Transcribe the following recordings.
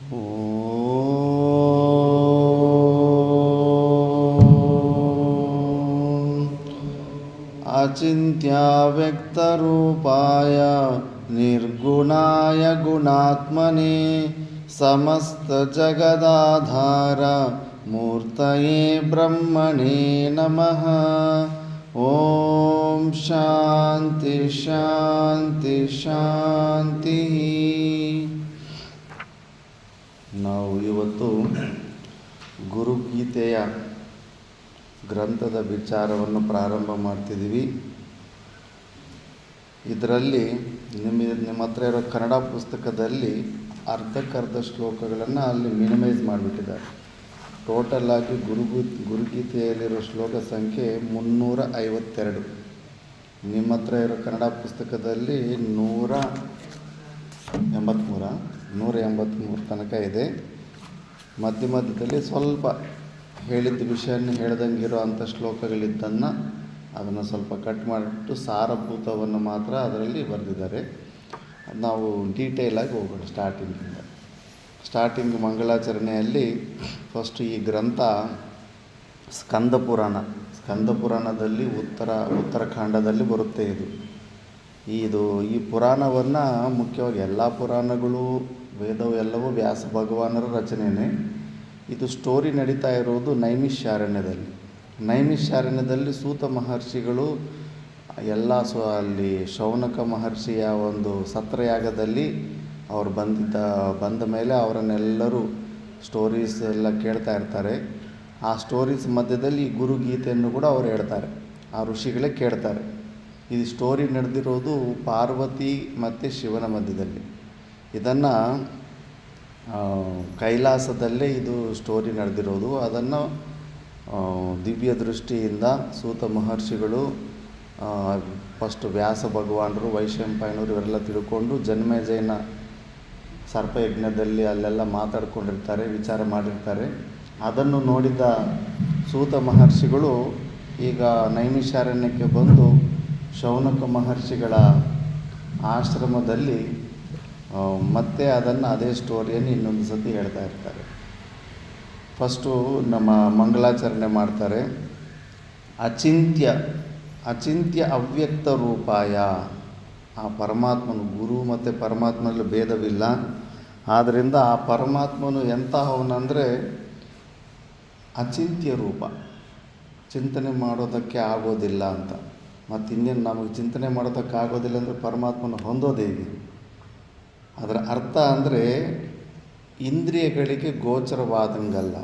अचिन्त्याव्यक्तरूपाय निर्गुणाय गुणात्मने समस्तजगदाधार मूर्तये ब्रह्मणे नमः। ಓಂ ಶಾಂತಿ ಶಾಂತಿ ಶಾಂತಿ. ನಾವು ಇವತ್ತು ಗುರುಗೀತೆಯ ಗ್ರಂಥದ ವಿಚಾರವನ್ನು ಪ್ರಾರಂಭ ಮಾಡ್ತಿದ್ದೀವಿ. ಇದರಲ್ಲಿ ನಿಮ್ಮ ಹತ್ರ ಇರೋ ಕನ್ನಡ ಪುಸ್ತಕದಲ್ಲಿ ಅರ್ಧಕ್ಕರ್ಧ ಶ್ಲೋಕಗಳನ್ನು ಅಲ್ಲಿ ಮಿನಿಮೈಸ್ ಮಾಡಿಬಿಟ್ಟಿದ್ದಾರೆ. ಟೋಟಲ್ ಆಗಿ ಗುರುಗೀತೆಯಲ್ಲಿರೋ ಶ್ಲೋಕ ಸಂಖ್ಯೆ 352. ನಿಮ್ಮ ಹತ್ರ ಇರೋ ಕನ್ನಡ ಪುಸ್ತಕದಲ್ಲಿ 183 ತನಕ ಇದೆ. ಮಧ್ಯದಲ್ಲಿ ಸ್ವಲ್ಪ ಹೇಳಿದ ವಿಷಯನ ಹೇಳ್ದಂಗಿರೋ ಅಂಥ ಶ್ಲೋಕಗಳಿದ್ದನ್ನು ಅದನ್ನು ಸ್ವಲ್ಪ ಕಟ್ ಮಾಡಿಬಿಟ್ಟು ಸಾರಭೂತವನ್ನು ಮಾತ್ರ ಅದರಲ್ಲಿ ಬರೆದಿದ್ದಾರೆ. ನಾವು ಡೀಟೇಲಾಗಿ ಹೋಗೋಣ. ಸ್ಟಾರ್ಟಿಂಗ್ ಮಂಗಳಾಚರಣೆಯಲ್ಲಿ ಫಸ್ಟ್ ಈ ಗ್ರಂಥ ಸ್ಕಂದಪುರಾಣದಲ್ಲಿ ಉತ್ತರಾಖಂಡದಲ್ಲಿ ಬರುತ್ತೆ. ಈ ಪುರಾಣವನ್ನು ಮುಖ್ಯವಾಗಿ ಎಲ್ಲ ಪುರಾಣಗಳು ವೇದವು ಎಲ್ಲವೂ ವ್ಯಾಸ ಭಗವಾನರ ರಚನೆಯೇ. ಇದು ಸ್ಟೋರಿ ನಡೀತಾ ಇರೋದು ನೈಮಿಷಾರಣ್ಯದಲ್ಲಿ ಸೂತ ಮಹರ್ಷಿಗಳು ಅಲ್ಲಿ ಶೌನಕ ಮಹರ್ಷಿಯ ಒಂದು ಸತ್ರಯಾಗದಲ್ಲಿ ಅವರು ಬಂದ ಮೇಲೆ ಅವರನ್ನೆಲ್ಲರೂ ಸ್ಟೋರೀಸ್ ಎಲ್ಲ ಕೇಳ್ತಾ ಇರ್ತಾರೆ. ಆ ಸ್ಟೋರೀಸ್ ಮಧ್ಯದಲ್ಲಿ ಈ ಗುರುಗೀತೆಯನ್ನು ಕೂಡ ಅವರು ಹೇಳ್ತಾರೆ, ಆ ಋಷಿಗಳೇ ಕೇಳ್ತಾರೆ. ಇದು ಸ್ಟೋರಿ ನಡೆದಿರೋದು ಪಾರ್ವತಿ ಮತ್ತು ಶಿವನ ಮಧ್ಯದಲ್ಲಿ. ಇದನ್ನು ಕೈಲಾಸದಲ್ಲೇ ಇದು ಸ್ಟೋರಿ ನಡೆದಿರೋದು. ಅದನ್ನು ದಿವ್ಯ ದೃಷ್ಟಿಯಿಂದ ಸೂತ ಮಹರ್ಷಿಗಳು ಫಸ್ಟ್ ವ್ಯಾಸ ಭಗವಾನರು, ವೈಶಂಪಾಯನರು ಇವರೆಲ್ಲ ತಿಳ್ಕೊಂಡು ಜನ್ಮೇಜಯನ ಸರ್ಪಯಜ್ಞದಲ್ಲಿ ಅಲ್ಲೆಲ್ಲ ಮಾತಾಡ್ಕೊಂಡಿರ್ತಾರೆ, ವಿಚಾರ ಮಾಡಿರ್ತಾರೆ. ಅದನ್ನು ನೋಡಿದ ಸೂತ ಮಹರ್ಷಿಗಳು ಈಗ ನೈಮಿಷಾರಣ್ಯಕ್ಕೆ ಬಂದು ಶೌನಕ ಮಹರ್ಷಿಗಳ ಆಶ್ರಮದಲ್ಲಿ ಮತ್ತೆ ಅದೇ ಸ್ಟೋರಿಯನ್ನು ಇನ್ನೊಂದು ಸತಿ ಹೇಳ್ತಾ ಇರ್ತಾರೆ. ಫಸ್ಟು ನಮ್ಮ ಮಂಗಳಾಚರಣೆ ಮಾಡ್ತಾರೆ. ಅಚಿಂತ್ಯ ಅವ್ಯಕ್ತ ರೂಪಾಯ, ಆ ಪರಮಾತ್ಮನು, ಗುರು ಮತ್ತು ಪರಮಾತ್ಮನಲ್ಲಿ ಭೇದವಿಲ್ಲ. ಆದ್ದರಿಂದ ಆ ಪರಮಾತ್ಮನು ಎಂತಹವನಂದರೆ ಅಚಿಂತ್ಯ ರೂಪ, ಚಿಂತನೆ ಮಾಡೋದಕ್ಕೆ ಆಗೋದಿಲ್ಲ ಅಂತ. ಮತ್ತು ಇನ್ನೇನು ನಮಗೆ ಚಿಂತನೆ ಮಾಡೋದಕ್ಕೆ ಆಗೋದಿಲ್ಲ ಅಂದರೆ ಪರಮಾತ್ಮನ ಹೊಂದೋದೇ ಇದೆ. ಅದರ ಅರ್ಥ ಅಂದರೆ ಇಂದ್ರಿಯಗಳಿಗೆ ಗೋಚರವಾದಂಗಲ್ಲ.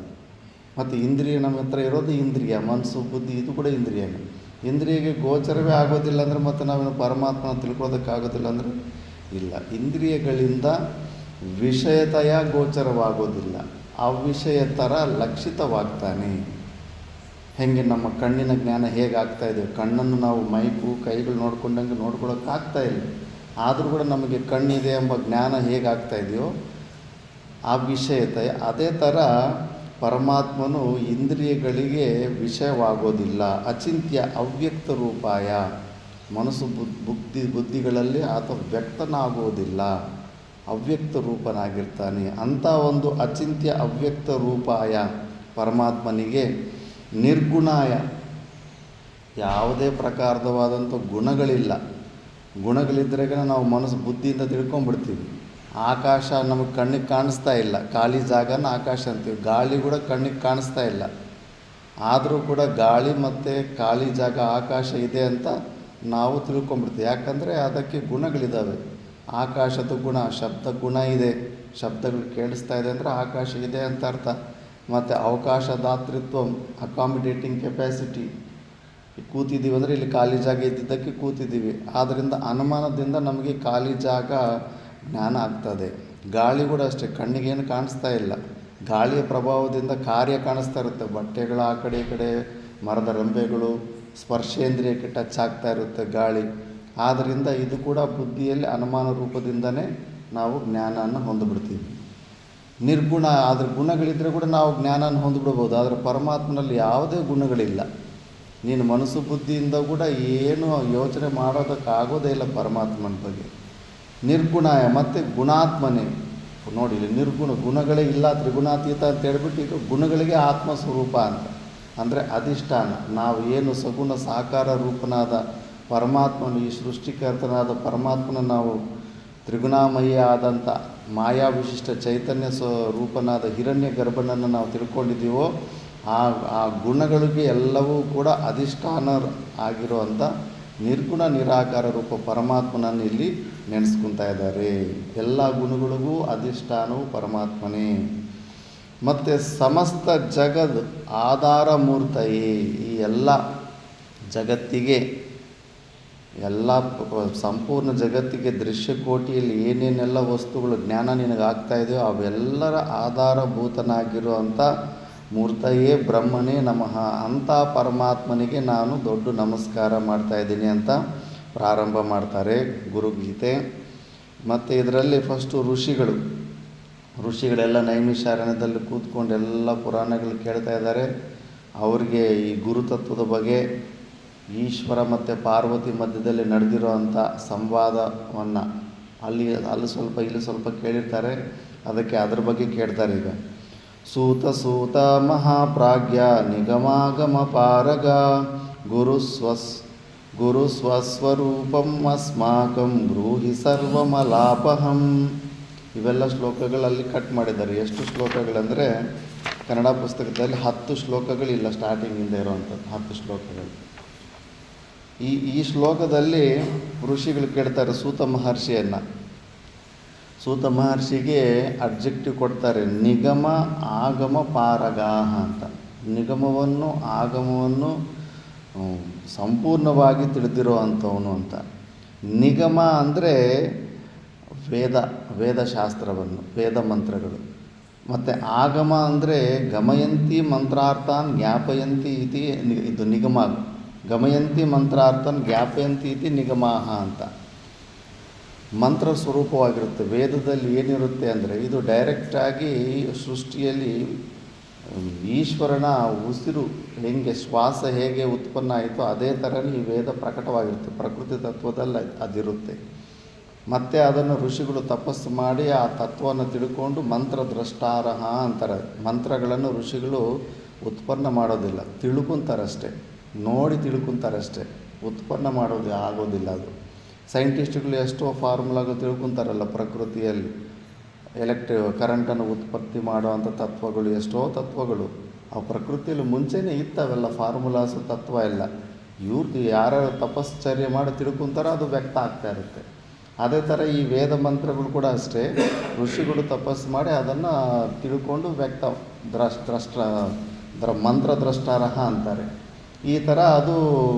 ಮತ್ತು ಇಂದ್ರಿಯ ನಮ್ಮ ಹತ್ರ ಇರೋದು ಇಂದ್ರಿಯ, ಮನಸ್ಸು, ಬುದ್ಧಿ, ಇದು ಕೂಡ ಇಂದ್ರಿಯನೇ. ಇಂದ್ರಿಯಗೆ ಗೋಚರವೇ ಆಗೋದಿಲ್ಲ ಅಂದರೆ ಮತ್ತು ನಾವೇನು ಪರಮಾತ್ಮನ ತಿಳ್ಕೊಳ್ಳೋದಕ್ಕಾಗೋದಿಲ್ಲ ಅಂದರೆ ಇಲ್ಲ. ಇಂದ್ರಿಯಗಳಿಂದ ವಿಷಯತೆಯ ಗೋಚರವಾಗೋದಿಲ್ಲ, ಅವಿಷಯತರ ಲಕ್ಷಿತವಾಗ್ತಾನೆ. ಹೇಗೆ ನಮ್ಮ ಕಣ್ಣಿನ ಜ್ಞಾನ ಹೇಗಾಗ್ತಾಯಿದೆ, ಕಣ್ಣನ್ನು ನಾವು ಮೈಕು ಕೈಗಳು ನೋಡ್ಕೊಂಡಂಗೆ ನೋಡ್ಕೊಳ್ಳೋಕ್ಕಾಗ್ತಾಯಿಲ್ಲ, ಆದರೂ ಕೂಡ ನಮಗೆ ಕಣ್ಣಿದೆ ಎಂಬ ಜ್ಞಾನ ಹೇಗಾಗ್ತಾಯಿದೆಯೋ ಆ ವಿಷಯತೆ, ಅದೇ ಥರ ಪರಮಾತ್ಮನು ಇಂದ್ರಿಯಗಳಿಗೆ ವಿಷಯವಾಗೋದಿಲ್ಲ. ಅಚಿಂತ್ಯ ಅವ್ಯಕ್ತ ರೂಪಾಯ, ಮನಸ್ಸು ಬುದ್ಧಿಗಳಲ್ಲಿ ಆತ ವ್ಯಕ್ತನಾಗೋದಿಲ್ಲ, ಅವ್ಯಕ್ತ ರೂಪನಾಗಿರ್ತಾನೆ. ಅಂಥ ಒಂದು ಅಚಿಂತ್ಯ ಅವ್ಯಕ್ತ ರೂಪಾಯ ಪರಮಾತ್ಮನಿಗೆ ನಿರ್ಗುಣಾಯ, ಯಾವುದೇ ಪ್ರಕಾರವಾದಂಥ ಗುಣಗಳಿಲ್ಲ. ಗುಣಗಳಿದ್ದರೆ ನಾವು ಮನಸ್ಸು ಬುದ್ಧಿಯಿಂದ ತಿಳ್ಕೊಂಡ್ಬಿಡ್ತೀವಿ. ಆಕಾಶ ನಮಗೆ ಕಣ್ಣಿಗೆ ಕಾಣಿಸ್ತಾ ಇಲ್ಲ, ಖಾಲಿ ಜಾಗನ ಆಕಾಶ ಅಂತೀವಿ. ಗಾಳಿ ಕೂಡ ಕಣ್ಣಿಗೆ ಕಾಣಿಸ್ತಾ ಇಲ್ಲ, ಆದರೂ ಕೂಡ ಗಾಳಿ ಮತ್ತು ಖಾಲಿ ಜಾಗ ಆಕಾಶ ಇದೆ ಅಂತ ನಾವು ತಿಳ್ಕೊಂಬಿಡ್ತೀವಿ. ಯಾಕಂದರೆ ಅದಕ್ಕೆ ಗುಣಗಳಿದ್ದಾವೆ. ಆಕಾಶದ ಗುಣ, ಶಬ್ದ ಗುಣ ಇದೆ, ಶಬ್ದಗಳು ಕೇಳಿಸ್ತಾ ಇದೆ ಅಂದರೆ ಆಕಾಶ ಇದೆ ಅಂತ ಅರ್ಥ. ಮತ್ತು ಅವಕಾಶ ದಾತೃತ್ವ, ಅಕಾಮಿಡೇಟಿಂಗ್ ಕೆಪ್ಯಾಸಿಟಿ, ಕೂತಿದ್ದೀವಿ ಅಂದರೆ ಇಲ್ಲಿ ಖಾಲಿ ಜಾಗ ಇದ್ದಿದ್ದಕ್ಕೆ ಕೂತಿದ್ದೀವಿ. ಆದ್ದರಿಂದ ಅನುಮಾನದಿಂದ ನಮಗೆ ಖಾಲಿ ಜಾಗ ಜ್ಞಾನ ಆಗ್ತದೆ. ಗಾಳಿ ಕೂಡ ಅಷ್ಟೇ, ಕಣ್ಣಿಗೇನು ಕಾಣಿಸ್ತಾ ಇಲ್ಲ, ಗಾಳಿಯ ಪ್ರಭಾವದಿಂದ ಕಾರ್ಯ ಕಾಣಿಸ್ತಾ ಇರುತ್ತೆ. ಬಟ್ಟೆಗಳು ಆ ಕಡೆ ಈ ಕಡೆ, ಮರದ ರೆಂಬೆಗಳು, ಸ್ಪರ್ಶೇಂದ್ರಿಯಕ್ಕೆ ಟಚ್ ಆಗ್ತಾ ಇರುತ್ತೆ ಗಾಳಿ. ಆದ್ದರಿಂದ ಇದು ಕೂಡ ಬುದ್ಧಿಯಲ್ಲಿ ಅನುಮಾನ ರೂಪದಿಂದನೇ ನಾವು ಜ್ಞಾನವನ್ನು ಹೊಂದಿಬಿಡ್ತೀವಿ. ನಿರ್ಗುಣ, ಅದ್ರ ಗುಣಗಳಿದ್ದರೆ ಕೂಡ ನಾವು ಜ್ಞಾನನ ಹೊಂದಿಬಿಡ್ಬೋದು. ಆದರೆ ಪರಮಾತ್ಮನಲ್ಲಿ ಯಾವುದೇ ಗುಣಗಳಿಲ್ಲ. ನೀನು ಮನಸ್ಸು ಬುದ್ಧಿಯಿಂದ ಕೂಡ ಏನು ಯೋಚನೆ ಮಾಡೋದಕ್ಕಾಗೋದೇ ಇಲ್ಲ ಪರಮಾತ್ಮನ ಬಗ್ಗೆ. ನಿರ್ಗುಣಾಯ ಮತ್ತು ಗುಣಾತ್ಮನೇ, ನೋಡಿ ಇಲ್ಲಿ ನಿರ್ಗುಣ, ಗುಣಗಳೇ ಇಲ್ಲ, ತ್ರಿಗುಣಾತೀತ ಅಂತ ಹೇಳ್ಬಿಟ್ಟು ಈಗ ಗುಣಗಳಿಗೆ ಆತ್ಮಸ್ವರೂಪ ಅಂತ. ಅಂದರೆ ಅಧಿಷ್ಠಾನ. ನಾವು ಏನು ಸಗುಣ ಸಾಕಾರ ರೂಪನಾದ ಪರಮಾತ್ಮನು, ಈ ಸೃಷ್ಟಿಕರ್ತನಾದ ಪರಮಾತ್ಮನ ನಾವು ತ್ರಿಗುಣಾಮಯ ಆದಂಥ ಮಾಯಾ ವಿಶಿಷ್ಟ ಚೈತನ್ಯ ರೂಪನಾದ ಹಿರಣ್ಯ ಗರ್ಭನನ್ನು ನಾವು ತಿಳ್ಕೊಂಡಿದ್ದೀವೋ, ಆ ಗುಣಗಳಿಗೆ ಎಲ್ಲವೂ ಕೂಡ ಅಧಿಷ್ಠಾನ ಆಗಿರುವಂಥ ನಿರ್ಗುಣ ನಿರಾಕಾರ ರೂಪ ಪರಮಾತ್ಮನನ್ನು ಇಲ್ಲಿ ನೆನೆಸ್ಕೊತಾ ಇದ್ದಾರೆ. ಎಲ್ಲ ಗುಣಗಳಿಗೂ ಅಧಿಷ್ಠಾನವು ಪರಮಾತ್ಮನೇ. ಮತ್ತು ಸಮಸ್ತ ಜಗದ್ ಆಧಾರ ಮೂರ್ತಯೇ, ಈ ಎಲ್ಲ ಜಗತ್ತಿಗೆ, ಎಲ್ಲ ಸಂಪೂರ್ಣ ಜಗತ್ತಿಗೆ ದೃಶ್ಯಕೋಟಿಯಲ್ಲಿ ಏನೇನೆಲ್ಲ ವಸ್ತುಗಳು ಜ್ಞಾನ ನಿನಗಾಗ್ತಾ ಇದೆಯೋ ಅವೆಲ್ಲರ ಆಧಾರಭೂತನಾಗಿರುವಂಥ ಮೂರ್ತಯೇ ಬ್ರಹ್ಮನೇ ನಮಃ, ಅಂಥ ಪರಮಾತ್ಮನಿಗೆ ನಾನು ದೊಡ್ಡ ನಮಸ್ಕಾರ ಮಾಡ್ತಾಯಿದ್ದೀನಿ ಅಂತ ಪ್ರಾರಂಭ ಮಾಡ್ತಾರೆ ಗುರುಗೀತೆ. ಮತ್ತು ಇದರಲ್ಲಿ ಫಸ್ಟು ಋಷಿಗಳೆಲ್ಲ ನೈಮಿಷಾರಣ್ಯದಲ್ಲಿ ಕೂತ್ಕೊಂಡು ಎಲ್ಲ ಪುರಾಣಗಳು ಕೇಳ್ತಾ ಇದ್ದಾರೆ. ಅವ್ರಿಗೆ ಈ ಗುರುತತ್ವದ ಬಗ್ಗೆ, ಈಶ್ವರ ಮತ್ತು ಪಾರ್ವತಿ ಮಧ್ಯದಲ್ಲಿ ನಡೆದಿರೋ ಅಂಥ ಸಂವಾದವನ್ನು ಅಲ್ಲಿ ಸ್ವಲ್ಪ ಇಲ್ಲಿ ಸ್ವಲ್ಪ ಕೇಳಿರ್ತಾರೆ. ಅದಕ್ಕೆ ಅದ್ರ ಬಗ್ಗೆ ಕೇಳ್ತಾರೆ. ಈಗ ಸೂತ ಮಹಾಪ್ರಾಜ್ಞ ನಿಗಮಾಗಮ ಪಾರಗ ಗುರು ಸ್ವಸ್ವರೂಪಂ ಅಸ್ಮಾಕಂ ಬ್ರೂಹಿ ಸರ್ವಮಲಾಪಹಂ. ಇವೆಲ್ಲ ಶ್ಲೋಕಗಳಲ್ಲಿ ಕಟ್ ಮಾಡಿದ್ದಾರೆ. ಎಷ್ಟು ಶ್ಲೋಕಗಳಂದರೆ ಕನ್ನಡ ಪುಸ್ತಕದಲ್ಲಿ 10 ಶ್ಲೋಕಗಳಿಲ್ಲ, ಸ್ಟಾರ್ಟಿಂಗಿಂದ ಇರೋವಂಥದ್ದು 10 ಶ್ಲೋಕಗಳು. ಈ ಶ್ಲೋಕದಲ್ಲಿ ಋಷಿಗಳು ಕೇಳ್ತಾರೆ ಸೂತ ಮಹರ್ಷಿಯನ್ನು. ಸೂತ ಮಹರ್ಷಿಗೆ ಅಬ್ಜೆಕ್ಟಿವ್ ಕೊಡ್ತಾರೆ, ನಿಗಮ ಆಗಮ ಪಾರಗಾಹ ಅಂತ. ನಿಗಮವನ್ನು ಆಗಮವನ್ನು ಸಂಪೂರ್ಣವಾಗಿ ತಿಳಿದಿರೋ ಅಂಥವನು ಅಂತ. ನಿಗಮ ಅಂದರೆ ವೇದಶಾಸ್ತ್ರವನ್ನು, ವೇದ ಮಂತ್ರಗಳು. ಮತ್ತು ಆಗಮ ಅಂದರೆ ಗಮಯಂತಿ ಮಂತ್ರಾರ್ಥಾನ್ ಜ್ಞಾಪಯಂತಿ ಇತಿ, ಇದು ನಿಗಮ. ಗಮಯಂತಿ ಮಂತ್ರಾರ್ಥನ್ ಜ್ಞಾಪಯಂತಿ ಇತಿ ನಿಗಮಾಹ ಅಂತ. ಮಂತ್ರ ಸ್ವರೂಪವಾಗಿರುತ್ತೆ. ವೇದದಲ್ಲಿ ಏನಿರುತ್ತೆ ಅಂದರೆ ಇದು ಡೈರೆಕ್ಟಾಗಿ ಸೃಷ್ಟಿಯಲ್ಲಿ ಈಶ್ವರನ ಉಸಿರು ಹೆಂಗೆ, ಶ್ವಾಸ ಹೇಗೆ ಉತ್ಪನ್ನ ಆಯಿತೋ ಅದೇ ಥರನೇ ಈ ವೇದ ಪ್ರಕಟವಾಗಿರುತ್ತೆ. ಪ್ರಕೃತಿ ತತ್ವದಲ್ಲಿ ಅದಿರುತ್ತೆ. ಮತ್ತು ಅದನ್ನು ಋಷಿಗಳು ತಪಸ್ಸು ಮಾಡಿ ಆ ತತ್ವವನ್ನು ತಿಳ್ಕೊಂಡು ಮಂತ್ರದ್ರಷ್ಟಾರಹ ಅಂತಾರೆ. ಮಂತ್ರಗಳನ್ನು ಋಷಿಗಳು ಉತ್ಪನ್ನ ಮಾಡೋದಿಲ್ಲ, ತಿಳ್ಕೊತಾರಷ್ಟೇ, ನೋಡಿ ತಿಳ್ಕೊತಾರಷ್ಟೇ, ಉತ್ಪನ್ನ ಮಾಡೋದು ಆಗೋದಿಲ್ಲ. ಅದು ಸೈಂಟಿಸ್ಟ್ಗಳು ಎಷ್ಟೋ ಫಾರ್ಮುಲಾಗಳು ತಿಳ್ಕೊತಾರಲ್ಲ ಪ್ರಕೃತಿಯಲ್ಲಿ, ಕರೆಂಟನ್ನು ಉತ್ಪತ್ತಿ ಮಾಡುವಂಥ ತತ್ವಗಳು, ಎಷ್ಟೋ ತತ್ವಗಳು ಆ ಪ್ರಕೃತಿಯಲ್ಲಿ ಮುಂಚೆನೇ ಇತ್ತವೆಲ್ಲ ಫಾರ್ಮುಲಾಸು ತತ್ವ ಎಲ್ಲ. ಇವ್ರದ್ದು ಯಾರ್ಯಾರು ತಪಶ್ಚರ್ಯ ಮಾಡಿ ತಿಳ್ಕೊತಾರೋ ಅದು ವ್ಯಕ್ತ ಆಗ್ತಾ ಇರುತ್ತೆ. ಅದೇ ಥರ ಈ ವೇದ ಮಂತ್ರಗಳು ಕೂಡ ಅಷ್ಟೇ, ಋಷಿಗಳು ತಪಸ್ಸು ಮಾಡಿ ಅದನ್ನು ತಿಳ್ಕೊಂಡು ಮಂತ್ರದ್ರಷ್ಟಾರಹ ಅಂತಾರೆ. ಈ ಥರ ಅದು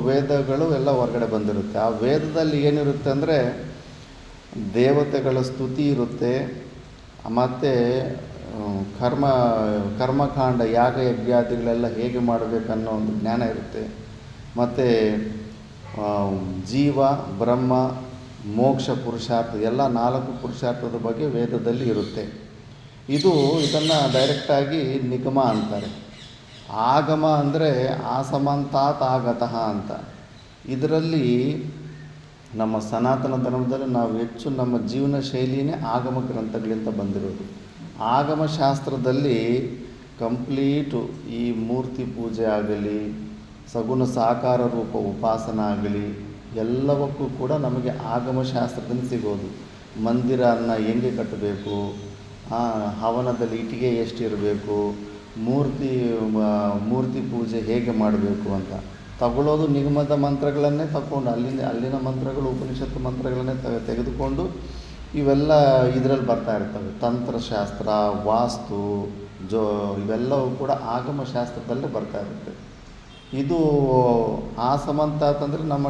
ವೇದಗಳು ಎಲ್ಲ ಹೊರಗಡೆ ಬಂದಿರುತ್ತೆ. ಆ ವೇದದಲ್ಲಿ ಏನಿರುತ್ತೆ ಅಂದರೆ ದೇವತೆಗಳ ಸ್ತುತಿ ಇರುತ್ತೆ, ಮತ್ತು ಕರ್ಮಕಾಂಡ ಯಾಗ ಯಜ್ಞಾದಿಗಳೆಲ್ಲ ಹೇಗೆ ಮಾಡಬೇಕನ್ನೋ ಒಂದು ಜ್ಞಾನ ಇರುತ್ತೆ. ಮತ್ತು ಜೀವ ಬ್ರಹ್ಮ ಮೋಕ್ಷ ಪುರುಷಾರ್ಥ ಎಲ್ಲ 4 ಪುರುಷಾರ್ಥದ ಬಗ್ಗೆ ವೇದದಲ್ಲಿ ಇರುತ್ತೆ. ಇದನ್ನು ಡೈರೆಕ್ಟಾಗಿ ನಿಗಮ ಅಂತಾರೆ. ಆಗಮ ಅಂದರೆ ಆಸಮಂತಾತ್ ಆಗತಃ ಅಂತ. ಇದರಲ್ಲಿ ನಮ್ಮ ಸನಾತನ ಧರ್ಮದಲ್ಲಿ ನಾವು ಹೆಚ್ಚು ನಮ್ಮ ಜೀವನ ಶೈಲಿನೇ ಆಗಮ ಗ್ರಂಥಗಳಿಂದ ಬಂದಿರೋದು. ಆಗಮ ಶಾಸ್ತ್ರದಲ್ಲಿ ಕಂಪ್ಲೀಟು ಈ ಮೂರ್ತಿ ಪೂಜೆ ಆಗಲಿ, ಸಗುಣ ಸಾಕಾರ ರೂಪ ಉಪಾಸನ ಆಗಲಿ, ಎಲ್ಲವಕ್ಕೂ ಕೂಡ ನಮಗೆ ಆಗಮ ಶಾಸ್ತ್ರದಲ್ಲಿ ಸಿಗೋದು. ಮಂದಿರನ ಹೆಂಗೆ ಕಟ್ಟಬೇಕು, ಹವನದಲ್ಲಿ ಇಟ್ಟಿಗೆ ಎಷ್ಟಿರಬೇಕು, ಮೂರ್ತಿ ಪೂಜೆ ಹೇಗೆ ಮಾಡಬೇಕು ಅಂತ ತಗೊಳ್ಳೋದು ನಿಗಮದ ಮಂತ್ರಗಳನ್ನೇ ತಗೊಂಡು ಅಲ್ಲಿನ ಮಂತ್ರಗಳು, ಉಪನಿಷತ್ತು ಮಂತ್ರಗಳನ್ನೇ ತೆಗೆದುಕೊಂಡು ಇವೆಲ್ಲ ಇದರಲ್ಲಿ ಬರ್ತಾ ಇರ್ತವೆ. ತಂತ್ರಶಾಸ್ತ್ರ, ವಾಸ್ತು, ಇವೆಲ್ಲವೂ ಕೂಡ ಆಗಮ ಶಾಸ್ತ್ರದಲ್ಲೇ ಬರ್ತಾ ಇರುತ್ತೆ. ಇದು ಆಸಮಂತ ಅಂತಂದರೆ ನಮ್ಮ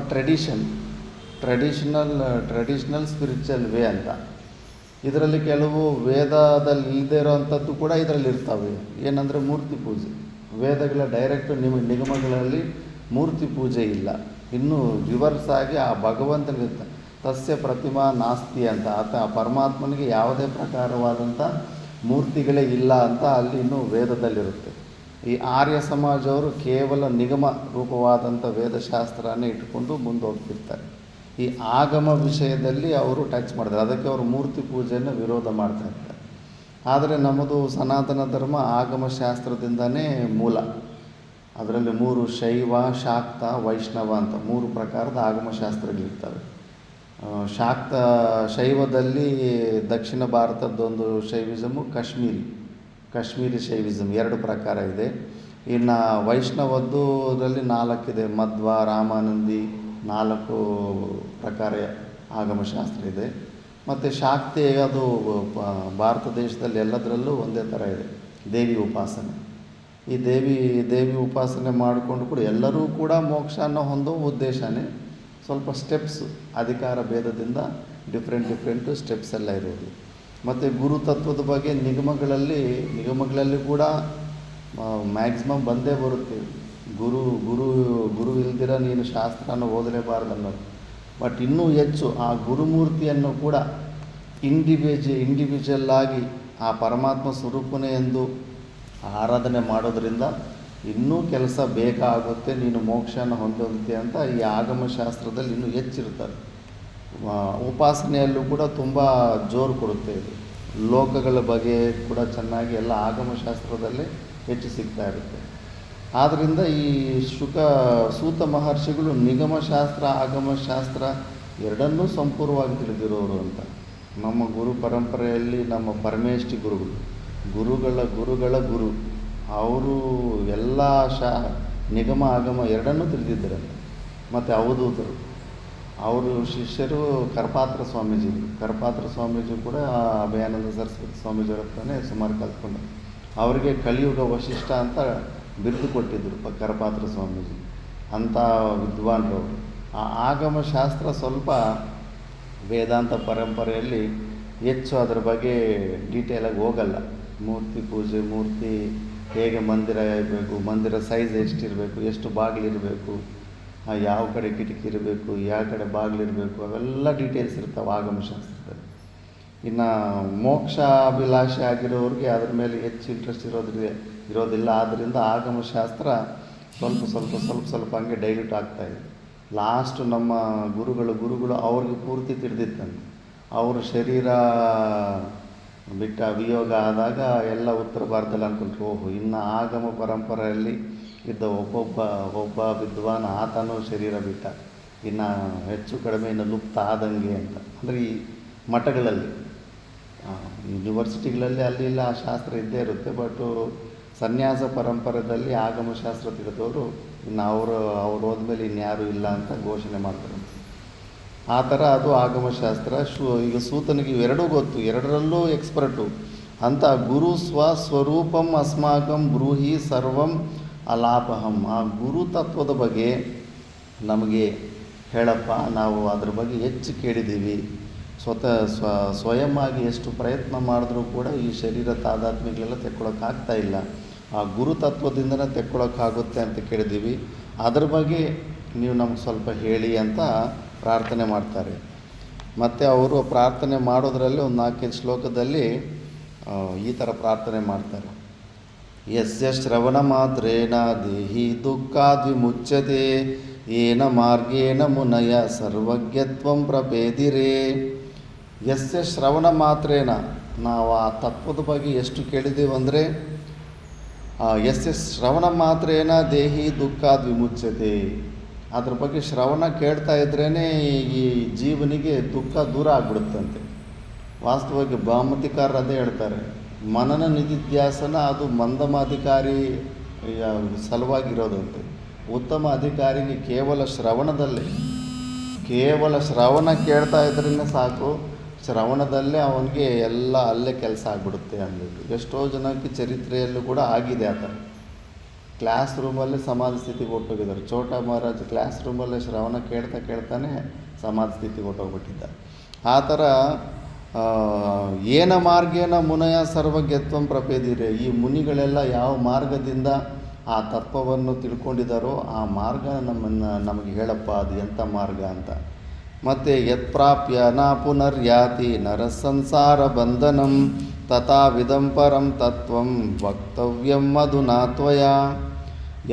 ಟ್ರೆಡಿಷನಲ್ ಸ್ಪಿರಿಚುವಲ್ ವೇ ಅಂತ. ಇದರಲ್ಲಿ ಕೆಲವು ವೇದದಲ್ಲಿ ಇಲ್ಲದೇ ಇರೋವಂಥದ್ದು ಕೂಡ ಇದರಲ್ಲಿ ಇರ್ತವೆ. ಏನಂದರೆ ಮೂರ್ತಿ ಪೂಜೆ. ವೇದಗಳ ಡೈರೆಕ್ಟ್ ನಿಗಮಗಳಲ್ಲಿ ಮೂರ್ತಿ ಪೂಜೆ ಇಲ್ಲ. ಇನ್ನೂ ರಿವರ್ಸ್ ಆಗಿ ಆ ಭಗವಂತನಿಗೆ ತಸ್ಯ ಪ್ರತಿಮಾ ನಾಸ್ತಿ ಅಂತ, ಆ ಪರಮಾತ್ಮನಿಗೆ ಯಾವುದೇ ಪ್ರಕಾರವಾದಂಥ ಮೂರ್ತಿಗಳೇ ಇಲ್ಲ ಅಂತ ಅಲ್ಲಿ ಇನ್ನೂ ವೇದದಲ್ಲಿರುತ್ತೆ. ಈ ಆರ್ಯ ಸಮಾಜವರು ಕೇವಲ ನಿಗಮ ರೂಪವಾದಂಥ ವೇದಶಾಸ್ತ್ರನೇ ಇಟ್ಕೊಂಡು ಮುಂದೋಗ್ತಿರ್ತಾರೆ. ಈ ಆಗಮ ವಿಷಯದಲ್ಲಿ ಅವರು ಟಚ್ ಮಾಡ್ತಾರೆ. ಅದಕ್ಕೆ ಅವರು ಮೂರ್ತಿ ಪೂಜೆಯನ್ನು ವಿರೋಧ ಮಾಡ್ತಾ ಇರ್ತಾರೆ. ಆದರೆ ನಮ್ಮದು ಸನಾತನ ಧರ್ಮ ಆಗಮಶಾಸ್ತ್ರದಿಂದನೇ ಮೂಲ. ಅದರಲ್ಲಿ 3 ಶೈವ, ಶಾಕ್ತ, ವೈಷ್ಣವ ಅಂತ 3 ಪ್ರಕಾರದ ಆಗಮಶಾಸ್ತ್ರಗಳಿರ್ತವೆ. ಶೈವದಲ್ಲಿ ದಕ್ಷಿಣ ಭಾರತದ್ದೊಂದು ಶೈವಿಸಮು, ಕಾಶ್ಮೀರಿ ಶೈವಿಸಮ್ 2 ಪ್ರಕಾರ ಇದೆ. ಇನ್ನು ವೈಷ್ಣವದ್ದುರಲ್ಲಿ 4 ಇದೆ. ಮಧ್ವ, ರಾಮಾನಂದಿ 4 ಪ್ರಕಾರ ಆಗಮಶಾಸ್ತ್ರ ಇದೆ. ಮತ್ತು ಶಾಕ್ತಿ ಅದು ಭಾರತ ದೇಶದಲ್ಲಿ ಎಲ್ಲದರಲ್ಲೂ ಒಂದೇ ಥರ ಇದೆ, ದೇವಿ ಉಪಾಸನೆ. ಈ ದೇವಿ ಉಪಾಸನೆ ಮಾಡಿಕೊಂಡು ಕೂಡ ಎಲ್ಲರೂ ಕೂಡ ಮೋಕ್ಷನ ಹೊಂದೋ ಉದ್ದೇಶನೇ. ಸ್ವಲ್ಪ ಸ್ಟೆಪ್ಸ್, ಅಧಿಕಾರ ಭೇದದಿಂದ ಡಿಫ್ರೆಂಟ್ ಸ್ಟೆಪ್ಸ್ ಎಲ್ಲ ಇರೋದು. ಮತ್ತು ಗುರು ತತ್ವದ ಬಗ್ಗೆ ನಿಗಮಗಳಲ್ಲಿ ಕೂಡ ಮ್ಯಾಕ್ಸಿಮಮ್ ಬಂದೇ ಬರುತ್ತೆ. ಗುರು ಇಲ್ದಿರ ನೀನು ಶಾಸ್ತ್ರನ ಓದಲೇಬಾರ್ದು ಅನ್ನೋದು. ಬಟ್ ಇನ್ನೂ ಹೆಚ್ಚು ಆ ಗುರುಮೂರ್ತಿಯನ್ನು ಕೂಡ ಇಂಡಿವಿಜುವಲ್ ಆಗಿ ಆ ಪರಮಾತ್ಮ ಸ್ವರೂಪನೇ ಎಂದು ಆರಾಧನೆ ಮಾಡೋದರಿಂದ ಇನ್ನೂ ಕೆಲಸ ಬೇಕಾಗುತ್ತೆ, ನೀನು ಮೋಕ್ಷನ ಹೊಂದೋಗುತ್ತೆ ಅಂತ ಈ ಆಗಮಶಾಸ್ತ್ರದಲ್ಲಿ ಇನ್ನೂ ಹೆಚ್ಚಿರ್ತದೆ. ಉಪಾಸನೆಯಲ್ಲೂ ಕೂಡ ತುಂಬ ಜೋರು ಕೊಡುತ್ತೆ ಇದು. ಲೋಕಗಳ ಬಗ್ಗೆ ಕೂಡ ಚೆನ್ನಾಗಿ ಎಲ್ಲ ಆಗಮಶಾಸ್ತ್ರದಲ್ಲೇ ಹೆಚ್ಚು ಸಿಗ್ತಾ ಇರುತ್ತೆ. ಆದ್ದರಿಂದ ಈ ಸೂತ ಮಹರ್ಷಿಗಳು ನಿಗಮಶಾಸ್ತ್ರ, ಆಗಮಶಾಸ್ತ್ರ ಎರಡನ್ನೂ ಸಂಪೂರ್ಣವಾಗಿ ತಿಳಿದಿರೋರು ಅಂತ. ನಮ್ಮ ಗುರು ಪರಂಪರೆಯಲ್ಲಿ ನಮ್ಮ ಪರಮೇಷ್ಠಿ ಗುರುಗಳ ಗುರು ಅವರು ಎಲ್ಲ ನಿಗಮ ಆಗಮ ಎರಡನ್ನೂ ತಿಳಿದಿದ್ದರಂತೆ. ಮತ್ತು ಅವಧೂತರು, ಅವರು ಶಿಷ್ಯರು ಕರ್ಪಾತ್ರ ಸ್ವಾಮೀಜಿ ಕೂಡ ಅಭಯಾನಂದ ಸರಸ್ವತಿ ಸ್ವಾಮೀಜಿಯವ್ರ ಹತ್ರನೇ ಸುಮಾರು ಕಲ್ತ್ಕೊಂಡು ಅವರಿಗೆ ಕಲಿಯುಗ ವಶಿಷ್ಠ ಅಂತ ಬಿರುದು ಕೊಟ್ಟಿದ್ದರು ಕರ್ಪಾತ್ರ ಸ್ವಾಮೀಜಿ. ಅಂಥ ವಿದ್ವಾನ್ರವರು. ಆ ಆಗಮಶಾಸ್ತ್ರ ಸ್ವಲ್ಪ ವೇದಾಂತ ಪರಂಪರೆಯಲ್ಲಿ ಹೆಚ್ಚು ಅದರ ಬಗ್ಗೆ ಡೀಟೇಲಾಗಿ ಹೋಗಲ್ಲ. ಮೂರ್ತಿ ಪೂಜೆ, ಮೂರ್ತಿ ಹೇಗೆ ಮಂದಿರ ಇರಬೇಕು, ಮಂದಿರ ಸೈಜ್ ಎಷ್ಟಿರಬೇಕು, ಎಷ್ಟು ಬಾಗಿಲಿರಬೇಕು, ಯಾವ ಕಡೆ ಕಿಟಕಿ ಇರಬೇಕು, ಯಾವ ಕಡೆ ಬಾಗಿಲಿರಬೇಕು, ಅವೆಲ್ಲ ಡೀಟೇಲ್ಸ್ ಇರ್ತಾವೆ ಆಗಮಶಾಸ್ತ್ರದಲ್ಲಿ. ಇನ್ನು ಮೋಕ್ಷ ಅಭಿಲಾಷೆ ಆಗಿರೋರಿಗೆ ಅದ್ರ ಮೇಲೆ ಹೆಚ್ಚು ಇಂಟ್ರೆಸ್ಟ್ ಇರೋದಿಲ್ಲ. ಆದ್ದರಿಂದ ಆಗಮಶಾಸ್ತ್ರ ಸ್ವಲ್ಪ ಹಂಗೆ ಡೈಲ್ಯೂಟ್ ಆಗ್ತಾಯಿದೆ. ಲಾಸ್ಟ್ ನಮ್ಮ ಗುರುಗಳು ಅವ್ರಿಗೆ ಪೂರ್ತಿ ತಿಳಿದಿತ್ತಂತೆ. ಅವರು ಶರೀರ ಬಿಟ್ಟ ವಿಯೋಗ ಆದಾಗ ಎಲ್ಲ ಉತ್ತರ ಭಾರತದಲ್ಲಿ ಅಂದ್ಕೊಂಡ್ರು, ಇನ್ನು ಆಗಮ ಪರಂಪರೆಯಲ್ಲಿ ಇದ್ದ ಒಬ್ಬ ವಿದ್ವಾನ್ ಆತನೂ ಶರೀರ ಬಿಟ್ಟ, ಇನ್ನು ಹೆಚ್ಚು ಕಡಿಮೆ ಇನ್ನು ಲುಪ್ತ ಆದಂಗೆ ಅಂತ. ಅಂದರೆ ಈ ಮಠಗಳಲ್ಲಿ, ಯೂನಿವರ್ಸಿಟಿಗಳಲ್ಲಿ ಅಲ್ಲಿ ಇಲ್ಲ ಆ ಶಾಸ್ತ್ರ ಇದ್ದೇ ಇರುತ್ತೆ. ಬಟ್ಟು ಸನ್ಯಾಸ ಪರಂಪರೆಯಲ್ಲಿ ಆಗಮಶಾಸ್ತ್ರ ತಿಳಿದವರು ಇನ್ನು ಅವರು ಹೋದ್ಮೇಲೆ ಇನ್ಯಾರೂ ಇಲ್ಲ ಅಂತ ಘೋಷಣೆ ಮಾಡ್ತಾರೆ. ಆ ಥರ ಅದು ಆಗಮಶಾಸ್ತ್ರ. ಈಗ ಸೂತನಿಗೆ ಇವೆರಡೂ ಗೊತ್ತು, ಎರಡರಲ್ಲೂ ಎಕ್ಸ್ಪರ್ಟು ಅಂತ. ಗುರು ಸ್ವರೂಪಂ ಅಸ್ಮಾಕಂ ಬ್ರೂಹಿ ಸರ್ವಂ ಅಲಾಪಹಂ. ಆ ಗುರು ತತ್ವದ ಬಗ್ಗೆ ನಮಗೆ ಹೇಳಪ್ಪ, ನಾವು ಅದ್ರ ಬಗ್ಗೆ ಹೆಚ್ಚು ಕೇಳಿದ್ದೀವಿ. ಸ್ವಯಂ ಆಗಿ ಎಷ್ಟು ಪ್ರಯತ್ನ ಮಾಡಿದ್ರೂ ಕೂಡ ಈ ಶರೀರ ತಾದಾತ್ಮ್ಯಗಳೆಲ್ಲ ತೆಕ್ಕೊಳ್ಳೋಕ್ಕಾಗ್ತಾಯಿಲ್ಲ. ಆ ಗುರು ತತ್ವದಿಂದನೇ ತೆಕ್ಕೊಳ್ಳೋಕ್ಕಾಗುತ್ತೆ ಅಂತ ಕೇಳಿದ್ದೀವಿ. ಅದ್ರ ಬಗ್ಗೆ ನೀವು ನಮ್ಗೆ ಸ್ವಲ್ಪ ಹೇಳಿ ಅಂತ ಪ್ರಾರ್ಥನೆ ಮಾಡ್ತಾರೆ. ಮತ್ತು ಅವರು ಪ್ರಾರ್ಥನೆ ಮಾಡೋದರಲ್ಲಿ ಒಂದು 4-5 ಶ್ಲೋಕದಲ್ಲಿ ಈ ಥರ ಪ್ರಾರ್ಥನೆ ಮಾಡ್ತಾರೆ. ಯಸ್ಯ ಶ್ರವಣ ಮಾತ್ರೇಣ ದೇಹಿ ದುಃಖಾದ್ವಿಮುಚ್ಯತೆ ಏನ ಮಾರ್ಗೇಣ ಮುನಯ ಸರ್ವಜ್ಞತ್ವಂ ಪ್ರಪೇದಿರೇ. ಯಸ್ಯ ಶ್ರವಣ ಮಾತ್ರೇಣ, ನಾವು ಆ ತತ್ವದ ಬಗ್ಗೆ ಎಷ್ಟು ಕೇಳಿದ್ದೀವಂದರೆ, ಯಸ್ಯ ಶ್ರವಣ ಮಾತ್ರೇಣ ದೇಹಿ ದುಃಖಾದ್ವಿಮುಚ್ಯತೆ. ಅದ್ರ ಬಗ್ಗೆ ಶ್ರವಣ ಕೇಳ್ತಾ ಇದ್ರೇ ಈ ಜೀವನಿಗೆ ದುಃಖ ದೂರ ಆಗಿಬಿಡುತ್ತಂತೆ. ವಾಸ್ತವವಾಗಿ ಭಾಮತಿಕಾರರು ಅದೇ ಹೇಳ್ತಾರೆ, ಮನನ ನಿಧಿಧ್ಯಾಸನ ಅದು ಮಂದಮಾಧಿಕಾರಿ ಸಲುವಾಗಿರೋದಂತೆ. ಉತ್ತಮ ಅಧಿಕಾರಿಗೆ ಕೇವಲ ಶ್ರವಣ ಕೇಳ್ತಾ ಇದ್ರೇ ಸಾಕು, ಶ್ರವಣದಲ್ಲೇ ಅವನಿಗೆ ಎಲ್ಲ ಅಲ್ಲೇ ಕೆಲಸ ಆಗಿಬಿಡುತ್ತೆ ಅಂದ್ಬಿಟ್ಟು. ಎಷ್ಟೋ ಜನಕ್ಕೆ ಚರಿತ್ರೆಯಲ್ಲೂ ಕೂಡ ಆಗಿದೆ ಆ ಥರ. ಕ್ಲಾಸ್ ರೂಮಲ್ಲೇ ಸಮಾಧಿ ಸ್ಥಿತಿಗೆ ಹೊಟ್ಟೋಗಿದ್ದಾರೆ. ಚೋಟ ಮಹಾರಾಜ್ ಕ್ಲಾಸ್ ರೂಮಲ್ಲೇ ಶ್ರವಣ ಕೇಳ್ತಾನೆ ಸಮಾಧಿ ಸ್ಥಿತಿಗೆ ಹೊಟ್ಟೋಗ್ಬಿಟ್ಟಿದ್ದ. ಆ ಥರ ಏನ ಮಾರ್ಗೇನ ಮುನಯ ಸರ್ವಜ್ಞತ್ವಂ ಪ್ರಪೇದಿರೆ. ಈ ಮುನಿಗಳೆಲ್ಲ ಯಾವ ಮಾರ್ಗದಿಂದ ಆ ತತ್ವವನ್ನು ತಿಳ್ಕೊಂಡಿದ್ದಾರೋ ಆ ಮಾರ್ಗ ನಮಗೆ ಹೇಳಪ್ಪ, ಅದು ಎಂಥ ಮಾರ್ಗ ಅಂತ. ಮತ್ತು ಯತ್ಪ್ರಾಪ್ಯ ನ ಪುನರ್ಯಾತಿ ನರ ಸಂಸಾರ ಬಂಧನಂ ತಥಾ ವಿಧಂ ಪರಂ ತತ್ವಂ ವಕ್ತವ್ಯಂ ಅಧುನಾ ತ್ವಯಾ.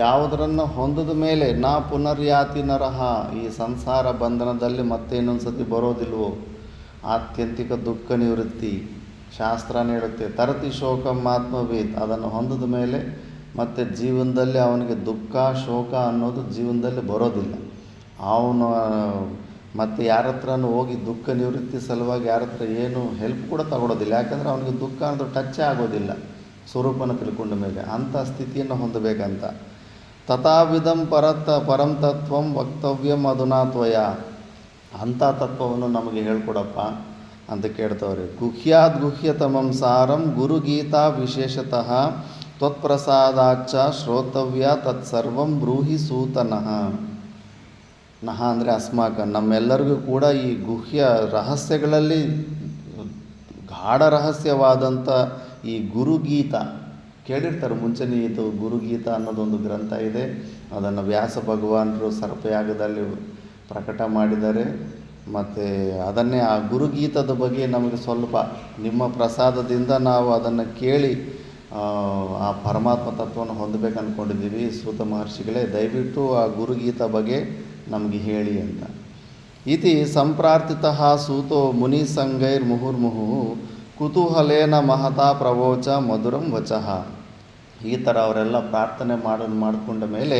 ಯಾವುದರನ್ನು ಹೊಂದಿದ ಮೇಲೆ ನಾ ಪುನರ್ಯಾತಿ ನರಹ, ಈ ಸಂಸಾರ ಬಂಧನದಲ್ಲಿ ಮತ್ತೆ ಇನ್ನೊಂದು ಸತಿ ಬರೋದಿಲ್ವೋ, ಆತ್ಯಂತಿಕ ದುಃಖ ನಿವೃತ್ತಿ, ಶಾಸ್ತ್ರನೇ ಹೇಳುತ್ತೆ. ತರತಿ ಶೋಕಂ ಆತ್ಮವೇತ್, ಅದನ್ನು ಹೊಂದಿದ ಮೇಲೆ ಮತ್ತು ಜೀವನದಲ್ಲಿ ಅವನಿಗೆ ದುಃಖ ಶೋಕ ಅನ್ನೋದು ಜೀವನದಲ್ಲಿ ಬರೋದಿಲ್ಲ. ಅವನು ಮತ್ತು ಯಾರ ಹತ್ರನೂ ಹೋಗಿ ದುಃಖ ನಿವೃತ್ತಿ ಸಲುವಾಗಿ ಯಾರ ಹತ್ರ ಏನು ಹೆಲ್ಪ್ ಕೂಡ ತಗೊಳ್ಳೋದಿಲ್ಲ. ಯಾಕಂದರೆ ಅವನಿಗೆ ದುಃಖ ಅನ್ನೋದು ಟಚ್ಚೇ ಆಗೋದಿಲ್ಲ ಸ್ವರೂಪನ ತಿಳ್ಕೊಂಡ ಮೇಲೆ. ಅಂಥ ಸ್ಥಿತಿಯನ್ನು ಹೊಂದಬೇಕಂತ. ತಥಾವಿಧಂ ಪರಂ ತತ್ವಂ ವಕ್ತವ್ಯಂ ಅಧುನಾ ತ್ವಯ, ಅಂಥ ತತ್ವವನ್ನು ನಮಗೆ ಹೇಳ್ಕೊಡಪ್ಪ ಅಂತ ಕೇಳ್ತವ್ರೆ. ಗುಹ್ಯಾದ್ ಗುಹ್ಯತಮಂ ಸಾರಂ ಗುರುಗೀತಾ ವಿಶೇಷತಃ ತ್ವತ್ಪ್ರಸಾದಾಚ್ಚ ಶ್ರೋತವ್ಯ ತತ್ಸರ್ವಂ ಬ್ರೂಹಿ ಸೂತನಃ. ನಹ ಅಂದರೆ ಅಸ್ಮಾಕ, ನಮ್ಮೆಲ್ಲರಿಗೂ ಕೂಡ ಈ ಗುಹ್ಯ ರಹಸ್ಯಗಳಲ್ಲಿ ಗಾಢ ರಹಸ್ಯವಾದಂಥ ಈ ಗುರುಗೀತ ಕೇಳಿರ್ತಾರೆ. ಮುಂಚೆನೇ ಇದು ಗುರುಗೀತ ಅನ್ನೋದೊಂದು ಗ್ರಂಥ ಇದೆ. ಅದನ್ನು ವ್ಯಾಸ ಭಗವಾನರು ಸರ್ಪಯಾಗದಲ್ಲಿ ಪ್ರಕಟ ಮಾಡಿದ್ದಾರೆ. ಮತ್ತು ಅದನ್ನೇ ಆ ಗುರುಗೀತದ ಬಗ್ಗೆ ನಮಗೆ ಸ್ವಲ್ಪ ನಿಮ್ಮ ಪ್ರಸಾದದಿಂದ ನಾವು ಅದನ್ನು ಕೇಳಿ ಆ ಪರಮಾತ್ಮ ತತ್ವವನ್ನು ಹೊಂದಬೇಕು ಅಂದ್ಕೊಂಡಿದ್ದೀವಿ. ಸೂತ ಮಹರ್ಷಿಗಳೇ, ದಯವಿಟ್ಟು ಆ ಗುರುಗೀತ ಬಗ್ಗೆ ನಮಗೆ ಹೇಳಿ ಅಂತ. ಇತಿ ಸಂಪ್ರಾರ್ಥಿತಃ ಸೂತೋ ಮುನಿಸಂಗೈರ್ ಮುಹುರ್ಮುಹು ಕುತೂಹಲೇನ ಮಹತಾ ಪ್ರವೋಚ ಮಧುರಂ ವಚಃ. ಈ ಥರ ಅವರೆಲ್ಲ ಪ್ರಾರ್ಥನೆ ಮಾಡಿಕೊಂಡ ಮೇಲೆ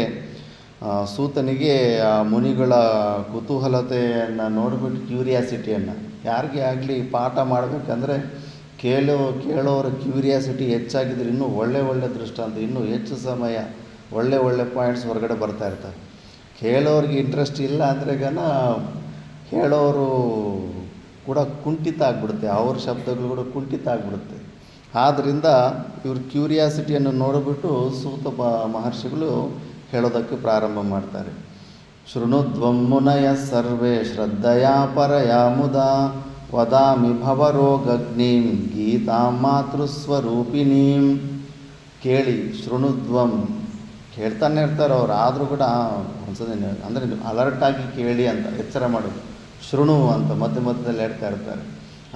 ಸೂತನಿಗೆ ಆ ಮುನಿಗಳ ಕುತೂಹಲತೆಯನ್ನು ನೋಡಿಬಿಟ್ಟು, ಕ್ಯೂರಿಯಾಸಿಟಿಯನ್ನು, ಯಾರಿಗೆ ಆಗಲಿ ಪಾಠ ಮಾಡಬೇಕಂದ್ರೆ ಕೇಳೋರ ಕ್ಯೂರಿಯಾಸಿಟಿ ಹೆಚ್ಚಾಗಿದ್ರೆ ಇನ್ನೂ ಒಳ್ಳೆ ದೃಷ್ಟಾಂತ, ಇನ್ನೂ ಹೆಚ್ಚು ಸಮಯ ಒಳ್ಳೆ ಪಾಯಿಂಟ್ಸ್ ಹೊರಗಡೆ ಬರ್ತಾ ಇರ್ತವೆ. ಕೇಳೋರಿಗೆ ಇಂಟ್ರೆಸ್ಟ್ ಇಲ್ಲ ಅಂದರೆ ಹೇಳೋರು ಕೂಡ ಕುಂಠಿತ ಆಗಿಬಿಡುತ್ತೆ, ಅವ್ರ ಶಬ್ದಗಳು ಕೂಡ ಕುಂಠಿತ ಆಗಿಬಿಡುತ್ತೆ. ಆದ್ದರಿಂದ ಇವ್ರ ಕ್ಯೂರಿಯಾಸಿಟಿಯನ್ನು ನೋಡಿಬಿಟ್ಟು ಸೂತ ಮಹರ್ಷಿಗಳು ಹೇಳೋದಕ್ಕೆ ಪ್ರಾರಂಭ ಮಾಡ್ತಾರೆ. ಶೃಣುಧ್ವಂ ಮುನಯ ಸರ್ವೇ ಶ್ರದ್ಧಯಾ ಪರಯಾ ಮುದಾ ವದಾಮಿ ಭವರೋಗಗ್ನಿಂ ಗೀತಾಂ ಮಾತೃಸ್ವರೂಪಿಣೀಂ. ಕೇಳಿ, ಶೃಣುಧ್ವಂ, ಕೇಳ್ತಾನೆ ಇರ್ತಾರೆ ಅವ್ರು, ಆದರೂ ಕೂಡ ಒಂದ್ಸತಿ ಅಂದರೆ ಅಲರ್ಟಾಗಿ ಕೇಳಿ ಅಂತ ಎಚ್ಚರ ಮಾಡೋದು. ಶೃಣು ಅಂತ ಮಧ್ಯದಲ್ಲಿ ಹೇಳ್ತಾ ಇರ್ತಾರೆ.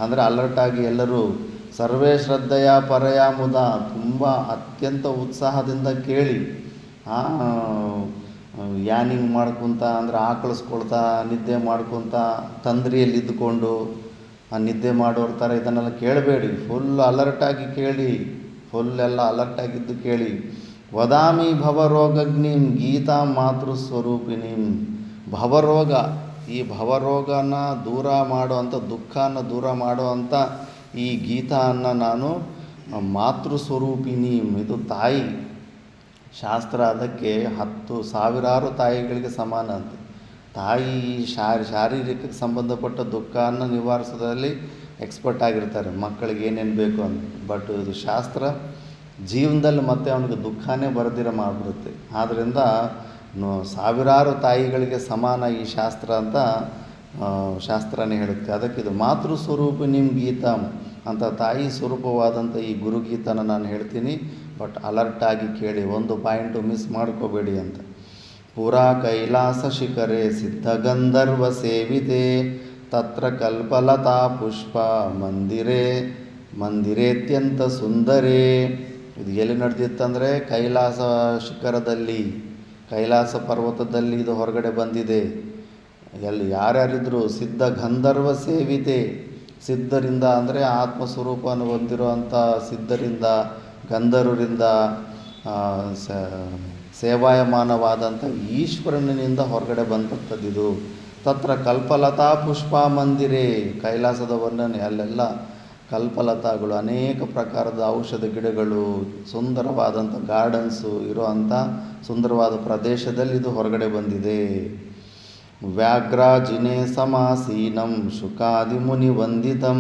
ಅಂದರೆ ಅಲರ್ಟಾಗಿ ಎಲ್ಲರೂ ಸರ್ವೇ ಶ್ರದ್ಧೆಯ ಪರಯ ಮುದ, ತುಂಬ ಅತ್ಯಂತ ಉತ್ಸಾಹದಿಂದ ಕೇಳಿ. ಯಾನಿಂಗ್ ಮಾಡ್ಕೊತ ಅಂದರೆ ಆಕಳಿಸ್ಕೊಳ್ತಾ ನಿದ್ದೆ ಮಾಡ್ಕೊತ ತಂದ್ರಿಯಲ್ಲಿ ಇದ್ದುಕೊಂಡು ನಿದ್ದೆ ಮಾಡೋರ ಥರ ಇದನ್ನೆಲ್ಲ ಕೇಳಬೇಡಿ. ಫುಲ್ ಅಲರ್ಟಾಗಿ ಕೇಳಿ, ಫುಲ್ಲೆಲ್ಲ ಅಲರ್ಟಾಗಿದ್ದು ಕೇಳಿ. ವದಾಮಿ ಭವರೋಗಗ್ನಿಂ ಗೀತಾ ಮಾತೃಸ್ವರೂಪಿಣೀಂ. ಭವರೋಗ, ಈ ಭವರೋಗನ ದೂರ ಮಾಡುವಂಥ, ದುಃಖನ ದೂರ ಮಾಡುವಂಥ ಈ ಗೀತಾವನ್ನು ನಾನು ಮಾತೃಸ್ವರೂಪಿಣೀಂ, ಇದು ತಾಯಿ ಶಾಸ್ತ್ರ. ಅದಕ್ಕೆ 10,000 ತಾಯಿಗಳಿಗೆ ಸಮಾನ ಅಂತ. ತಾಯಿ ಶಾರೀರಿಕಕ್ಕೆ ಸಂಬಂಧಪಟ್ಟ ದುಃಖವನ್ನು ನಿವಾರಿಸೋದ್ರಲ್ಲಿ ಎಕ್ಸ್ಪರ್ಟ್ ಆಗಿರ್ತಾರೆ, ಮಕ್ಕಳಿಗೆ ಏನೇನು ಬೇಕು ಅಂತ. ಬಟ್ ಇದು ಶಾಸ್ತ್ರ ಜೀವನದಲ್ಲಿ ಮತ್ತೆ ಅವನಿಗೆ ದುಃಖನೇ ಬರೆದಿರೋ ಮಾಡಿಬಿಡುತ್ತೆ. ಆದ್ದರಿಂದ 1000 ತಾಯಿಗಳಿಗೆ ಸಮಾನ ಈ ಶಾಸ್ತ್ರ ಅಂತ ಶಾಸ್ತ್ರನೇ ಹೇಳುತ್ತೆ. ಅದಕ್ಕಿದು ಮಾತೃಸ್ವರೂಪಿಣೀಂ ಗೀತಾಂ ಅಂತ ತಾಯಿ ಸ್ವರೂಪವಾದಂಥ ಈ ಗುರುಗೀತನ ನಾನು ಹೇಳ್ತೀನಿ, ಬಟ್ ಅಲರ್ಟಾಗಿ ಕೇಳಿ, ಒಂದು ಪಾಯಿಂಟು ಮಿಸ್ ಮಾಡ್ಕೋಬೇಡಿ ಅಂತ. ಪುರಾ ಕೈಲಾಸ ಶಿಖರೆ ಸಿದ್ಧಗಂಧರ್ವ ಸೇವಿತೆ ತತ್ರ ಕಲ್ಪಲತಾ ಪುಷ್ಪ ಮಂದಿರೇತ್ಯಂತ ಸುಂದರೇ. ಇದು ಎಲ್ಲಿ ನಡೆದಿತ್ತಂದರೆ ಕೈಲಾಸ ಶಿಖರದಲ್ಲಿ, ಕೈಲಾಸ ಪರ್ವತದಲ್ಲಿ ಇದು ಹೊರಗಡೆ ಬಂದಿದೆ. ಎಲ್ಲಿ ಯಾರ್ಯಾರಿದ್ರು ಸಿದ್ಧ ಗಂಧರ್ವ ಸೇವಿತೆ, ಸಿದ್ಧರಿಂದ ಅಂದರೆ ಆತ್ಮಸ್ವರೂಪವನ್ನು ಹೊಂದಿರುವಂಥ ಸಿದ್ಧರಿಂದ, ಗಂಧರ್ವರಿಂದ ಸೇವಾಯಮಾನವಾದಂಥ ಈಶ್ವರನಿಂದ ಹೊರಗಡೆ ಬಂದಂಥದ್ದಿದು. ತತ್ರ ಕಲ್ಪಲತಾ ಪುಷ್ಪ ಮಂದಿರೇ, ಕೈಲಾಸದ ವರ್ಣನೆ, ಅಲ್ಲೆಲ್ಲ ಕಲ್ಪಲತಾಗಳು, ಅನೇಕ ಪ್ರಕಾರದ ಔಷಧ ಗಿಡಗಳು, ಸುಂದರವಾದಂಥ ಗಾರ್ಡನ್ಸು ಇರುವಂಥ ಸುಂದರವಾದ ಪ್ರದೇಶದಲ್ಲಿ ಇದು ಹೊರಗಡೆ ಬಂದಿದೆ. ವ್ಯಾಘ್ರಾಜಿನೇ ಸಮಾಸೀನಂ ಶುಕಾದಿಮುನಿ ವಂದಿತಂ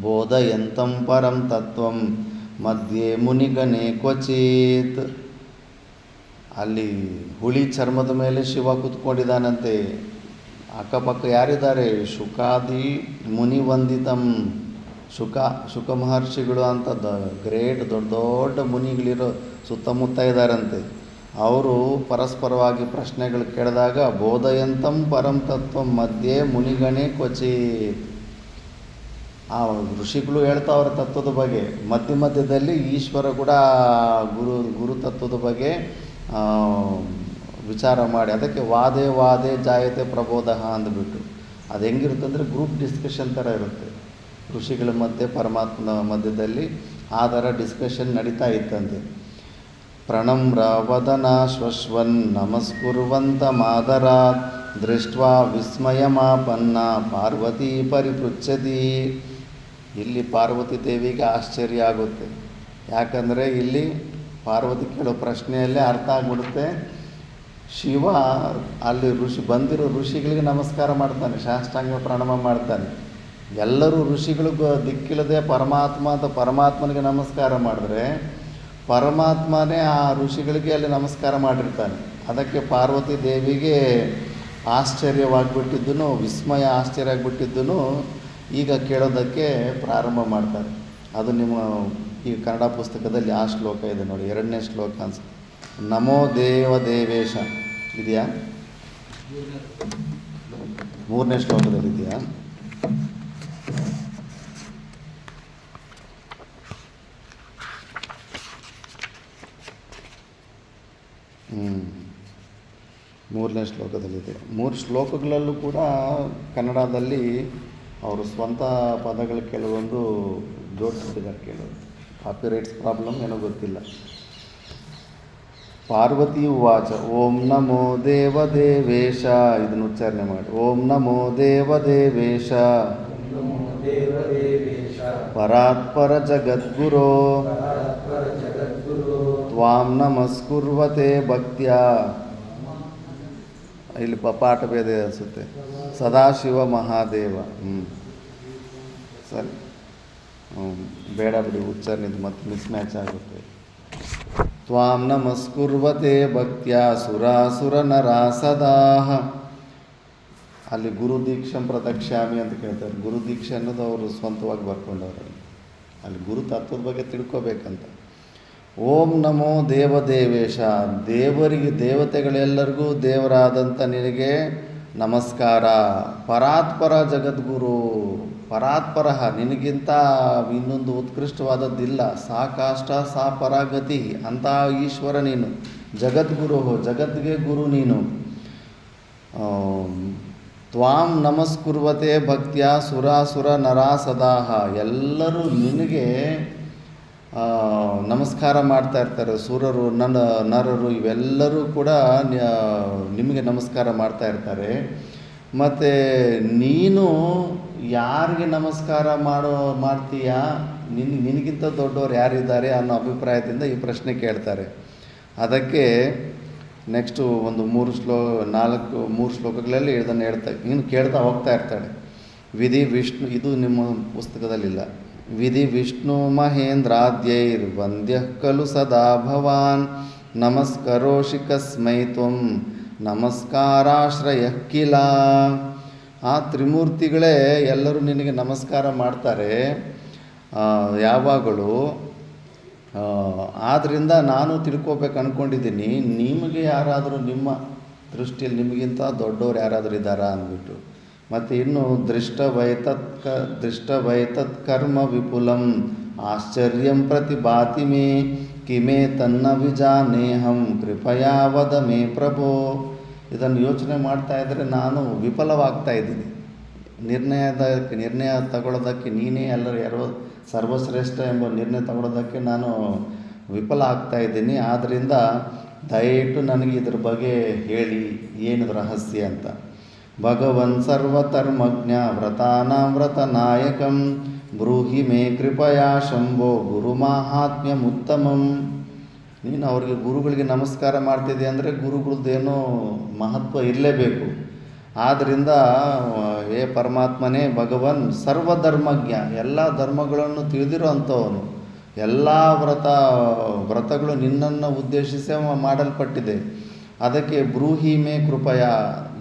ಬೋಧಯಂತಂ ಪರಂ ತತ್ವಂ ಮಧ್ಯೆ ಮುನಿಗಣೆ ಕ್ವಚಿತ್. ಅಲ್ಲಿ ಹುಳಿ ಚರ್ಮದ ಮೇಲೆ ಶಿವ ಕೂತ್ಕೊಂಡಿದ್ದಾನಂತೆ. ಅಕ್ಕಪಕ್ಕ ಯಾರಿದ್ದಾರೆ? ಶುಕಾದಿ ಮುನಿ ವಂದಿತಂ, ಶುಕ ಮಹರ್ಷಿಗಳು ಅಂತ ಗ್ರೇಟ್ ದೊಡ್ಡ ಮುನಿಗಳಿರೋ ಸುತ್ತಮುತ್ತ ಇದ್ದಾರಂತೆ. ಅವರು ಪರಸ್ಪರವಾಗಿ ಪ್ರಶ್ನೆಗಳು ಕೇಳಿದಾಗ ಬೋಧಯಂತಂ ಪರಂ ತತ್ವಂ ಮಧ್ಯೆ ಮುನಿಗಣೆ ಕ್ವಚಿತ್. ಆ ಋಷಿಗಳು ಹೇಳ್ತಾವ್ರೆ ತತ್ವದ ಬಗ್ಗೆ, ಮಧ್ಯದಲ್ಲಿ ಈಶ್ವರ ಕೂಡ ಗುರು ತತ್ವದ ಬಗ್ಗೆ ವಿಚಾರ ಮಾಡಿ, ಅದಕ್ಕೆ ವಾದೇ ಜಾಯತೆ ಪ್ರಬೋಧ ಅಂದ್ಬಿಟ್ಟು. ಅದು ಹೆಂಗಿರುತ್ತೆ ಅಂದರೆ ಗ್ರೂಪ್ ಡಿಸ್ಕಷನ್ ಥರ ಇರುತ್ತೆ. ಋಷಿಗಳ ಮಧ್ಯೆ ಪರಮಾತ್ಮನ ಮಧ್ಯದಲ್ಲಿ ಆ ಥರ ಡಿಸ್ಕಷನ್ ನಡೀತಾ ಇತ್ತಂತೆ. ಪ್ರಣಮ್ರ ವದನಾಶ್ವಶ್ವನ್ ನಮಸ್ಕುರ್ವಂತ ಮಾದರಾತ್ ದೃಷ್ಟ್ವಾ ವಿಸ್ಮಯಮಾಪನ್ನ ಪಾರ್ವತಿ ಪರಿಪೃಚ್ಛತಿ. ಇಲ್ಲಿ ಪಾರ್ವತಿ ದೇವಿಗೆ ಆಶ್ಚರ್ಯ ಆಗುತ್ತೆ. ಯಾಕಂದರೆ ಇಲ್ಲಿ ಪಾರ್ವತಿ ಕೇಳೋ ಪ್ರಶ್ನೆಯಲ್ಲೇ ಅರ್ಥ ಆಗಿಬಿಡುತ್ತೆ. ಶಿವ ಅಲ್ಲಿ ಬಂದಿರೋ ಋಷಿಗಳಿಗೆ ನಮಸ್ಕಾರ ಮಾಡ್ತಾನೆ, ಸಾಷ್ಟಾಂಗ ಪ್ರಣಾಮ ಮಾಡ್ತಾನೆ. ಎಲ್ಲರೂ ಋಷಿಗಳಿಗೂ ದಿಕ್ಕಿಲ್ಲದೆ ಪರಮಾತ್ಮನಿಗೆ ನಮಸ್ಕಾರ ಮಾಡಿದ್ರೆ ಪರಮಾತ್ಮನೇ ಆ ಋಷಿಗಳಿಗೆ ಅಲ್ಲಿ ನಮಸ್ಕಾರ ಮಾಡಿರ್ತಾನೆ. ಅದಕ್ಕೆ ಪಾರ್ವತಿ ದೇವಿಗೆ ಆಶ್ಚರ್ಯವಾಗಿಬಿಟ್ಟಿದ್ದನು, ವಿಸ್ಮಯ ಆಶ್ಚರ್ಯ ಆಗಿಬಿಟ್ಟಿದ್ದನು ಈಗ ಕೇಳೋದಕ್ಕೆ ಪ್ರಾರಂಭ ಮಾಡ್ತಾರೆ. ಅದು ನಿಮ್ಮ ಈ ಕನ್ನಡ ಪುಸ್ತಕದಲ್ಲಿ ಆ ಶ್ಲೋಕ ಇದೆ ನೋಡಿ, 2ನೇ ಶ್ಲೋಕ ಅನ್ಸುತ್ತೆ. ನಮೋ ದೇವೇಶ ಇದೆಯಾ? 3ನೇ ಶ್ಲೋಕದಲ್ಲಿ ಇದೆಯಾ? ಮೂರನೇ ಶ್ಲೋಕದಲ್ಲಿದೆ. 3 ಶ್ಲೋಕಗಳಲ್ಲೂ ಕೂಡ ಕನ್ನಡದಲ್ಲಿ ಅವರು ಸ್ವಂತ ಪದಗಳು ಕೆಲವೊಂದು ಜೋಡಿಸಿದ್ದಾರೆ. ಕೆಲವು ಕಾಪಿರೈಟ್ಸ್ ಪ್ರಾಬ್ಲಮ್ ಏನೋ ಗೊತ್ತಿಲ್ಲ. ಪಾರ್ವತಿ ಉವಾಚ ಓಂ ನಮೋ ದೇವೇಶ, ಇದನ್ನು ಉಚ್ಚಾರಣೆ ಮಾಡಿ. ಓಂ ನಮೋ ದೇವೇಶ ಪರಾತ್ಪರ ಜಗದ್ಗುರೋ ತ್ವಾಂ ನಮಸ್ಕುರ್ವತೆ ಭಕ್ತ್ಯಾ. ಇಲ್ಲಿ ಪಾಠ ಭೇದ ಅನಿಸುತ್ತೆ. ಸದಾಶಿವ ಮಹಾದೇವ. ಸರಿ, ಬೇಡ ಬಿಡಿ, ಉಚ್ಚಾರಣೆ ಮತ್ತೆ ಮಿಸ್ ಮ್ಯಾಚ್ ಆಗುತ್ತೆ. ತ್ವಾಂ ನಮಸ್ಕುರ್ವತೆ ಭಕ್ತ್ಯಾ ಸುರಾಸುರ ನರಾ ಸದಾಹ. ಅಲ್ಲಿ ಗುರು ದೀಕ್ಷಂ ಪ್ರದಕ್ಷ್ಯಾಮಿ ಅಂತ ಕೇಳ್ತಾರೆ. ಗುರು ದೀಕ್ಷೆ ಅನ್ನೋದು ಅವರು ಸ್ವಂತವಾಗಿ ಬರ್ಕೊಂಡವ್ರು. ಅಲ್ಲಿ ಗುರು ತತ್ವದ ಬಗ್ಗೆ ತಿಳ್ಕೊಬೇಕಂತ. ಓಂ ನಮೋ ದೇವೇಶ, ದೇವತೆಗಳೆಲ್ಲರಿಗೂ ದೇವರಾದಂಥ ನಿನಗೆ ನಮಸ್ಕಾರ. ಪರಾತ್ಪರ ಜಗದ್ಗುರು, ಪರಾತ್ಪರ ನಿನಗಿಂತ ಇನ್ನೊಂದು ಉತ್ಕೃಷ್ಟವಾದದ್ದಿಲ್ಲ. ಸಾ ಕಾಷ್ಟ ಸಾ ಪರಾಗತಿ ಅಂತ ಈಶ್ವರ ನೀನು. ಜಗದ್ಗುರು, ಜಗದ್ಗೆ ಗುರು ನೀನು. ತ್ವಾಂ ನಮಸ್ಕುರ್ವತೆ ಭಕ್ತ್ಯಾ ಸುರಾಸುರ ನರಾ ಸದಾಹ. ಎಲ್ಲರೂ ನಿನಗೆ ನಮಸ್ಕಾರ ಮಾಡ್ತಾ ಇರ್ತಾರೆ. ಸುರರು, ನರರು ಇವೆಲ್ಲರೂ ಕೂಡ ನಿಮಗೆ ನಮಸ್ಕಾರ ಮಾಡ್ತಾ ಇರ್ತಾರೆ. ಮತ್ತು ನೀನು ಯಾರಿಗೆ ನಮಸ್ಕಾರ ಮಾಡ್ತೀಯಾ? ನಿನಗಿಂತ ದೊಡ್ಡವರು ಯಾರಿದ್ದಾರೆ ಅನ್ನೋ ಅಭಿಪ್ರಾಯದಿಂದ ಈ ಪ್ರಶ್ನೆ ಕೇಳ್ತಾರೆ. ಅದಕ್ಕೆ ನೆಕ್ಸ್ಟು ಒಂದು 3 ಶ್ಲೋಕಗಳಲ್ಲಿ ಇದನ್ನು ಇನ್ನು ಕೇಳ್ತಾ ಹೋಗ್ತಾ ಇರ್ತಾಳೆ. ವಿಧಿ ವಿಷ್ಣು, ಇದು ನಿಮ್ಮ ಪುಸ್ತಕದಲ್ಲಿಲ್ಲ. ವಿಧಿ ವಿಷ್ಣು ಮಹೇಂದ್ರಾದ್ಯೈರ್ ವಂದ್ಯ ಖಲು ಸದಾ ಭವಾನ್ ನಮಸ್ಕರೋಷಿ ಕಸ್ಮೈ ತ್ವಂ ನಮಸ್ಕಾರಾಶ್ರಯ ಕಿಲ. ಆ ತ್ರಿಮೂರ್ತಿಗಳೇ ಎಲ್ಲರೂ ನಿನಗೆ ನಮಸ್ಕಾರ ಮಾಡ್ತಾರೆ ಯಾವಾಗಲೂ. ಆದ್ದರಿಂದ ನಾನು ತಿಳ್ಕೊಬೇಕು ಅಂದ್ಕೊಂಡಿದ್ದೀನಿ, ನಿಮಗೆ ಯಾರಾದರೂ ನಿಮ್ಮ ದೃಷ್ಟಿಯಲ್ಲಿ ನಿಮಗಿಂತ ದೊಡ್ಡವ್ರು ಯಾರಾದರೂ ಇದ್ದಾರಾ ಅಂದ್ಬಿಟ್ಟು. ಮತ್ತು ಇನ್ನು ದೃಷ್ಟವೈತತ್ ಕರ್ಮ ವಿಪುಲಂ ಆಶ್ಚರ್ಯಂ ಪ್ರತಿಭಾತಿ ಮೇ ಕಿಮೇ ತನ್ನ ವಿಜಾನೇಹಂ ಕೃಪಯಾ ವದ ಮೇ ಪ್ರಭೋ. ಇದನ್ನು ಯೋಚನೆ ಮಾಡ್ತಾ ಇದ್ದರೆ ನಾನು ವಿಫಲವಾಗ್ತಾ ಇದ್ದೀನಿ. ನಿರ್ಣಯ ತಗೊಳ್ಳೋದಕ್ಕೆ ನೀನೇ ಯಾರೋ ಸರ್ವಶ್ರೇಷ್ಠ ಎಂಬ ನಿರ್ಣಯ ತಗೊಳ್ಳೋದಕ್ಕೆ ನಾನು ವಿಫಲ ಆಗ್ತಾ ಇದ್ದೀನಿ. ಆದ್ದರಿಂದ ದಯವಿಟ್ಟು ನನಗೆ ಇದ್ರ ಬಗ್ಗೆ ಹೇಳಿ, ಏನದು ರಹಸ್ಯ ಅಂತ. ಭಗವನ್ ಸರ್ವಧರ್ಮಜ್ಞ ವ್ರತಾನಾಂ ವ್ರತನಾಯಕಂ ಬ್ರೂಹಿ ಮೇ ಕೃಪಯಾ ಶಂಭೋ ಗುರು ಮಾಹಾತ್ಮ್ಯಮುತ್ತಮಂ. ನೀನು ಅವ್ರಿಗೆ ಗುರುಗಳಿಗೆ ನಮಸ್ಕಾರ ಮಾಡ್ತಿದ್ದೆ ಅಂದರೆ ಗುರುಗಳದ್ದೇನೋ ಮಹತ್ವ ಇರಲೇಬೇಕು. ಆದ್ದರಿಂದ ಹೇ ಪರಮಾತ್ಮನೇ, ಭಗವನ್ ಸರ್ವಧರ್ಮಜ್ಞ, ಎಲ್ಲ ಧರ್ಮಗಳನ್ನು ತಿಳಿದಿರೋ ಅಂಥವನು. ಎಲ್ಲ ವ್ರತಗಳು ನಿನ್ನನ್ನು ಉದ್ದೇಶಿಸಿ ಮಾಡಲ್ಪಟ್ಟಿದೆ. ಅದಕ್ಕೆ ಬ್ರೂಹಿ ಮೇ ಕೃಪಯ,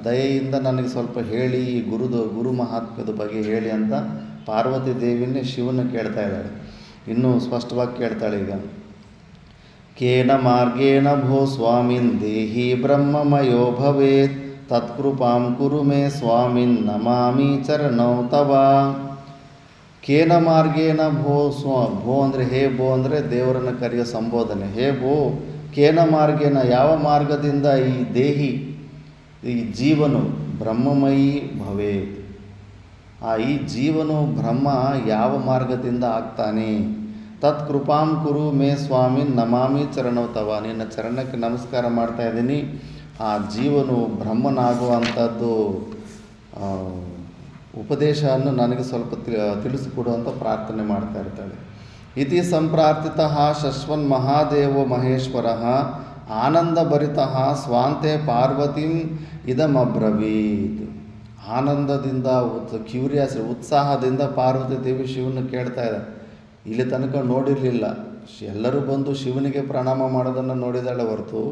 ದಯೆಯಿಂದ ನನಗೆ ಸ್ವಲ್ಪ ಹೇಳಿ, ಗುರು ಮಹಾತ್ಮ್ಯದ ಬಗ್ಗೆ ಹೇಳಿ ಅಂತ ಪಾರ್ವತಿ ದೇವಿನೇ ಶಿವನ ಕೇಳ್ತಾ ಇದ್ದಾಳೆ. ಇನ್ನೂ ಸ್ಪಷ್ಟವಾಗಿ ಕೇಳ್ತಾಳೆ ಈಗ. ಕೇನ ಮಾರ್ಗೇಣ ಭೋ ಸ್ವಾಮಿನ್ ದೇಹಿ ಬ್ರಹ್ಮಮಯೋ ಭವೇತ್ ತತ್ಕೃಪಾಂ ಕುರು ಮೇ ಸ್ವಾಮಿನ್ ನಮಾಮಿ ಚರಣೌ ತವ. ಕೇನ ಮಾರ್ಗೇಣ ಭೋ ಭೋ ಅಂದರೆ ಹೇ ಭೋ ಅಂದರೆ ದೇವರನ್ನು ಕರೆಯೋ ಸಂಬೋಧನೆ. ಹೇ ಭೋ, ಕೇನ ಮಾರ್ಗೇನ ಯಾವ ಮಾರ್ಗದಿಂದ ಈ ದೇಹಿ ಈ ಜೀವನು ಬ್ರಹ್ಮಮಯಿ ಭವೇತ್, ಈ ಜೀವನು ಬ್ರಹ್ಮ ಯಾವ ಮಾರ್ಗದಿಂದ ಆಗ್ತಾನೆ? ತತ್ ಕೃಪಾಂ ಕುರು ಮೇ ಸ್ವಾಮಿ ನಮಾಮಿ ಚರಣೋ ತವ. ನಿನ್ನ ಚರಣಕ್ಕೆ ನಮಸ್ಕಾರ ಮಾಡ್ತಾ ಇದ್ದೀನಿ. ಆ ಜೀವನು ಬ್ರಹ್ಮನಾಗುವಂಥದ್ದು ಉಪದೇಶವನ್ನು ನನಗೆ ಸ್ವಲ್ಪ ತಿಳಿಸಿಕೊಡುವಂಥ ಪ್ರಾರ್ಥನೆ ಮಾಡ್ತಾ ಇರ್ತಾಳೆ. ಇತಿ ಸಂಪ್ರಾರ್ಥಿತ ಶಶ್ವನ್ ಮಹಾದೇವೋ ಮಹೇಶ್ವರ ಆನಂದಭರಿತ ಸ್ವಾಂತೆ ಪಾರ್ವತೀಂ ಇದಮಬ್ರವೀತ್. ಆನಂದದಿಂದ ಉತ್ಸಾಹದಿಂದ ಪಾರ್ವತಿ ದೇವಿ ಶಿವನ ಕೇಳ್ತಾ ಇದ್ದಾರೆ. ಇಲ್ಲಿ ತನಕ ನೋಡಿರಲಿಲ್ಲ. ಎಲ್ಲರೂ ಬಂದು ಶಿವನಿಗೆ ಪ್ರಣಾಮ ಮಾಡೋದನ್ನು ನೋಡಿದಾಳೆ ಹೊರತು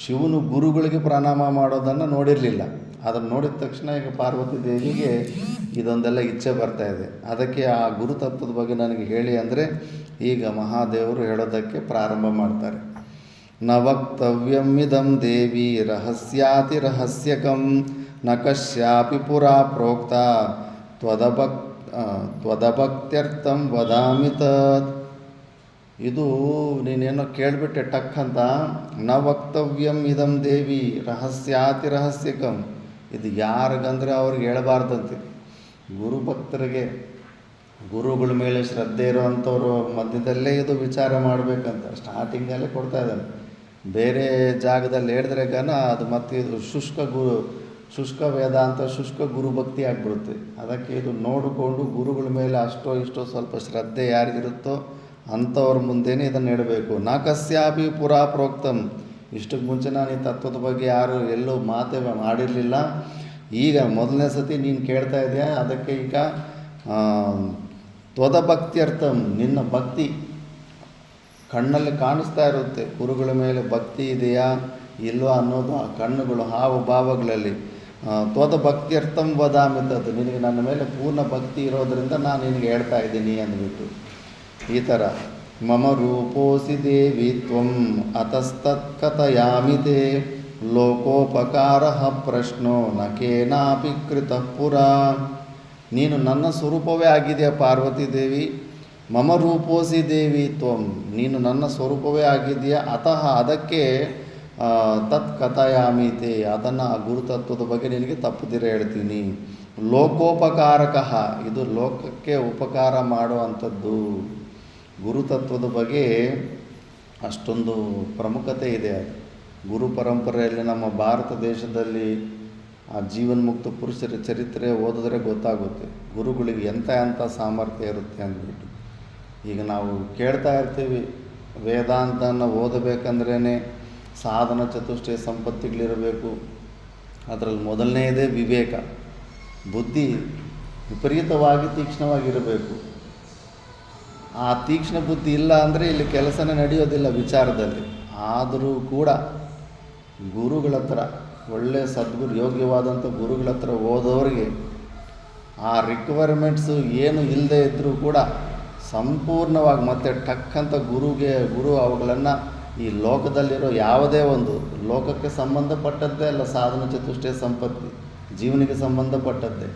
ಶಿವನು ಗುರುಗಳಿಗೆ ಪ್ರಣಾಮ ಮಾಡೋದನ್ನು ನೋಡಿರಲಿಲ್ಲ. ಅದನ್ನು ನೋಡಿದ ತಕ್ಷಣ ಈಗ ಪಾರ್ವತಿ ದೇವಿಗೆ ಇದೊಂದೆಲ್ಲ ಇಚ್ಛೆ ಬರ್ತಾ ಇದೆ. ಅದಕ್ಕೆ ಆ ಗುರು ತತ್ವದ ಬಗ್ಗೆ ನನಗೆ ಹೇಳಿ ಅಂದರೆ ಈಗ ಮಹಾದೇವರು ಹೇಳೋದಕ್ಕೆ ಪ್ರಾರಂಭ ಮಾಡ್ತಾರೆ. ನ ವಕ್ತವ್ಯಮಿದಂ ದೇವಿ ರಹಸ್ಯಾತಿ ರಹಸ್ಯಕಂ ನ ಕಶ್ಯಾಪಿ ಪುರಾ ಪ್ರೋಕ್ತ ತ್ವದಭಕ್ತ್ಯರ್ಥಂ ವದಾಮಿ ತತ್. ಇದು ನೀನೇನೋ ಕೇಳಿಬಿಟ್ಟೆ ಟಕ್ ಅಂತ. ನ ವಕ್ತವ್ಯಂ ಇದಂ ದೇವಿ ರಹಸ್ಯಾತಿ ರಹಸ್ಯಕಂ. ಇದು ಯಾರಿಗಂದರೆ ಅವ್ರಿಗೆ ಹೇಳಬಾರ್ದಂತೆ. ಗುರುಭಕ್ತರಿಗೆ, ಗುರುಗಳ ಮೇಲೆ ಶ್ರದ್ಧೆ ಇರೋವಂಥವ್ರು ಮಧ್ಯದಲ್ಲೇ ಇದು ವಿಚಾರ ಮಾಡಬೇಕಂತ ಸ್ಟಾರ್ಟಿಂಗಲ್ಲೇ ಕೊಡ್ತಾ ಇದ್ದಾನೆ. ಬೇರೆ ಜಾಗದಲ್ಲಿ ಹೇಳಿದ್ರೆ ಅದು ಮತ್ತೆ ಇದು ಶುಷ್ಕ ವೇದಾಂತ, ಶುಷ್ಕ ಗುರುಭಕ್ತಿ ಆಗಿಬಿಡುತ್ತೆ. ಅದಕ್ಕೆ ಇದು ನೋಡಿಕೊಂಡು ಗುರುಗಳ ಮೇಲೆ ಅಷ್ಟೋ ಇಷ್ಟೋ ಸ್ವಲ್ಪ ಶ್ರದ್ಧೆ ಯಾರಿಗಿರುತ್ತೋ ಅಂಥವ್ರ ಮುಂದೆನೇ ಇದನ್ನು ಹೇಳಬೇಕು. ನ ಕಸ್ಯಾಪಿ ಪುರಾ ಪ್ರೋಕ್ತಂ. ಇಷ್ಟಕ್ಕೆ ಮುಂಚೆ ನಾನು ಈ ತತ್ವದ ಬಗ್ಗೆ ಯಾರು ಎಲ್ಲೂ ಮಾತೇ ಮಾಡಿರಲಿಲ್ಲ. ಈಗ ಮೊದಲನೇ ಸತಿ ನೀನು ಕೇಳ್ತಾ ಇದೆಯಾ. ಅದಕ್ಕೆ ಈಗ ತ್ವದಭಕ್ತ್ಯರ್ಥಂ, ನಿನ್ನ ಭಕ್ತಿ ಕಣ್ಣಲ್ಲಿ ಕಾಣಿಸ್ತಾ ಇರುತ್ತೆ. ಗುರುಗಳ ಮೇಲೆ ಭಕ್ತಿ ಇದೆಯಾ ಇಲ್ವಾ ಅನ್ನೋದು ಆ ಕಣ್ಣುಗಳು ಹಾವ ಭಾವಗಳಲ್ಲಿ. ತ್ವದಭಕ್ತ್ಯರ್ಥಂ ವದಾಮಿ ತತ್. ನಿನಗೆ ನನ್ನ ಮೇಲೆ ಪೂರ್ಣ ಭಕ್ತಿ ಇರೋದರಿಂದ ನಾನು ನಿನಗೆ ಹೇಳ್ತಾ ಇದ್ದೀನಿ ಅಂದ್ಬಿಟ್ಟು ಈ ಥರ. ಮಮ ರೂಪೋಸಿ ದೇವಿ ತ್ವಂ ಅತಸ್ತತ್ ಕಥಯಾಮಿ ತೇ ಲೋಕೋಪಕಾರ ಪ್ರಶ್ನೋ ನ ಕೇನಾಪಿ ಕೃತಃ ಪುರಾ. ನೀನು ನನ್ನ ಸ್ವರೂಪವೇ ಆಗಿದೆಯಾ ಪಾರ್ವತಿ ದೇವಿ. ಮಮ ರೂಪೋಸಿ ದೇವಿ ತ್ವಂ, ನೀನು ನನ್ನ ಸ್ವರೂಪವೇ ಆಗಿದೆಯಾ. ಅದಕ್ಕೆ ತತ್ ಕಥಯಾಮಿ ತೇ, ಅದನ್ನು ಆ ಗುರುತತ್ವದ ಬಗ್ಗೆ ನಿನಗೆ ತಪ್ಪದಿರ ಹೇಳ್ತೀನಿ. ಲೋಕೋಪಕಾರಕಃ, ಇದು ಲೋಕಕ್ಕೆ ಉಪಕಾರ ಮಾಡುವಂಥದ್ದು. ಗುರುತತ್ವದ ಬಗ್ಗೆ ಅಷ್ಟೊಂದು ಪ್ರಮುಖತೆ ಇದೆ. ಅದು ಗುರು ಪರಂಪರೆಯಲ್ಲಿ ನಮ್ಮ ಭಾರತ ದೇಶದಲ್ಲಿ ಆ ಜೀವನ್ಮುಕ್ತ ಪುರುಷರ ಚರಿತ್ರೆ ಓದಿದ್ರೆ ಗೊತ್ತಾಗುತ್ತೆ ಗುರುಗಳಿಗೆ ಎಂಥ ಸಾಮರ್ಥ್ಯ ಇರುತ್ತೆ ಅಂದ್ಬಿಟ್ಟು. ಈಗ ನಾವು ಕೇಳ್ತಾ ಇರ್ತೀವಿ ವೇದಾಂತನ ಓದಬೇಕಂದ್ರೇ ಸಾಧನ ಚತುಷ್ಟಯ ಸಂಪತ್ತಿಗಳಿರಬೇಕು. ಅದರಲ್ಲಿ ಮೊದಲನೇದೇ ವಿವೇಕ, ಬುದ್ಧಿ ವಿಪರೀತವಾಗಿ ತೀಕ್ಷ್ಣವಾಗಿರಬೇಕು. ಆ ತೀಕ್ಷ್ಣ ಬುದ್ಧಿ ಇಲ್ಲ ಅಂದರೆ ಇಲ್ಲಿ ಕೆಲಸನೇ ನಡೆಯೋದಿಲ್ಲ ವಿಚಾರದಲ್ಲಿ. ಆದರೂ ಕೂಡ ಗುರುಗಳ ಹತ್ರ, ಒಳ್ಳೆಯ ಸದ್ಗುರು ಯೋಗ್ಯವಾದಂಥ ಗುರುಗಳ ಹತ್ರ ಓದೋರಿಗೆ ಆ ರಿಕ್ವೈರ್ಮೆಂಟ್ಸು ಏನು ಇಲ್ಲದೆ ಇದ್ದರೂ ಕೂಡ ಸಂಪೂರ್ಣವಾಗಿ ಮತ್ತೆ ಟಕ್ಕಂತ ಗುರು ಅವುಗಳನ್ನು ಈ ಲೋಕದಲ್ಲಿರೋ ಯಾವುದೇ ಒಂದು ಲೋಕಕ್ಕೆ ಸಂಬಂಧಪಟ್ಟದ್ದೇ ಅಲ್ಲ. ಸಾಧನ ಚತುಷ್ಟಯ ಸಂಪತ್ತಿ ಜೀವನಿಗೆ ಸಂಬಂಧಪಟ್ಟದ್ದೇ,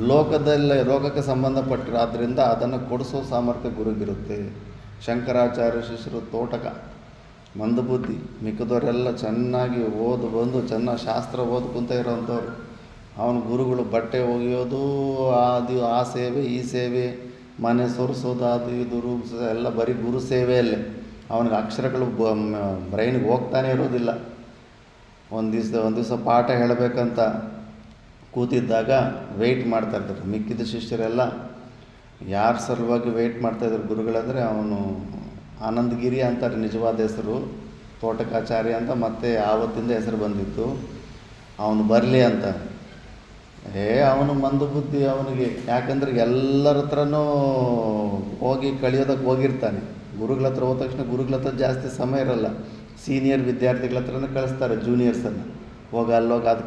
ಲೋಕಕ್ಕೆ ಸಂಬಂಧಪಟ್ಟಿರೋ. ಆದ್ದರಿಂದ ಅದನ್ನು ಕೊಡಿಸೋ ಸಾಮರ್ಥ್ಯ ಗುರುಗಿರುತ್ತೆ. ಶಂಕರಾಚಾರ್ಯ ಶಿಷ್ಯರು ತೋಟಕ, ಮಂದಬುದ್ಧಿ, ಮಿಕ್ಕದವರೆಲ್ಲ ಚೆನ್ನಾಗಿ ಬಂದು ಚೆನ್ನಾಗಿ ಶಾಸ್ತ್ರ ಓದ್ಕೊಂತ ಇರೋವಂಥವ್ರು. ಅವನ ಗುರುಗಳು ಬಟ್ಟೆ ಒಗೆಯೋದು, ಆ ಸೇವೆ ಈ ಸೇವೆ, ಮನೆ ಸೊರಿಸೋದು, ಅದು ಇದು ರೂಪಿಸೋದು ಎಲ್ಲ ಬರೀ ಗುರು ಸೇವೆಯಲ್ಲೇ. ಅವನಿಗೆ ಅಕ್ಷರಗಳು ಬ್ರೈನ್ಗೆ ಹೋಗ್ತಾನೆ ಇರೋದಿಲ್ಲ. ಒಂದು ದಿವಸ ಪಾಠ ಹೇಳಬೇಕಂತ ಕೂತಿದ್ದಾಗ ವೆಯ್ಟ್ ಮಾಡ್ತಾಯಿರ್ತಾರೆ. ಮಿಕ್ಕಿದ ಶಿಷ್ಯರೆಲ್ಲ ಯಾರ ಸಲುವಾಗಿ ವೆಯ್ಟ್ ಮಾಡ್ತಾಯಿದ್ರು ಗುರುಗಳಂದರೆ, ಅವನು ಆನಂದಗಿರಿ ಅಂತಾರೆ ನಿಜವಾದ ಹೆಸರು, ತೋಟಕಾಚಾರ್ಯ ಅಂತ ಮತ್ತೆ ಆವತ್ತಿಂದ ಹೆಸರು ಬಂದಿತ್ತು. ಅವನು ಬರಲಿ ಅಂತ. ಅವನು ಮಂದಬುದ್ಧಿ ಅವನಿಗೆ. ಯಾಕಂದರೆ ಎಲ್ಲರ ಹತ್ರನೂ ಹೋಗಿ ಕಳಿಯೋದಕ್ಕೆ ಹೋಗಿರ್ತಾನೆ. ಗುರುಗಳ ಹತ್ರ ಹೋದ ತಕ್ಷಣ ಗುರುಗಳ ಹತ್ರ ಜಾಸ್ತಿ ಸಮಯ ಇರಲ್ಲ. ಸೀನಿಯರ್ ವಿದ್ಯಾರ್ಥಿಗಳ ಹತ್ರನೇ ಕಳಿಸ್ತಾರೆ ಜೂನಿಯರ್ಸನ್ನು, ಅಲ್ಲೋಗಿ ಅದು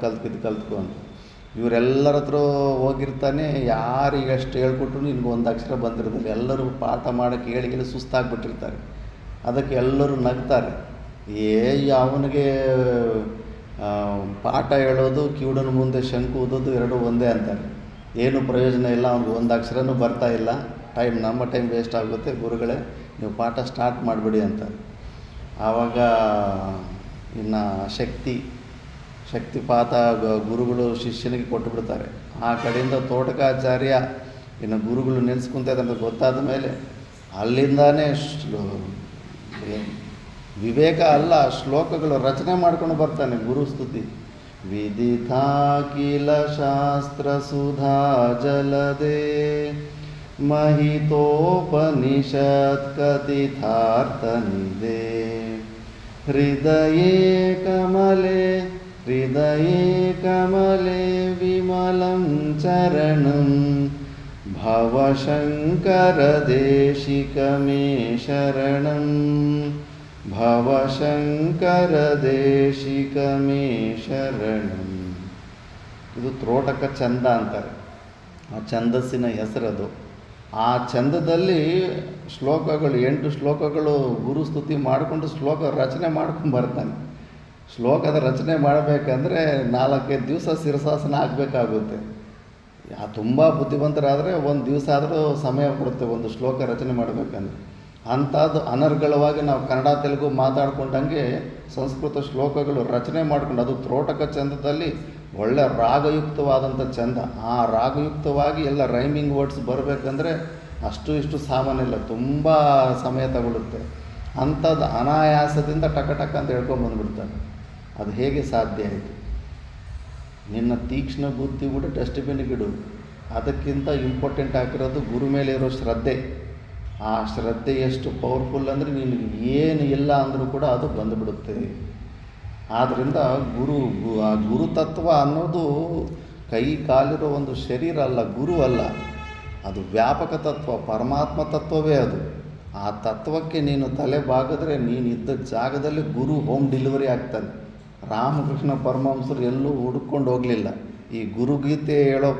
ಕಲ್ತ್ಕೊ ಅಂತ. ಇವರೆಲ್ಲರ ಹತ್ರ ಹೋಗಿರ್ತಾನೆ. ಯಾರಿಗೆ ಎಷ್ಟು ಹೇಳ್ಕೊಟ್ರು ನಿನ್ಗೆ ಒಂದು ಅಕ್ಷರ ಬಂದಿರೋದಿಲ್ಲ. ಎಲ್ಲರೂ ಪಾಠ ಮಾಡೋಕ್ಕೆ ಹೇಳಿ ಸುಸ್ತಾಗ್ಬಿಟ್ಟಿರ್ತಾರೆ. ಅದಕ್ಕೆ ಎಲ್ಲರೂ ನಗ್ತಾರೆ. ಅವನಿಗೆ ಪಾಠ ಹೇಳೋದು, ಕಿವುಡನ ಮುಂದೆ ಶಂಕು ಊದೋದು ಎರಡೂ ಒಂದೇ ಅಂತಾರೆ. ಏನು ಪ್ರಯೋಜನ ಇಲ್ಲ, ಅವ್ನಿಗೆ ಒಂದು ಅಕ್ಷರನೂ ಬರ್ತಾ ಇಲ್ಲ. ನಮ್ಮ ಟೈಮ್ ವೇಸ್ಟ್ ಆಗುತ್ತೆ. ಗುರುಗಳೇ ನೀವು ಪಾಠ ಸ್ಟಾರ್ಟ್ ಮಾಡಿಬಿಡಿ ಅಂತಾರೆ. ಆವಾಗ ಇನ್ನು ಶಕ್ತಿಪಾತ ಗುರುಗಳು ಶಿಷ್ಯನಿಗೆ ಕೊಟ್ಟುಬಿಡ್ತಾರೆ. ಆ ಕಡೆಯಿಂದ ತೋಟಕಾಚಾರ್ಯ ಇನ್ನು ಗುರುಗಳು ನೆನೆಸ್ಕೊಂತ ಅಂತ ಗೊತ್ತಾದ ಮೇಲೆ ಅಲ್ಲಿಂದಾನೇ ವಿವೇಕ ಅಲ್ಲ, ಶ್ಲೋಕಗಳು ರಚನೆ ಮಾಡ್ಕೊಂಡು ಬರ್ತಾನೆ ಗುರುಸ್ತುತಿ. ವಿದಿತಾಖಿಲ ಶಾಸ್ತ್ರ ಸುಧಾ ಜಲದೆ ಮಹಿತೋಪನಿಷತ್ ಕಥಿತಾರ್ಥ ನಿಧೇ ಹೃದಯೇ ಕಮಲೆ ವಿಮಲಂ ಚರಣಂ ಭವಶಂಕರ ದೇಶಿಕ ಮೇ ಶರಣಂ ಭವಶಂಕರ ದೇಶಿಕ ಮೇ ಶರಣಂ. ಇದು ತ್ರೋಟಕ ಛಂದ ಅಂತಾರೆ, ಆ ಛಂದಸ್ಸಿನ ಹೆಸರದು. ಆ ಛಂದದಲ್ಲಿ ಶ್ಲೋಕಗಳು 8 ಶ್ಲೋಕಗಳು ಗುರುಸ್ತುತಿ ಮಾಡಿಕೊಂಡು ಶ್ಲೋಕ ರಚನೆ ಮಾಡ್ಕೊಂಡು ಬರ್ತಾನೆ. ಶ್ಲೋಕದ ರಚನೆ ಮಾಡಬೇಕಂದ್ರೆ 4-5 ದಿವಸ ಶಿರಸಾಸನ ಆಗಬೇಕಾಗುತ್ತೆ. ತುಂಬ ಬುದ್ಧಿವಂತರಾದರೆ ಒಂದು ದಿವಸ ಆದರೂ ಸಮಯ ಕೊಡುತ್ತೆ ಒಂದು ಶ್ಲೋಕ ರಚನೆ ಮಾಡಬೇಕಂದ್ರೆ. ಅಂಥದ್ದು ಅನರ್ಗಳವಾಗಿ ನಾವು ಕನ್ನಡ ತೆಲುಗು ಮಾತಾಡ್ಕೊಂಡಂಗೆ ಸಂಸ್ಕೃತ ಶ್ಲೋಕಗಳು ರಚನೆ ಮಾಡ್ಕೊಂಡು, ಅದು ತ್ರೋಟಕ ಛಂದದಲ್ಲಿ ಒಳ್ಳೆ ರಾಗಯುಕ್ತವಾದಂಥ ಛಂದ. ಆ ರಾಗಯುಕ್ತವಾಗಿ ಎಲ್ಲ ರೈಮಿಂಗ್ ವರ್ಡ್ಸ್ ಬರಬೇಕಂದ್ರೆ ಇಷ್ಟು ಸಾಮಾನ್ಯ ಇಲ್ಲ, ತುಂಬ ಸಮಯ ತಗೊಳ್ಳುತ್ತೆ. ಅಂಥದ್ದು ಅನಾಯಾಸದಿಂದ ಟಕ ಅಂತ ಹೇಳ್ಕೊಂಬಂದ್ಬಿಡ್ತಾನೆ. ಅದು ಹೇಗೆ ಸಾಧ್ಯ ಆಯಿತು? ನಿನ್ನ ತೀಕ್ಷ್ಣ ಬುದ್ಧಿ ಕೂಡ ಡಸ್ಟ್ಬಿನ್ಗಿಡು. ಅದಕ್ಕಿಂತ ಇಂಪಾರ್ಟೆಂಟ್ ಆಗಿರೋದು ಗುರು ಮೇಲೆ ಇರೋ ಶ್ರದ್ಧೆ. ಆ ಶ್ರದ್ಧೆ ಎಷ್ಟು ಪವರ್ಫುಲ್ ಅಂದರೆ ನಿನಗೆ ಏನು ಇಲ್ಲ ಅಂದರೂ ಕೂಡ ಅದು ಬಂದುಬಿಡುತ್ತೆ. ಆದ್ದರಿಂದ ಆ ಗುರುತತ್ವ ಅನ್ನೋದು ಕೈ ಕಾಲಿರೋ ಒಂದು ಶರೀರ ಅಲ್ಲ, ಗುರು ಅಲ್ಲ, ಅದು ವ್ಯಾಪಕ ತತ್ವ, ಪರಮಾತ್ಮ ತತ್ವವೇ ಅದು. ಆ ತತ್ವಕ್ಕೆ ನೀನು ತಲೆ ಬಾಗಿದ್ರೆ ನೀನಿದ್ದ ಜಾಗದಲ್ಲಿ ಗುರು ಹೋಮ್ ಡೆಲಿವರಿ ಆಗ್ತಾನೆ. ರಾಮಕೃಷ್ಣ ಪರಮಹಂಸರು ಎಲ್ಲೂ ಹುಡುಕೊಂಡು ಹೋಗಲಿಲ್ಲ. ಈ ಗುರುಗೀತೆ ಹೇಳೋ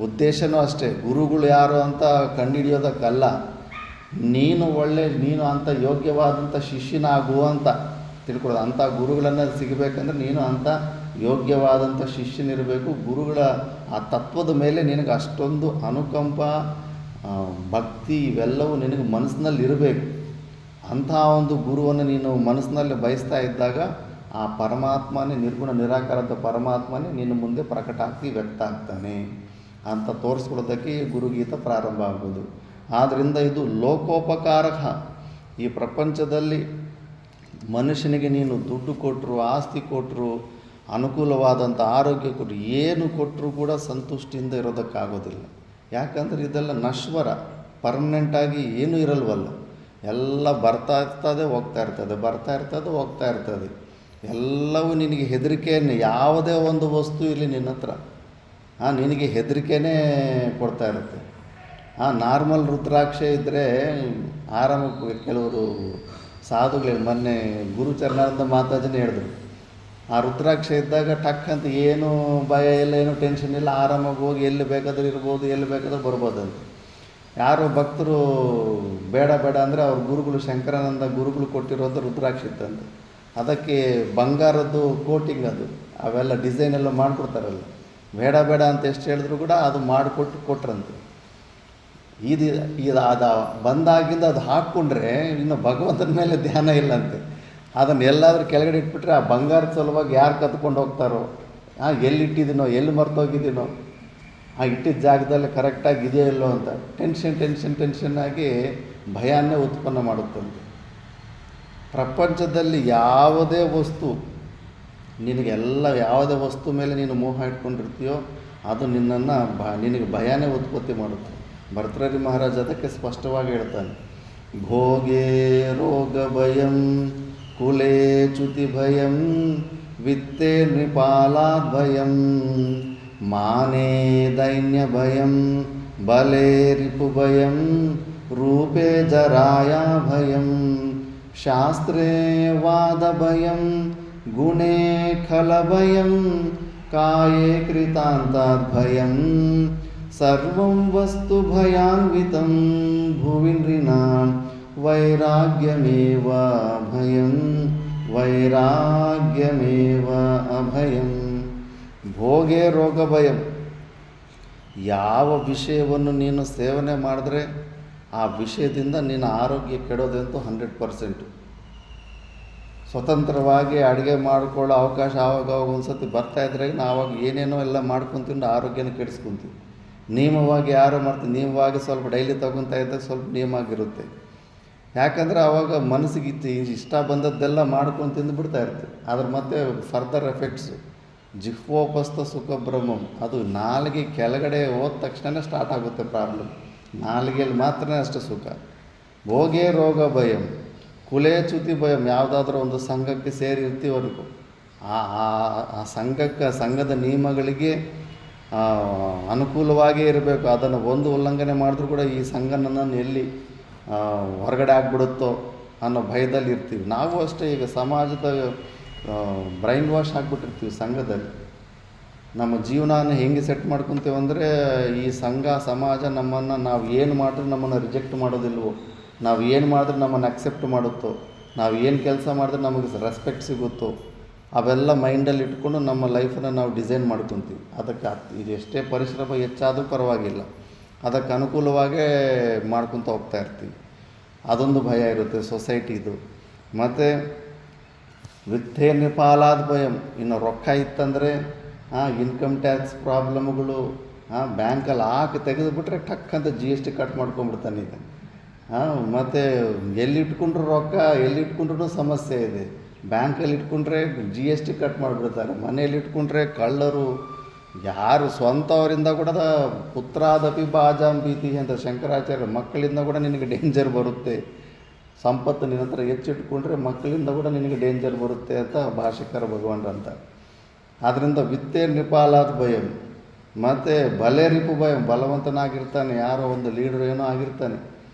ಉದ್ದೇಶನೂ ಅಷ್ಟೇ, ಗುರುಗಳು ಯಾರು ಅಂತ ಕಂಡುಹಿಡಿಯೋದಕ್ಕಲ್ಲ, ನೀನು ಅಂಥ ಯೋಗ್ಯವಾದಂಥ ಶಿಷ್ಯನಾಗುವ ಅಂತ ತಿಳ್ಕೊಳ್ಳೋದು. ಅಂಥ ಗುರುಗಳನ್ನು ಸಿಗಬೇಕಂದ್ರೆ ನೀನು ಅಂಥ ಯೋಗ್ಯವಾದಂಥ ಶಿಷ್ಯನಿರಬೇಕು. ಗುರುಗಳ ಆ ತತ್ವದ ಮೇಲೆ ನಿನಗೆ ಅಷ್ಟೊಂದು ಅನುಕಂಪ, ಭಕ್ತಿ ಇವೆಲ್ಲವೂ ನಿನಗೆ ಮನಸ್ಸಿನಲ್ಲಿ ಇರಬೇಕು. ಅಂಥ ಒಂದು ಗುರುವನ್ನು ನೀನು ಮನಸ್ಸಿನಲ್ಲಿ ಬಯಸ್ತಾ ಇದ್ದಾಗ ಆ ಪರಮಾತ್ಮನೇ, ನಿರ್ಗುಣ ನಿರಾಕಾರದ ಪರಮಾತ್ಮನೇ ನಿನ್ನ ಮುಂದೆ ಪ್ರಕಟ ಆಗ್ತಿ ವ್ಯಕ್ತ ಆಗ್ತಾನೆ ಅಂತ ತೋರಿಸ್ಕೊಳ್ಳೋದಕ್ಕೆ ಈ ಗುರುಗೀತ ಪ್ರಾರಂಭ ಆಗೋದು. ಆದ್ದರಿಂದ ಇದು ಲೋಕೋಪಕಾರಕ. ಈ ಪ್ರಪಂಚದಲ್ಲಿ ಮನುಷ್ಯನಿಗೆ ನೀನು ದುಡ್ಡು ಕೊಟ್ಟರು, ಆಸ್ತಿ ಕೊಟ್ಟರು, ಅನುಕೂಲವಾದಂಥ ಆರೋಗ್ಯ ಕೊಟ್ಟರು, ಏನು ಕೊಟ್ಟರೂ ಕೂಡ ಸಂತುಷ್ಟಿಯಿಂದ ಇರೋದಕ್ಕಾಗೋದಿಲ್ಲ. ಯಾಕಂದರೆ ಇದೆಲ್ಲ ನಶ್ವರ, ಪರ್ಮನೆಂಟಾಗಿ ಏನೂ ಇರಲ್ವಲ್ಲ. ಎಲ್ಲ ಬರ್ತಾ ಇರ್ತದೆ ಹೋಗ್ತಾ ಇರ್ತದೆ. ಎಲ್ಲವೂ ನಿನಗೆ ಹೆದರಿಕೆಯನ್ನು, ಯಾವುದೇ ಒಂದು ವಸ್ತು ಇರಲಿ ನಿನ್ನ ಹತ್ರ ನಿನಗೆ ಹೆದರಿಕೆನೇ ಕೊಡ್ತಾ ಇರುತ್ತೆ. ನಾರ್ಮಲ್ ರುದ್ರಾಕ್ಷೆ ಇದ್ದರೆ ಆರಾಮಕ್ಕೆ ಕೆಲವರು ಸಾಧುಗಳು ಮೊನ್ನೆ ಗುರುಚರಣಾನಂದ ಮಾತಾಜಿನೇ ಹೇಳಿದ್ರು, ಆ ರುದ್ರಾಕ್ಷೆ ಇದ್ದಾಗ ಟಕ್ ಅಂತ ಏನೂ ಭಯ ಇಲ್ಲ, ಏನೂ ಟೆನ್ಷನ್ ಇಲ್ಲ, ಆರಾಮಾಗಿ ಹೋಗಿ ಎಲ್ಲಿ ಬೇಕಾದರೂ ಇರ್ಬೋದು, ಎಲ್ಲಿ ಬೇಕಾದರೂ ಬರ್ಬೋದಂತ. ಯಾರೋ ಭಕ್ತರು ಬೇಡ ಅಂದರೆ ಅವ್ರ ಗುರುಗಳು ಶಂಕರಾನಂದ ಗುರುಗಳು ಕೊಟ್ಟಿರೋದು ರುದ್ರಾಕ್ಷಿ ಇತ್ತಂತೆ. ಅದಕ್ಕೆ ಬಂಗಾರದ್ದು ಕೋಟಿಂಗ್, ಅವೆಲ್ಲ ಡಿಸೈನ್ ಎಲ್ಲ ಮಾಡಿಕೊಡ್ತಾರಲ್ಲ, ಬೇಡ ಅಂತ ಎಷ್ಟು ಹೇಳಿದ್ರು ಕೂಡ ಅದು ಕೊಟ್ರಂತೆ. ಅದು ಬಂದಾಗಿಂದ ಅದು ಹಾಕ್ಕೊಂಡ್ರೆ ಇನ್ನು ಭಗವಂತನ ಮೇಲೆ ಧ್ಯಾನ ಇಲ್ಲಂತೆ. ಅದನ್ನು ಎಲ್ಲಾದರೂ ಕೆಳಗಡೆ ಇಟ್ಬಿಟ್ರೆ ಆ ಬಂಗಾರದ ಸಲುವಾಗಿ ಯಾರು ಕತ್ಕೊಂಡು ಹೋಗ್ತಾರೋ, ಎಲ್ಲಿಟ್ಟಿದ್ದೀನೋ, ಎಲ್ಲಿ ಮರ್ತೋಗಿದ್ದೀನೋ, ಆ ಇಟ್ಟಿದ್ದ ಜಾಗದಲ್ಲಿ ಕರೆಕ್ಟಾಗಿ ಇದೆಯೋ ಇಲ್ಲೋ ಅಂತ ಟೆನ್ಷನ್ ಆಗಿ ಭಯನೇ ಉತ್ಪನ್ನ ಮಾಡುತ್ತಂತೆ. ಪ್ರಪಂಚದಲ್ಲಿ ಯಾವುದೇ ವಸ್ತು ಯಾವುದೇ ವಸ್ತು ಮೇಲೆ ನೀನು ಮೋಹ ಇಟ್ಕೊಂಡಿರ್ತೀಯೋ ಅದು ನಿನಗೆ ಭಯನೇ ಉತ್ಪತ್ತಿ ಮಾಡುತ್ತೆ. ಭರ್ತೃಹರಿ ಮಹಾರಾಜ್ ಅದಕ್ಕೆ ಸ್ಪಷ್ಟವಾಗಿ ಹೇಳ್ತಾನೆ, ಭೋಗೇ ರೋಗ ಭಯಂ ಕುಲೇ ಚ್ಯುತಿ ಭಯಂ ವಿತ್ತೇ ನೃಪಾಲಾದ್ ಭಯಂ ಮಾನೇ ದೈನ್ಯ ಭಯಂ ಬಲೇ ರಿಪು ಭಯಂ ರೂಪೇ ಜರಾಯಾ ಭಯಂ ಶಾಸ್ತ್ರೇ ವಾದ ಭಯಂ ಗುಣೇ ಖಲ ಭಯಂ ಕಾಯೇ ಕೃತಾಂತಾದ್ ಭಯಂ ಸರ್ವಂ ವಸ್ತು ಭಯಾನ್ವಿತಂ ಭುವಿ ನೃಣಾಂ ವೈರಾಗ್ಯಮೇವ ಅಭಯಂ. ಭೋಗೇ ರೋಗ ಭಯಂ. ಯಾವ ವಿಷಯವನ್ನು ನೀನು ಸೇವನೆ ಮಾಡಿದ್ರೆ ಆ ವಿಷಯದಿಂದ ನಿನ್ನ ಆರೋಗ್ಯ ಕೆಡೋದಂತೂ 100%. ಸ್ವತಂತ್ರವಾಗಿ ಅಡುಗೆ ಮಾಡ್ಕೊಳ್ಳೋ ಅವಕಾಶ ಆವಾಗ ಒಂದು ಸತಿ ಬರ್ತಾಯಿದ್ರೆ ನಾವು ಆವಾಗ ಏನೇನೋ ಎಲ್ಲ ಮಾಡ್ಕೊತಿಂಡು ಆರೋಗ್ಯನ ಕೆಡಿಸ್ಕೊತೀವಿ. ನಿಯಮವಾಗಿ ಯಾರು ಮಾಡ್ತೀವಿ, ನಿಯಮವಾಗಿ ಸ್ವಲ್ಪ ಡೈಲಿ ತೊಗೊತಾ ಇದ್ದಾಗ ಸ್ವಲ್ಪ ನಿಯಮ ಆಗಿರುತ್ತೆ. ಯಾಕಂದರೆ ಆವಾಗ ಮನಸ್ಸಿಗೆ ಇಷ್ಟ ಬಂದದ್ದೆಲ್ಲ ಮಾಡ್ಕೊಂಡು ತಿಂದುಬಿಡ್ತಾ ಇರ್ತೀವಿ. ಅದ್ರ ಮತ್ತೆ ಫರ್ದರ್ ಎಫೆಕ್ಟ್ಸು ಜಿಹ್ವೋಪಸ್ಥ ಸುಖ ಬ್ರಹ್ಮಂ, ಅದು ನಾಲಿಗೆ ಕೆಳಗಡೆ ಹೋದ ತಕ್ಷಣ ಸ್ಟಾರ್ಟ್ ಆಗುತ್ತೆ ಪ್ರಾಬ್ಲಮ್. ನಾಲಿಗೆಯಲ್ಲಿ ಮಾತ್ರ ಅಷ್ಟು ಸುಖ. ಭೋಗೇ ರೋಗ ಭಯಂ, ಕುಲೇ ಚ್ಯುತಿ ಭಯಂ. ಯಾವುದಾದ್ರೂ ಒಂದು ಸಂಘಕ್ಕೆ ಸೇರಿರ್ತೀವರೆಗೂ ಆ ಸಂಘದ ನಿಯಮಗಳಿಗೆ ಅನುಕೂಲವಾಗೇ ಇರಬೇಕು. ಅದನ್ನು ಒಂದು ಉಲ್ಲಂಘನೆ ಮಾಡಿದ್ರೂ ಕೂಡ ಈ ಸಂಘ ನನ್ನನ್ನು ಎಲ್ಲಿ ಹೊರಗಡೆ ಆಗಿಬಿಡುತ್ತೋ ಅನ್ನೋ ಭಯದಲ್ಲಿ ಇರ್ತೀವಿ. ನಾವು ಅಷ್ಟೇ, ಈಗ ಸಮಾಜದ ಬ್ರೈನ್ ವಾಶ್ ಆಗಿಬಿಟ್ಟಿರ್ತೀವಿ ಸಂಘದಲ್ಲಿ. ನಮ್ಮ ಜೀವನನ ಹೆಂಗೆ ಸೆಟ್ ಮಾಡ್ಕೊತೀವಿ ಅಂದರೆ, ಈ ಸಂಘ ಸಮಾಜ ನಮ್ಮನ್ನು ನಾವು ಏನು ಮಾಡಿದ್ರೆ ನಮ್ಮನ್ನು ರಿಜೆಕ್ಟ್ ಮಾಡೋದಿಲ್ವೋ, ನಾವು ಏನು ಮಾಡಿದ್ರೆ ನಮ್ಮನ್ನು ಅಕ್ಸೆಪ್ಟ್ ಮಾಡುತ್ತೋ, ನಾವು ಏನು ಕೆಲಸ ಮಾಡಿದ್ರೆ ನಮಗೆ ರೆಸ್ಪೆಕ್ಟ್ ಸಿಗುತ್ತೋ, ಅವೆಲ್ಲ ಮೈಂಡಲ್ಲಿ ಇಟ್ಕೊಂಡು ನಮ್ಮ ಲೈಫನ್ನು ನಾವು ಡಿಸೈನ್ ಮಾಡ್ಕೊತೀವಿ. ಅದಕ್ಕೆ ಇದು ಎಷ್ಟೇ ಪರಿಶ್ರಮ ಹೆಚ್ಚಾದರೂ ಪರವಾಗಿಲ್ಲ, ಅದಕ್ಕೆ ಅನುಕೂಲವಾಗೇ ಮಾಡ್ಕೊತ ಹೋಗ್ತಾ ಇರ್ತೀವಿ. ಅದೊಂದು ಭಯ ಇರುತ್ತೆ ಸೊಸೈಟಿದು. ಮತ್ತು ವಿತ್ತೇ ನಿಪಾಲಾದ ಭಯಂ. ಇನ್ನು ರೊಕ್ಕ ಇತ್ತಂದರೆ ಇನ್ಕಮ್ ಟ್ಯಾಕ್ಸ್ ಪ್ರಾಬ್ಲಮ್ಗಳು, ಬ್ಯಾಂಕಲ್ಲಿ ಹಾಕಿ ತೆಗೆದುಬಿಟ್ರೆ ಟಕ್ ಅಂತ GST ಕಟ್ ಮಾಡ್ಕೊಂಬಿಡ್ತಾನೆ ಈಗ. ಮತ್ತು ಎಲ್ಲಿಟ್ಕೊಂಡ್ರು ರೊಕ್ಕ, ಎಲ್ಲಿಟ್ಕೊಂಡ್ರೂ ಸಮಸ್ಯೆ ಇದೆ. ಬ್ಯಾಂಕಲ್ಲಿ ಇಟ್ಕೊಂಡ್ರೆ GST ಕಟ್ ಮಾಡಿಬಿಡ್ತಾರೆ, ಮನೇಲಿ ಇಟ್ಕೊಂಡ್ರೆ ಕಳ್ಳರು, ಯಾರು ಸ್ವಂತವರಿಂದ ಕೂಡ ಪುತ್ರಾದಪಿ ಬಾಜಾಂ ಭೀತಿ ಅಂತ ಶಂಕರಾಚಾರ್ಯ, ಮಕ್ಕಳಿಂದ ಕೂಡ ನಿನಗೆ ಡೇಂಜರ್ ಬರುತ್ತೆ. ಸಂಪತ್ತು ನಿನ್ನ ಹತ್ರ ಹೆಚ್ಚಿಟ್ಕೊಂಡ್ರೆ ಮಕ್ಕಳಿಂದ ಕೂಡ ನಿನಗೆ ಡೇಂಜರ್ ಬರುತ್ತೆ ಅಂತ ಭಾಷಿಕರ ಭಗವಾನ್ರು ಅಂತ. ಆದ್ದರಿಂದ ವಿತ್ತೇ ನಿಪಾಲಾದ ಭಯಂ. ಮತ್ತು ಬಲೆ ರಿಪು ಭಯಂ. ಬಲವಂತನಾಗಿರ್ತಾನೆ, ಯಾರೋ ಒಂದು ಲೀಡ್ರ್ ಏನೋ ಆಗಿರ್ತಾನೆ,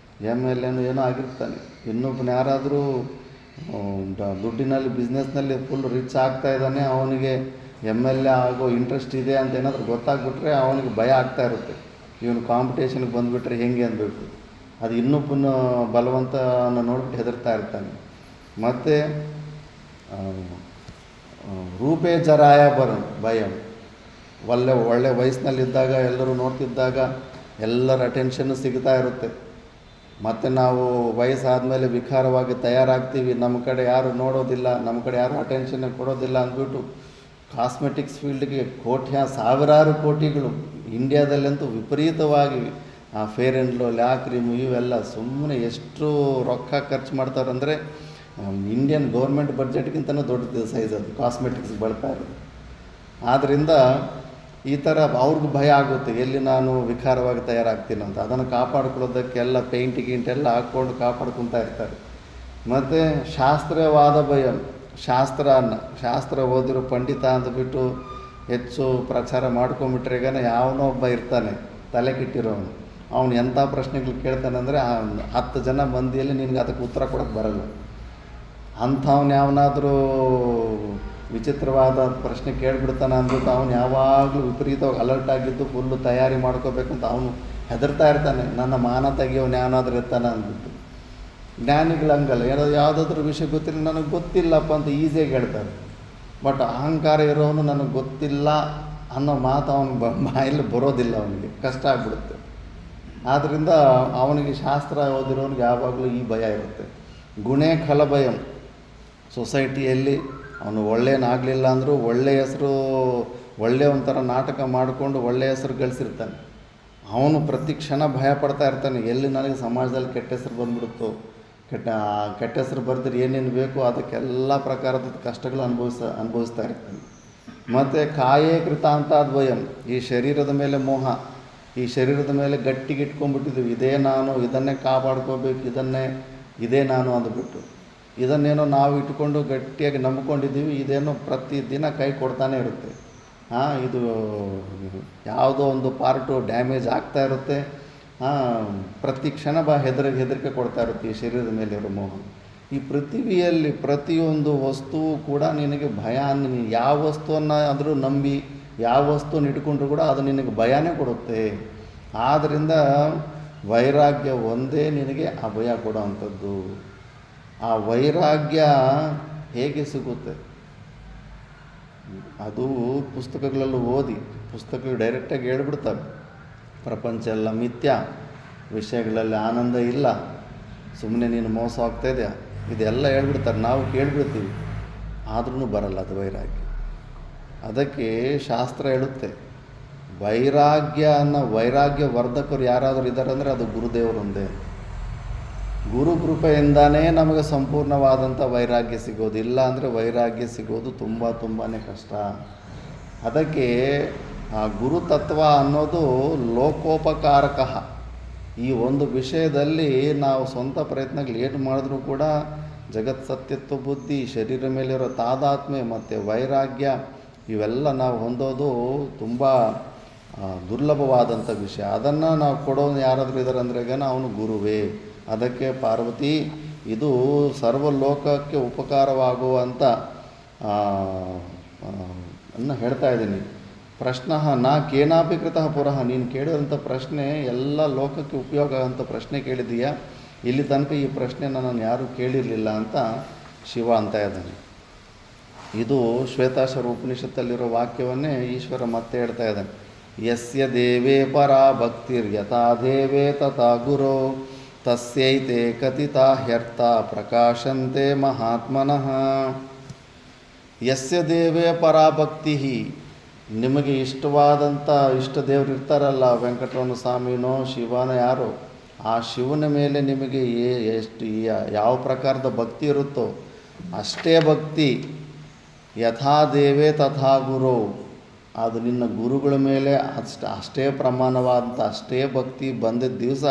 MLA ಏನೋ ಆಗಿರ್ತಾನೆ, ಇನ್ನೊಬ್ಬನ ಯಾರಾದರೂ ದುಡ್ಡಿನಲ್ಲಿ ಬಿಸ್ನೆಸ್ನಲ್ಲಿ ಫುಲ್ ರಿಚ್ ಆಗ್ತಾ ಇದ್ದಾನೆ, ಅವನಿಗೆ MLA ಆಗೋ ಇಂಟ್ರೆಸ್ಟ್ ಇದೆ ಅಂತ ಏನಾದರೂ ಗೊತ್ತಾಗ್ಬಿಟ್ರೆ ಅವನಿಗೆ ಭಯ ಆಗ್ತಾ ಇರುತ್ತೆ. ಇವನು ಕಾಂಪಿಟೇಷನ್ಗೆ ಬಂದುಬಿಟ್ರೆ ಹೆಂಗೆ ಅನ್ಬೇಕು. ಅದು ಇನ್ನೊಬ್ಬನ ಬಲವಂತನ ನೋಡ್ಬಿಟ್ಟು ಹೆದರ್ತಾ ಇರ್ತಾನೆ. ಮತ್ತು ರೂಪೇ ಜರಾಯ ಭಯಂ. ಒಳ್ಳೆ ವಯಸ್ಸಿನಲ್ಲಿದ್ದಾಗ ಎಲ್ಲರೂ ನೋಡ್ತಿದ್ದಾಗ ಎಲ್ಲರ ಅಟೆನ್ಷನ್ನು ಸಿಗ್ತಾ ಇರುತ್ತೆ. ಮತ್ತು ನಾವು ವಯಸ್ಸಾದಮೇಲೆ ವಿಕಾರವಾಗಿ ತಯಾರಾಗ್ತೀವಿ, ನಮ್ಮ ಕಡೆ ಯಾರು ನೋಡೋದಿಲ್ಲ, ನಮ್ಮ ಕಡೆ ಯಾರು ಅಟೆನ್ಷನ್ ಕೊಡೋದಿಲ್ಲ ಅಂದ್ಬಿಟ್ಟು ಕಾಸ್ಮೆಟಿಕ್ಸ್ ಫೀಲ್ಡ್ಗೆ ಸಾವಿರಾರು ಕೋಟಿಗಳು ಇಂಡಿಯಾದಲ್ಲಂತೂ ವಿಪರೀತವಾಗಿ ಫೇರ್ ಆ್ಯಂಡ್ ಲವ್ಲಿ, ಕ್ರೀಮು ಇವೆಲ್ಲ ಸುಮ್ಮನೆ ಎಷ್ಟು ರೊಕ್ಕ ಖರ್ಚು ಮಾಡ್ತಾರಂದರೆ ಇಂಡಿಯನ್ ಗೌರ್ಮೆಂಟ್ ಬಡ್ಜೆಟ್ಗಿಂತಲೂ ದೊಡ್ಡ ಸೈಜ್ ಅದು ಕಾಸ್ಮೆಟಿಕ್ಸ್ ಬಳಸ್ತಾ ಇರೋದು. ಆದ್ದರಿಂದ ಈ ಥರ ಅವ್ರಿಗೂ ಭಯ ಆಗುತ್ತೆ, ಎಲ್ಲಿ ನಾನು ವಿಕಾರವಾಗಿ ತಯಾರಾಗ್ತೀನಿ ಅಂತ. ಅದನ್ನು ಕಾಪಾಡ್ಕೊಳ್ಳೋದಕ್ಕೆಲ್ಲ ಪೇಂಟಿಗೆಲ್ಲ ಹಾಕ್ಕೊಂಡು ಕಾಪಾಡ್ಕೊತಾ ಇರ್ತಾರೆ. ಮತ್ತು ಶಾಸ್ತ್ರವಾದ ಭಯಂ. ಶಾಸ್ತ್ರ ಓದಿರೋ ಪಂಡಿತ ಅಂದ್ಬಿಟ್ಟು ಹೆಚ್ಚು ಪ್ರಚಾರ ಮಾಡ್ಕೊಂಬಿಟ್ರೆ ಈಗ ಯಾವನೋ ಒಬ್ಬ ಇರ್ತಾನೆ ತಲೆ ಕೆಟ್ಟಿರೋನು, ಅವನು ಎಂಥ ಪ್ರಶ್ನೆಗಳು ಕೇಳ್ತಾನೆ ಅಂದರೆ 10 ಜನ ಮಂದಿಯಲ್ಲಿ ನಿನಗೆ ಅದಕ್ಕೆ ಉತ್ತರ ಕೊಡೋಕ್ಕೆ ಬರಲ್ಲ. ಅಂಥವ್ನು ಯಾವನಾದರೂ ವಿಚಿತ್ರವಾದ ಪ್ರಶ್ನೆ ಕೇಳಿಬಿಡ್ತಾನೆ ಅಂದ್ಬಿಟ್ಟು ಅವನು ಯಾವಾಗಲೂ ವಿಪರೀತವಾಗಿ ಅಲರ್ಟ್ ಆಗಿದ್ದು ಫುಲ್ಲು ತಯಾರಿ ಮಾಡ್ಕೋಬೇಕಂತ ಅವನು ಹೆದರ್ತಾ ಇರ್ತಾನೆ, ನನ್ನ ಮಾನ ತೆಗಿಯೋನು ಯಾವನಾದ್ರೂ ಇರ್ತಾನೆ ಅಂದ್ಬಿಟ್ಟು. ಜ್ಞಾನಿಗಳು ಹಂಗಲ್ಲ, ಯಾವುದಾದ್ರೂ ವಿಷಯ ಗೊತ್ತಿಲ್ಲ, ನನಗೆ ಗೊತ್ತಿಲ್ಲಪ್ಪ ಅಂತ ಈಸಿಯಾಗಿ ಹೇಳ್ತಾರೆ. ಬಟ್ ಅಹಂಕಾರ ಇರೋನು ನನಗೆ ಗೊತ್ತಿಲ್ಲ ಅನ್ನೋ ಮಾತು ಅವನು ಬಾಯಲ್ಲಿ ಬರೋದಿಲ್ಲ, ಅವನಿಗೆ ಕಷ್ಟ ಆಗಿಬಿಡುತ್ತೆ. ಆದ್ದರಿಂದ ಅವನಿಗೆ ಶಾಸ್ತ್ರ ಓದಿರೋನಿಗೆ ಯಾವಾಗಲೂ ಈ ಭಯ ಇರುತ್ತೆ. ಗುಣೇ ಖಲ ಭಯಂ. ಸೊಸೈಟಿಯಲ್ಲಿ ಅವನು ಒಳ್ಳೆಯನಾಗಲಿಲ್ಲ ಅಂದರೂ ಒಳ್ಳೆಯ ಹೆಸರು, ಒಳ್ಳೆಯ ಒಂಥರ ನಾಟಕ ಮಾಡಿಕೊಂಡು ಒಳ್ಳೆಯ ಹೆಸರು ಗಳಿಸಿರ್ತಾನೆ. ಅವನು ಪ್ರತಿ ಕ್ಷಣ ಭಯ ಪಡ್ತಾ ಇರ್ತಾನೆ, ಎಲ್ಲಿ ನನಗೆ ಸಮಾಜದಲ್ಲಿ ಕೆಟ್ಟ ಹೆಸರು ಬಂದ್ಬಿಡುತ್ತೋ, ಕೆಟ್ಟ ಹೆಸರು ಬರೆದ್ರೆ ಏನೇನು ಬೇಕೋ ಅದಕ್ಕೆಲ್ಲ ಪ್ರಕಾರದ ಕಷ್ಟಗಳು ಅನುಭವಿಸ್ತಾ ಇರ್ತಾನೆ. ಮತ್ತು ಕಾಯೇ ಕೃತಾಂತಾದ ಭಯಂ. ಈ ಶರೀರದ ಮೇಲೆ ಮೋಹ, ಈ ಶರೀರದ ಮೇಲೆ ಗಟ್ಟಿಗೆ ಇಟ್ಕೊಂಡ್ಬಿಟ್ಟಿದ್ದೀವಿ, ಇದೇ ನಾನು, ಇದನ್ನೇ ಕಾಪಾಡ್ಕೋಬೇಕು, ಇದೇ ನಾನು ಅಂದ್ಬಿಟ್ಟು ಇದನ್ನೇನೋ ನಾವು ಇಟ್ಕೊಂಡು ಗಟ್ಟಿಯಾಗಿ ನಂಬ್ಕೊಂಡಿದ್ದೀವಿ. ಇದೇನೋ ಪ್ರತಿದಿನ ಕೈ ಕೊಡ್ತಾನೆ ಇರುತ್ತೆ. ಇದು ಯಾವುದೋ ಒಂದು ಪಾರ್ಟು ಡ್ಯಾಮೇಜ್ ಆಗ್ತಾ ಇರುತ್ತೆ, ಪ್ರತಿ ಕ್ಷಣ ಹೆದರಿಕೆ ಕೊಡ್ತಾ ಇರುತ್ತೆ ಈ ಶರೀರದ ಮೇಲೆ ಇರೋ ಮೋಹ. ಈ ಪೃಥ್ವಿಯಲ್ಲಿ ಪ್ರತಿಯೊಂದು ವಸ್ತುವು ಕೂಡ ನಿನಗೆ ಭಯ. ಯಾವ ವಸ್ತುವನ್ನು ಆದರೂ ನಂಬಿ ಯಾವ ವಸ್ತುವನ್ನು ಇಟ್ಕೊಂಡ್ರೂ ಕೂಡ ಅದು ನಿನಗೆ ಭಯನೇ ಕೊಡುತ್ತೆ. ಆದ್ದರಿಂದ ವೈರಾಗ್ಯ ಒಂದೇ ನಿನಗೆ ಆ ಭಯ ಕೊಡೋವಂಥದ್ದು. ಆ ವೈರಾಗ್ಯ ಹೇಗೆ ಸಿಗುತ್ತೆ? ಅದು ಪುಸ್ತಕಗಳಲ್ಲೂ ಓದಿ, ಪುಸ್ತಕಗಳು ಡೈರೆಕ್ಟಾಗಿ ಹೇಳ್ಬಿಡ್ತವೆ, ಪ್ರಪಂಚ ಎಲ್ಲ ಮಿಥ್ಯ, ವಿಷಯಗಳಲ್ಲಿ ಆನಂದ ಇಲ್ಲ, ಸುಮ್ಮನೆ ನೀನು ಮೋಸ ಆಗ್ತಾಯಿದೆಯಾ, ಇದೆಲ್ಲ ಹೇಳ್ಬಿಡ್ತಾರೆ, ನಾವು ಕೇಳಿಬಿಡ್ತೀವಿ, ಆದ್ರೂ ಬರಲ್ಲ ಅದು ವೈರಾಗ್ಯ. ಅದಕ್ಕೆ ಶಾಸ್ತ್ರ ಹೇಳುತ್ತೆ, ವೈರಾಗ್ಯ ವರ್ಧಕರು ಯಾರಾದರೂ ಇದ್ದಾರೆ ಅಂದರೆ ಅದು ಗುರುದೇವರೊಂದೇ. ಗುರು ಕೃಪೆಯಿಂದನೇ ನಮಗೆ ಸಂಪೂರ್ಣವಾದಂಥ ವೈರಾಗ್ಯ ಸಿಗೋದು. ಇಲ್ಲ ಅಂದರೆ ವೈರಾಗ್ಯ ಸಿಗೋದು ತುಂಬಾ ಕಷ್ಟ. ಅದಕ್ಕೆ ಆ ಗುರುತತ್ವ ಅನ್ನೋದು ಲೋಕೋಪಕಾರಕ. ಈ ಒಂದು ವಿಷಯದಲ್ಲಿ ನಾವು ಸ್ವಂತ ಪ್ರಯತ್ನಗಳು ಏನು ಮಾಡಿದ್ರೂ ಕೂಡ ಜಗತ್ ಸತ್ಯತ್ವ ಬುದ್ಧಿ, ಶರೀರ ಮೇಲಿರೋ ತಾದಾತ್ಮ್ಯ ಮತ್ತು ವೈರಾಗ್ಯ ಇವೆಲ್ಲ ನಾವು ಹೊಂದೋದು ತುಂಬ ದುರ್ಲಭವಾದಂಥ ವಿಷಯ. ಅದನ್ನು ನಾವು ಕೊಡೋನು ಯಾರಾದರೂ ಇದ್ದಾರೆ ಅಂದರೆ ಅವನು ಗುರುವೇ. ಅದಕ್ಕೆ ಪಾರ್ವತಿ, ಇದು ಸರ್ವಲೋಕಕ್ಕೆ ಉಪಕಾರವಾಗುವಂಥ ಅನ್ನು ಹೇಳ್ತಾ ಇದ್ದೀನಿ. ಪ್ರಶ್ನ ನಾ ಕೇನಾಪಿ ಕೃತಃ ಪುರಃ, ನೀನು ಕೇಳಿದಂಥ ಪ್ರಶ್ನೆ ಎಲ್ಲ ಲೋಕಕ್ಕೆ ಉಪಯೋಗ ಆಗೋಂಥ ಪ್ರಶ್ನೆ ಕೇಳಿದೀಯಾ. ಇಲ್ಲಿ ತನಕ ಈ ಪ್ರಶ್ನೆನ ನಾನು ಯಾರೂ ಕೇಳಿರಲಿಲ್ಲ ಅಂತ ಶಿವ ಅಂತ ಇದ್ದಾನೆ. ಇದು ಶ್ವೇತಾಶ್ವರ ಉಪನಿಷತ್ತಲ್ಲಿರೋ ವಾಕ್ಯವನ್ನೇ ಈಶ್ವರ ಮತ್ತೆ ಹೇಳ್ತಾ ಇದ್ದಾನೆ. ಯಸ್ಯ ದೇವೇ ಪರಾ ಭಕ್ತಿರ್ ಯಥಾ ದೇವೇ ತಥಾ ಗುರೋ ತಸ್ಯೈತೆ ಕಥಿತಾ ಹ್ಯರ್ಥ ಪ್ರಕಾಶಂತೆ ಮಹಾತ್ಮನಃ. ಯಸ್ಯ ದೇವೇ ಪರಾಭಕ್ತಿ, ನಿಮಗೆ ಇಷ್ಟವಾದಂಥ ಇಷ್ಟ ದೇವರು ಇರ್ತಾರಲ್ಲ, ವೆಂಕಟರಮಣ ಸ್ವಾಮಿನೋ ಶಿವನೋ ಯಾರೋ, ಆ ಶಿವನ ಮೇಲೆ ನಿಮಗೆ ಎಷ್ಟು ಯಾವ ಪ್ರಕಾರದ ಭಕ್ತಿ ಇರುತ್ತೋ ಅಷ್ಟೇ ಭಕ್ತಿ. ಯಥಾ ದೇವೇ ತಥಾ ಗುರು, ಅದು ನಿನ್ನ ಗುರುಗಳ ಮೇಲೆ ಅಷ್ಟೇ ಪ್ರಮಾಣವಾದಂಥ ಅಷ್ಟೇ ಭಕ್ತಿ ಬಂದಿದ್ದ ದಿವಸ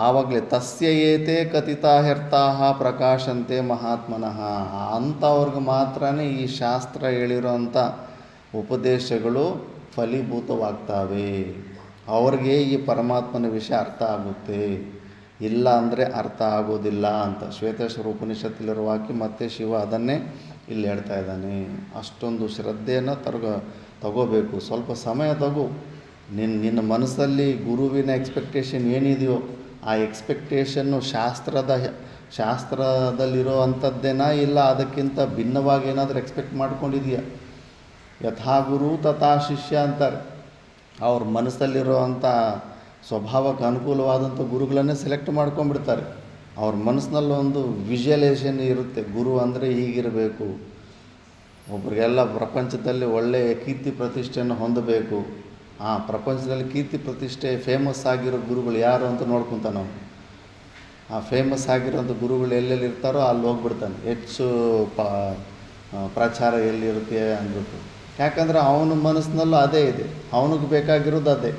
ಆವಾಗಲೇ ತಸ್ಯ ಏತೆ ಕಥಿತಾಹ್ಯರ್ಥಾ ಪ್ರಕಾಶಂತೆ ಮಹಾತ್ಮನಃ. ಅಂಥವ್ರಿಗೆ ಮಾತ್ರ ಈ ಶಾಸ್ತ್ರ ಹೇಳಿರೋಂಥ ಉಪದೇಶಗಳು ಫಲೀಭೂತವಾಗ್ತವೆ. ಅವ್ರಿಗೆ ಈ ಪರಮಾತ್ಮನ ವಿಷಯ ಅರ್ಥ ಆಗುತ್ತೆ, ಇಲ್ಲ ಅಂದರೆ ಅರ್ಥ ಆಗೋದಿಲ್ಲ ಅಂತ ಶ್ವೇತೇಶ್ವರ ಉಪನಿಷತ್ತಲ್ಲಿರೋ ವಾಕ್ಯ ಮತ್ತು ಶಿವ ಅದನ್ನೇ ಇಲ್ಲಿ ಹೇಳ್ತಾ ಇದ್ದಾನೆ. ಅಷ್ಟೊಂದು ಶ್ರದ್ಧೆಯನ್ನು ತಗೋಬೇಕು. ಸ್ವಲ್ಪ ಸಮಯ ತಗೋ. ನಿನ್ನ ಮನಸ್ಸಲ್ಲಿ ಗುರುವಿನ ಎಕ್ಸ್ಪೆಕ್ಟೇಷನ್ ಏನಿದೆಯೋ ಆ ಎಕ್ಸ್ಪೆಕ್ಟೇಷನ್ನು ಶಾಸ್ತ್ರದಲ್ಲಿರೋ ಅಂಥದ್ದೇನಾ, ಇಲ್ಲ ಅದಕ್ಕಿಂತ ಭಿನ್ನವಾಗಿ ಏನಾದರೂ ಎಕ್ಸ್ಪೆಕ್ಟ್ ಮಾಡ್ಕೊಂಡಿದೆಯಾ. ಯಥಾ ಗುರು ತಥಾ ಶಿಷ್ಯ ಅಂತಾರೆ. ಅವ್ರ ಮನಸ್ಸಲ್ಲಿರೋ ಅಂಥ ಸ್ವಭಾವಕ್ಕೆ ಅನುಕೂಲವಾದಂಥ ಗುರುಗಳನ್ನೇ ಸೆಲೆಕ್ಟ್ ಮಾಡ್ಕೊಂಡ್ಬಿಡ್ತಾರೆ. ಅವ್ರ ಮನಸ್ಸಿನಲ್ಲಿ ಒಂದು ವಿಜುವಲೈಸೇಷನ್ ಇರುತ್ತೆ, ಗುರು ಅಂದರೆ ಹೀಗಿರಬೇಕು, ಒಬ್ರಿಗೆಲ್ಲ ಪ್ರಪಂಚದಲ್ಲಿ ಒಳ್ಳೆಯ ಕೀರ್ತಿ ಪ್ರತಿಷ್ಠೆಯನ್ನು ಹೊಂದಬೇಕು. ಆ ಪ್ರಪಂಚದಲ್ಲಿ ಕೀರ್ತಿ ಪ್ರತಿಷ್ಠೆ ಫೇಮಸ್ ಆಗಿರೋ ಗುರುಗಳು ಯಾರು ಅಂತ ನೋಡ್ಕೊತಾನೆ ಅವನು. ಆ ಫೇಮಸ್ ಆಗಿರೋಂಥ ಗುರುಗಳು ಎಲ್ಲೆಲ್ಲಿ ಇರ್ತಾರೋ ಅಲ್ಲಿ ಹೋಗ್ಬಿಡ್ತಾನೆ, ಹೆಚ್ಚು ಪ್ರಚಾರ ಎಲ್ಲಿರುತ್ತೆ ಅಂದ್ಬಿಟ್ಟು. ಯಾಕಂದರೆ ಅವನ ಮನಸ್ಸಿನಲ್ಲೂ ಅದೇ ಇದೆ, ಅವನಿಗೆ ಬೇಕಾಗಿರೋದು ಅದೇ,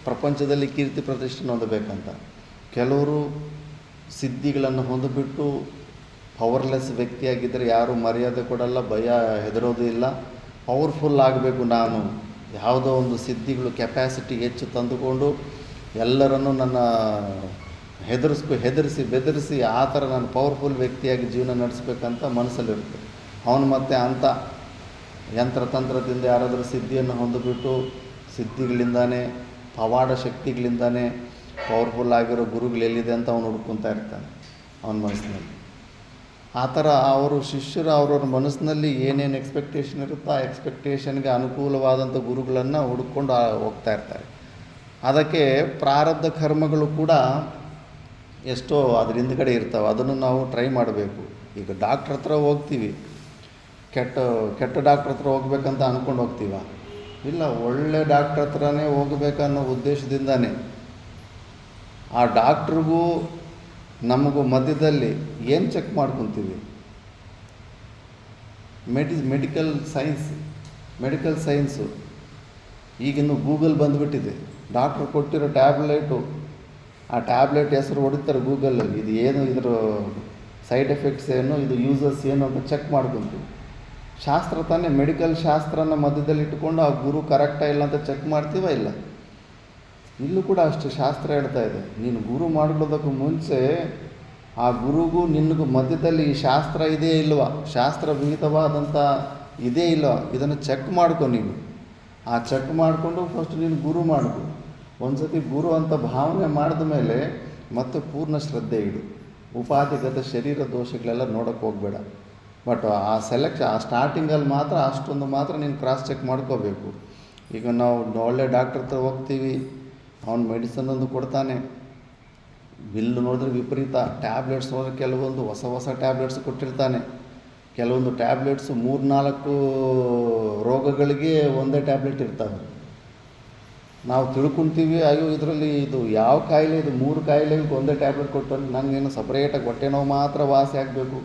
ಪ್ರಪಂಚದಲ್ಲಿ ಕೀರ್ತಿ ಪ್ರತಿಷ್ಠೆನ ಹೊಂದಬೇಕಂತ. ಕೆಲವರು ಸಿದ್ಧಿಗಳನ್ನು ಹೊಂದಿಬಿಟ್ಟು ಪವರ್ಲೆಸ್ ವ್ಯಕ್ತಿಯಾಗಿದ್ದರೆ ಯಾರೂ ಮರ್ಯಾದೆ ಕೊಡಲ್ಲ, ಭಯ ಹೆದರೋದು ಇಲ್ಲ. ಪವರ್ಫುಲ್ ಆಗಬೇಕು ನಾನು, ಯಾವುದೋ ಒಂದು ಸಿದ್ಧಿಗಳು ಕೆಪ್ಯಾಸಿಟಿ ಹೆಚ್ಚು ತಂದುಕೊಂಡು ಎಲ್ಲರನ್ನೂ ನನ್ನ ಹೆದರಿಸಿ ಬೆದರಿಸಿ ಆ ಥರ ನಾನು ಪವರ್ಫುಲ್ ವ್ಯಕ್ತಿಯಾಗಿ ಜೀವನ ನಡೆಸಬೇಕಂತ ಮನಸ್ಸಲ್ಲಿರುತ್ತೆ. ಅವನು ಮತ್ತೆ ಅಂಥ ಯಂತ್ರತಂತ್ರದಿಂದ ಯಾರಾದರೂ ಸಿದ್ಧಿಯನ್ನು ಹೊಂದಿಬಿಟ್ಟು ಸಿದ್ಧಿಗಳಿಂದಾನೇ ಪವಾಡ ಶಕ್ತಿಗಳಿಂದಾನೇ ಪವರ್ಫುಲ್ ಆಗಿರೋ ಗುರುಗಳು ಎಲ್ಲಿದೆ ಅಂತ ಅವನು ಹುಡ್ಕೊತಾ ಇರ್ತಾನೆ ಅವನ ಮನಸ್ಸಿನಲ್ಲಿ. ಆ ಥರ ಅವರು ಶಿಷ್ಯರು ಅವ್ರವ್ರ ಮನಸ್ಸಿನಲ್ಲಿ ಏನೇನು ಎಕ್ಸ್ಪೆಕ್ಟೇಷನ್ ಇರುತ್ತೋ ಆ ಎಕ್ಸ್ಪೆಕ್ಟೇಷನ್ಗೆ ಅನುಕೂಲವಾದಂಥ ಗುರುಗಳನ್ನು ಹುಡ್ಕೊಂಡು ಹೋಗ್ತಾ ಇರ್ತಾರೆ. ಅದಕ್ಕೆ ಪ್ರಾರಬ್ಧ ಕರ್ಮಗಳು ಕೂಡ ಎಷ್ಟೋ ಅದ್ರ ಹಿಂದ್ಗಡೆ ಇರ್ತಾವೆ, ಅದನ್ನು ನಾವು ಟ್ರೈ ಮಾಡಬೇಕು. ಈಗ ಡಾಕ್ಟ್ರ್ ಹತ್ರ ಹೋಗ್ತೀವಿ, ಕೆಟ್ಟ ಡಾಕ್ಟ್ರ್ ಹತ್ರ ಹೋಗ್ಬೇಕಂತ ಅಂದ್ಕೊಂಡು ಹೋಗ್ತೀವ, ಇಲ್ಲ ಒಳ್ಳೆ ಡಾಕ್ಟ್ರ್ ಹತ್ರನೇ ಹೋಗ್ಬೇಕನ್ನೋ ಉದ್ದೇಶದಿಂದಾನೇ ಆ ಡಾಕ್ಟ್ರಿಗೂ ನಮಗೂ ಮಧ್ಯದಲ್ಲಿ ಏನು ಚೆಕ್ ಮಾಡ್ಕೊತೀವಿ, ಮೆಡಿಕಲ್ ಸೈನ್ಸು ಈಗಿನ್ನು ಗೂಗಲ್ ಬಂದುಬಿಟ್ಟಿದೆ. ಡಾಕ್ಟ್ರು ಕೊಟ್ಟಿರೋ ಟ್ಯಾಬ್ಲೆಟು, ಆ ಟ್ಯಾಬ್ಲೆಟ್ ಹೆಸರು ಹೊಡಿತಾರೆ ಗೂಗಲಲ್ಲಿ, ಇದು ಏನು, ಇದರ ಸೈಡ್ ಎಫೆಕ್ಟ್ಸ್ ಏನು, ಇದು ಯೂಸಸ್ ಏನು ಅಂತ ಚೆಕ್ ಮಾಡ್ಕೊತೀವಿ. ಶಾಸ್ತ್ರ ತಾನೇ, ಮೆಡಿಕಲ್ ಶಾಸ್ತ್ರನ ಮಧ್ಯದಲ್ಲಿ ಇಟ್ಕೊಂಡು ಆ ಗುರು ಕರೆಕ್ಟಾ ಇಲ್ಲ ಅಂತ ಚೆಕ್ ಮಾಡ್ತೀವ ಇಲ್ಲ. ಇಲ್ಲೂ ಕೂಡ ಅಷ್ಟು ಶಾಸ್ತ್ರ ಹೇಳ್ತಾ ಇದೆ, ನೀನು ಗುರು ಮಾಡ್ಕೊಳ್ಳೋದಕ್ಕೂ ಮುಂಚೆ ಆ ಗುರುಗೂ ನಿನಗೂ ಮಧ್ಯದಲ್ಲಿ ಈ ಶಾಸ್ತ್ರ ಇದೆಯೇ ಇಲ್ವಾ, ಶಾಸ್ತ್ರ ವಿಹಿತವಾದಂಥ ಇದೇ ಇಲ್ವಾ, ಇದನ್ನು ಚೆಕ್ ಮಾಡ್ಕೊ ನೀನು. ಆ ಚೆಕ್ ಮಾಡಿಕೊಂಡು ಫಸ್ಟ್ ನೀನು ಗುರು ಮಾಡ್ಕೊ. ಒಂದು ಸತಿ ಗುರು ಅಂತ ಭಾವನೆ ಮಾಡಿದ ಮೇಲೆ ಮತ್ತೆ ಪೂರ್ಣ ಶ್ರದ್ಧೆ ಇಡು. ಉಪಾಧಿಗತ ಶರೀರ ದೋಷಗಳೆಲ್ಲ ನೋಡೋಕ್ಕೆ ಹೋಗಬೇಡ. ಬಟ್ ಆ ಸ್ಟಾರ್ಟಿಂಗಲ್ಲಿ ಮಾತ್ರ ಅಷ್ಟೊಂದು ಮಾತ್ರ ನೀನು ಕ್ರಾಸ್ ಚೆಕ್ ಮಾಡ್ಕೋಬೇಕು. ಈಗ ನಾವು ಒಳ್ಳೆ ಡಾಕ್ಟ್ರ್ ಹತ್ರ ಹೋಗ್ತೀವಿ, ಅವನು ಮೆಡಿಸನ್ ಒಂದು ಕೊಡ್ತಾನೆ, ಬಿಲ್ಲು ನೋಡಿದ್ರೆ ವಿಪರೀತ. ಟ್ಯಾಬ್ಲೆಟ್ಸ್ ನೋಡಿದ್ರೆ ಕೆಲವೊಂದು ಹೊಸ ಹೊಸ ಟ್ಯಾಬ್ಲೆಟ್ಸ್ ಕೊಟ್ಟಿರ್ತಾನೆ. ಕೆಲವೊಂದು ಟ್ಯಾಬ್ಲೆಟ್ಸು 3-4 ರೋಗಗಳಿಗೆ ಒಂದೇ ಟ್ಯಾಬ್ಲೆಟ್ ಇರ್ತವೆ. ನಾವು ತಿಳ್ಕೊಳ್ತೀವಿ, ಅಯ್ಯೋ ಇದರಲ್ಲಿ ಇದು ಯಾವ ಕಾಯಿಲೆ, ಇದು 3 ಕಾಯಿಲೆಗಳಿಗೆ ಒಂದೇ ಟ್ಯಾಬ್ಲೆಟ್ ಕೊಟ್ಟು ನನಗೇನು ಸಪ್ರೇಟಾಗಿ ಹೊಟ್ಟೆ ನೋವು ಮಾತ್ರ ವಾಸಿ ಆಗಬೇಕು,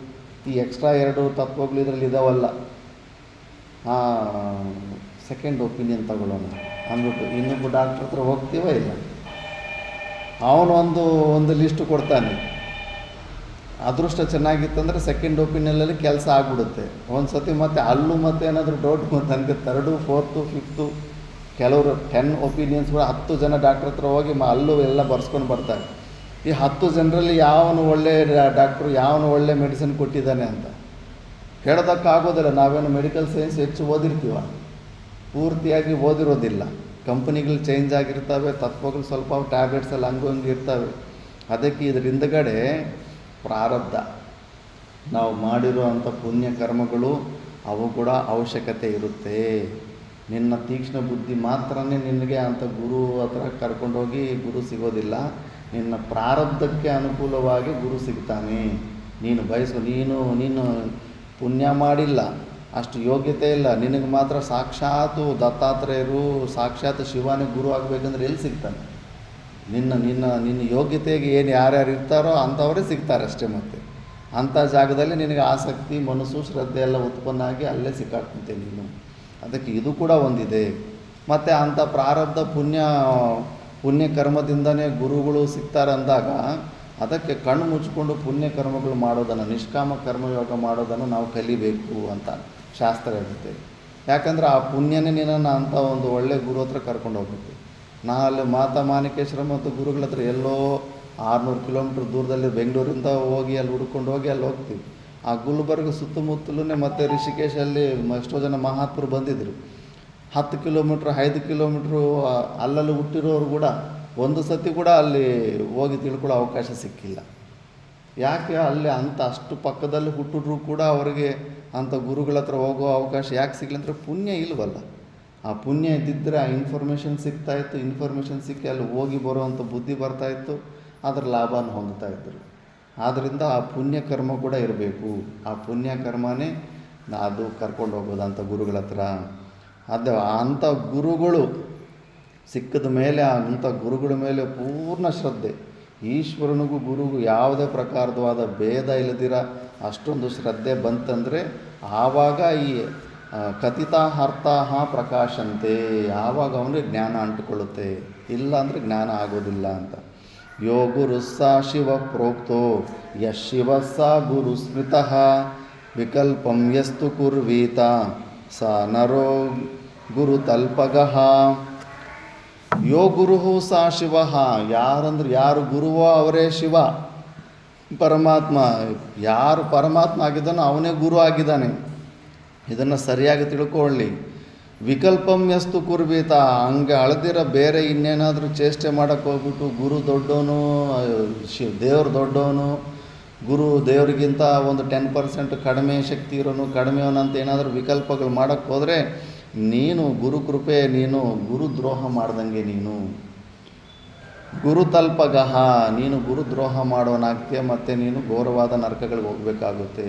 ಈ ಎಕ್ಸ್ಟ್ರಾ 2 ತತ್ವಗಳು ಇದರಲ್ಲಿ ಇದಾವಲ್ಲ, ಸೆಕೆಂಡ್ ಒಪಿನಿಯನ್ ತಗೊಳ್ಳೋಣ ಅಂದ್ಬಿಟ್ಟು ಇನ್ನೊಬ್ಬ ಡಾಕ್ಟ್ರ್ ಹತ್ರ ಹೋಗ್ತೀವ ಇಲ್ಲ, ಅವನು ಒಂದು ಲಿಸ್ಟು ಕೊಡ್ತಾನೆ. ಅದೃಷ್ಟ ಚೆನ್ನಾಗಿತ್ತಂದರೆ ಸೆಕೆಂಡ್ ಒಪಿನಿಯನಲ್ಲಿ ಕೆಲಸ ಆಗಿಬಿಡುತ್ತೆ. ಒಂದು ಸತಿ ಮತ್ತೆ ಅಲ್ಲೂ ಮತ್ತೆ ಏನಾದರೂ ಡೌಟ್ ನನಗೆ 3, 4, 5 ಕೆಲವರು 10 ಒಪಿನಿಯನ್ಸ್ಗಳು 10 ಜನ ಡಾಕ್ಟ್ರ್ ಹತ್ರ ಹೋಗಿ ಅಲ್ಲೂ ಎಲ್ಲ ಬರ್ಸ್ಕೊಂಡು ಬರ್ತಾರೆ. ಈ 10 ಜನರಲ್ಲಿ ಯಾವನು ಒಳ್ಳೆ ಡಾಕ್ಟ್ರು, ಯಾವನು ಒಳ್ಳೆ ಮೆಡಿಸಿನ್ ಕೊಟ್ಟಿದ್ದಾನೆ ಅಂತ ಹೇಳೋದಕ್ಕಾಗೋದಿಲ್ಲ. ನಾವೇನು ಮೆಡಿಕಲ್ ಸೈನ್ಸ್ ಹೆಚ್ಚು ಓದಿರ್ತೀವ, ಪೂರ್ತಿಯಾಗಿ ಓದಿರೋದಿಲ್ಲ. ಕಂಪ್ನಿಗಳು ಚೇಂಜ್ ಆಗಿರ್ತವೆ, ತತ್ವಗಳು ಸ್ವಲ್ಪ ಟ್ಯಾಬ್ಲೆಟ್ಸ್ ಎಲ್ಲ ಹಂಗೆ ಇರ್ತವೆ. ಅದಕ್ಕೆ ಇದ್ರ ಹಿಂದ್ಗಡೆ ಪ್ರಾರಬ್ಧ, ನಾವು ಮಾಡಿರೋ ಅಂಥ ಪುಣ್ಯ ಕರ್ಮಗಳು ಅವು ಕೂಡ ಅವಶ್ಯಕತೆ ಇರುತ್ತೆ. ನಿನ್ನ ತೀಕ್ಷ್ಣ ಬುದ್ಧಿ ಮಾತ್ರನೇ ನಿನಗೆ ಅಂಥ ಗುರು ಹತ್ರ ಕರ್ಕೊಂಡೋಗಿ ಗುರು ಸಿಗೋದಿಲ್ಲ. ನಿನ್ನ ಪ್ರಾರಬ್ಧಕ್ಕೆ ಅನುಕೂಲವಾಗಿ ಗುರು ಸಿಗ್ತಾನೆ. ನೀನು ಪುಣ್ಯ ಮಾಡಿಲ್ಲ, ಅಷ್ಟು ಯೋಗ್ಯತೆ ಇಲ್ಲ, ನಿನಗೆ ಮಾತ್ರ ಸಾಕ್ಷಾತ್ ದತ್ತಾತ್ರೇಯರು, ಸಾಕ್ಷಾತ್ ಶಿವನೇ ಗುರು ಆಗಬೇಕಂದ್ರೆ ಎಲ್ಲಿ ಸಿಗ್ತಾನೆ? ನಿನ್ನ ಯೋಗ್ಯತೆಗೆ ಏನು ಯಾರ್ಯಾರು ಇರ್ತಾರೋ ಅಂಥವರೇ ಸಿಗ್ತಾರೆ ಅಷ್ಟೇ. ಮತ್ತು ಅಂಥ ಜಾಗದಲ್ಲಿ ನಿನಗೆ ಆಸಕ್ತಿ, ಮನಸ್ಸು, ಶ್ರದ್ಧೆ ಎಲ್ಲ ಉತ್ಪನ್ನ ಆಗಿ ಅಲ್ಲೇ ಸಿಕ್ಕಾಡ್ಕೊಂತೆ ನೀನು. ಅದಕ್ಕೆ ಇದು ಕೂಡ ಒಂದಿದೆ. ಮತ್ತು ಅಂಥ ಪ್ರಾರಬ್ಧ ಪುಣ್ಯ ಕರ್ಮದಿಂದನೇ ಗುರುಗಳು ಸಿಗ್ತಾರೆ ಅಂದಾಗ ಅದಕ್ಕೆ ಕಣ್ಣು ಮುಚ್ಚಿಕೊಂಡು ಪುಣ್ಯ ಕರ್ಮಗಳು ಮಾಡೋದನ್ನು, ನಿಷ್ಕಾಮ ಕರ್ಮಯೋಗ ಮಾಡೋದನ್ನು ನಾವು ಕಲಿಬೇಕು ಅಂತ ಶಾಸ್ತ್ರ ಹೇಳುತ್ತೆ. ಯಾಕಂದರೆ ಆ ಪುಣ್ಯನೇ ನಿನ್ನನ್ನು ಅಂಥ ಒಂದು ಒಳ್ಳೆಯ ಗುರು ಹತ್ರ ಕರ್ಕೊಂಡು ಹೋಗುತ್ತೆ. ಅಲ್ಲಿ ಮಾತಾ ಮಾಣಿಕೇಶ್ವರ ಮತ್ತು ಗುರುಗಳ ಹತ್ರ ಎಲ್ಲೋ 600 ಕಿಲೋಮೀಟ್ರ್ ದೂರದಲ್ಲಿ ಬೆಂಗಳೂರಿಂದ ಹೋಗಿ ಅಲ್ಲಿ ಹುಡ್ಕೊಂಡು ಹೋಗಿ ಅಲ್ಲಿ ಹೋಗ್ತೀವಿ. ಆ ಗುಲ್ಬರ್ಗ ಸುತ್ತಮುತ್ತಲೂ ಮತ್ತು ರಿಷಿಕೇಶಲ್ಲಿ ಎಷ್ಟೋ ಜನ ಮಹಾತ್ಮರು ಬಂದಿದ್ದರು. 10 ಕಿಲೋಮೀಟ್ರ್ 5 ಕಿಲೋಮೀಟ್ರು ಅಲ್ಲಲ್ಲಿ ಹುಟ್ಟಿರೋರು ಕೂಡ ಒಂದು ಸತಿ ಕೂಡ ಅಲ್ಲಿ ಹೋಗಿ ತಿಳ್ಕೊಳ್ಳೋ ಅವಕಾಶ ಸಿಕ್ಕಿಲ್ಲ. ಯಾಕೆ? ಅಲ್ಲಿ ಅಷ್ಟು ಪಕ್ಕದಲ್ಲಿ ಹುಟ್ಟಿದ್ರು ಕೂಡ ಅವರಿಗೆ ಅಂಥ ಗುರುಗಳ ಹತ್ರ ಹೋಗೋ ಅವಕಾಶ ಯಾಕೆ ಸಿಗಲಿ ಅಂದರೆ ಪುಣ್ಯ ಇಲ್ವಲ್ಲ. ಆ ಪುಣ್ಯ ಇದ್ದಿದ್ದರೆ ಆ ಇನ್ಫಾರ್ಮೇಷನ್ ಸಿಗ್ತಾಯಿತ್ತು. ಇನ್ಫಾರ್ಮೇಷನ್ ಸಿಕ್ಕಿ ಅಲ್ಲಿ ಹೋಗಿ ಬರೋವಂಥ ಬುದ್ಧಿ ಬರ್ತಾಯಿತ್ತು, ಅದರ ಲಾಭನ ಹೊಂದ್ತಾಯಿದ್ರು. ಆದ್ದರಿಂದ ಆ ಪುಣ್ಯ ಕರ್ಮ ಕೂಡ ಇರಬೇಕು. ಆ ಪುಣ್ಯ ಕರ್ಮನೇ ಅದು ಕರ್ಕೊಂಡು ಹೋಗೋದು ಅಂಥ ಗುರುಗಳ ಹತ್ರ. ಅದು ಅಂಥ ಗುರುಗಳು ಸಿಕ್ಕಿದ ಮೇಲೆ ಅಂಥ ಗುರುಗಳ ಮೇಲೆ ಪೂರ್ಣ ಶ್ರದ್ಧೆ, ಈಶ್ವರನಿಗೂ ಗುರುಗೂ ಯಾವುದೇ ಪ್ರಕಾರವಾದ ಭೇದ ಇಲ್ಲದಿರ ಅಷ್ಟೊಂದು ಶ್ರದ್ಧೆ ಬಂತಂದರೆ ಆವಾಗ ಈ ಕಥಿತಾರ್ಥಾಃ ಪ್ರಕಾಶಂತೆ, ಆವಾಗ ಅವನಿಗೆ ಜ್ಞಾನ ಅಂಟುಕೊಳ್ಳುತ್ತೆ. ಇಲ್ಲ ಅಂದರೆ ಜ್ಞಾನ ಆಗೋದಿಲ್ಲ ಅಂತ. ಯೋ ಗುರು ಸಾ ಶಿವ ಪ್ರೋಕ್ತೋ ಯಶಿವ ಸಾ ಗುರು ಸ್ಮೃತಃ ವಿಕಲ್ಪಂ ಯಸ್ತು ಕುರ್ವೀತ ಸ ನರೋ ಗುರು ತಲ್ಪಗಃ. ಯೋ ಗುರು ಸಾ ಶಿವ, ಯಾರು ಗುರುವೋ ಅವರೇ ಶಿವ, ಪರಮಾತ್ಮ. ಯಾರು ಪರಮಾತ್ಮ ಆಗಿದ್ದಾನೋ ಅವನೇ ಗುರು ಆಗಿದ್ದಾನೆ. ಇದನ್ನು ಸರಿಯಾಗಿ ತಿಳ್ಕೊಳ್ಳಿ. ವಿಕಲ್ಪಂ ಯಸ್ತು ಕುರ್ವೀತ, ಹಂಗೆ ಅಳದಿರ ಬೇರೆ ಇನ್ನೇನಾದರೂ ಚೇಷ್ಟೆ ಮಾಡೋಕ್ಕೆ ಹೋಗ್ಬಿಟ್ಟು ಗುರು ದೊಡ್ಡವನು, ದೇವ್ರು ದೊಡ್ಡವನು, ಗುರು ದೇವರಿಗಿಂತ ಒಂದು 10% ಕಡಿಮೆ ಶಕ್ತಿ ಇರೋನು, ಕಡಿಮೆಯವನಂತ ಏನಾದರೂ ವಿಕಲ್ಪಗಳು ಮಾಡೋಕ್ಕೆ ಹೋದರೆ ನೀನು ಗುರು ಕೃಪೆ, ನೀನು ಗುರುದ್ರೋಹ ಮಾಡ್ದಂಗೆ. ನೀನು ಗುರುತಲ್ಪಗಃ, ನೀನು ಗುರುದ್ರೋಹ ಮಾಡೋನಾಗ್ತೀಯ, ಮತ್ತು ನೀನು ಘೋರವಾದ ನರಕಗಳಿಗೆ ಹೋಗಬೇಕಾಗುತ್ತೆ.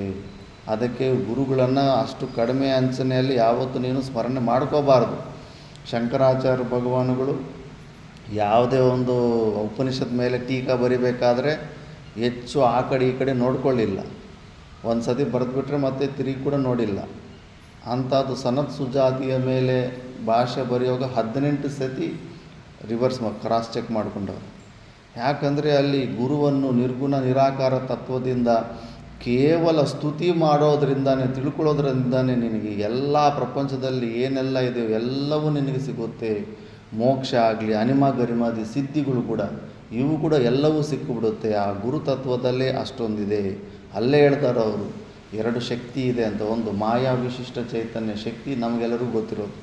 ಅದಕ್ಕೆ ಗುರುಗಳನ್ನು ಅಷ್ಟು ಕಡಿಮೆ ಅಂಚನೆಯಲ್ಲಿ ಯಾವತ್ತೂ ನೀನು ಸ್ಮರಣೆ ಮಾಡ್ಕೋಬಾರ್ದು. ಶಂಕರಾಚಾರ್ಯ ಭಗವಾನುಗಳು ಯಾವುದೇ ಒಂದು ಉಪನಿಷತ್ ಮೇಲೆ ಟೀಕಾ ಬರಿಬೇಕಾದ್ರೆ ಹೆಚ್ಚು ಆ ಕಡೆ ಈ ಕಡೆ ನೋಡ್ಕೊಳ್ಳಿಲ್ಲ. ಒಂದು ಸತಿ ಬರೆದುಬಿಟ್ರೆ ಮತ್ತೆ ತಿರುಗಿ ಕೂಡ ನೋಡಿಲ್ಲ. ಅಂಥದ್ದು ಸನತ್ ಸುಜಾತಿಯ ಮೇಲೆ ಭಾಷೆ ಬರೆಯುವಾಗ 18 ಸತಿ ರಿವರ್ಸ್ ಕ್ರಾಸ್ ಚೆಕ್ ಮಾಡಿಕೊಂಡವರು. ಯಾಕಂದರೆ ಅಲ್ಲಿ ಗುರುವನ್ನು ನಿರ್ಗುಣ ನಿರಾಕಾರ ತತ್ವದಿಂದ ಕೇವಲ ಸ್ತುತಿ ಮಾಡೋದ್ರಿಂದಾನೇ, ತಿಳ್ಕೊಳ್ಳೋದ್ರಿಂದಾನೇ ನಿನಗೆ ಎಲ್ಲ ಪ್ರಪಂಚದಲ್ಲಿ ಏನೆಲ್ಲ ಇದೆ ಎಲ್ಲವೂ ನಿನಗೆ ಸಿಗುತ್ತೆ. ಮೋಕ್ಷ ಆಗಲಿ, ಅನಿಮ ಗರಿಮಾದಿ ಸಿದ್ಧಿಗಳು ಕೂಡ, ಇವು ಕೂಡ ಎಲ್ಲವೂ ಸಿಕ್ಕಿಬಿಡುತ್ತೆ. ಆ ಗುರುತತ್ವದಲ್ಲೇ ಅಷ್ಟೊಂದಿದೆ. ಅಲ್ಲೇ ಹೇಳ್ತಾರೆ ಅವರು, 2 ಶಕ್ತಿ ಇದೆ ಅಂತ. ಒಂದು ಮಾಯಾ ವಿಶಿಷ್ಟ ಚೈತನ್ಯ ಶಕ್ತಿ, ನಮಗೆಲ್ಲರಿಗೂ ಗೊತ್ತಿರೋದು,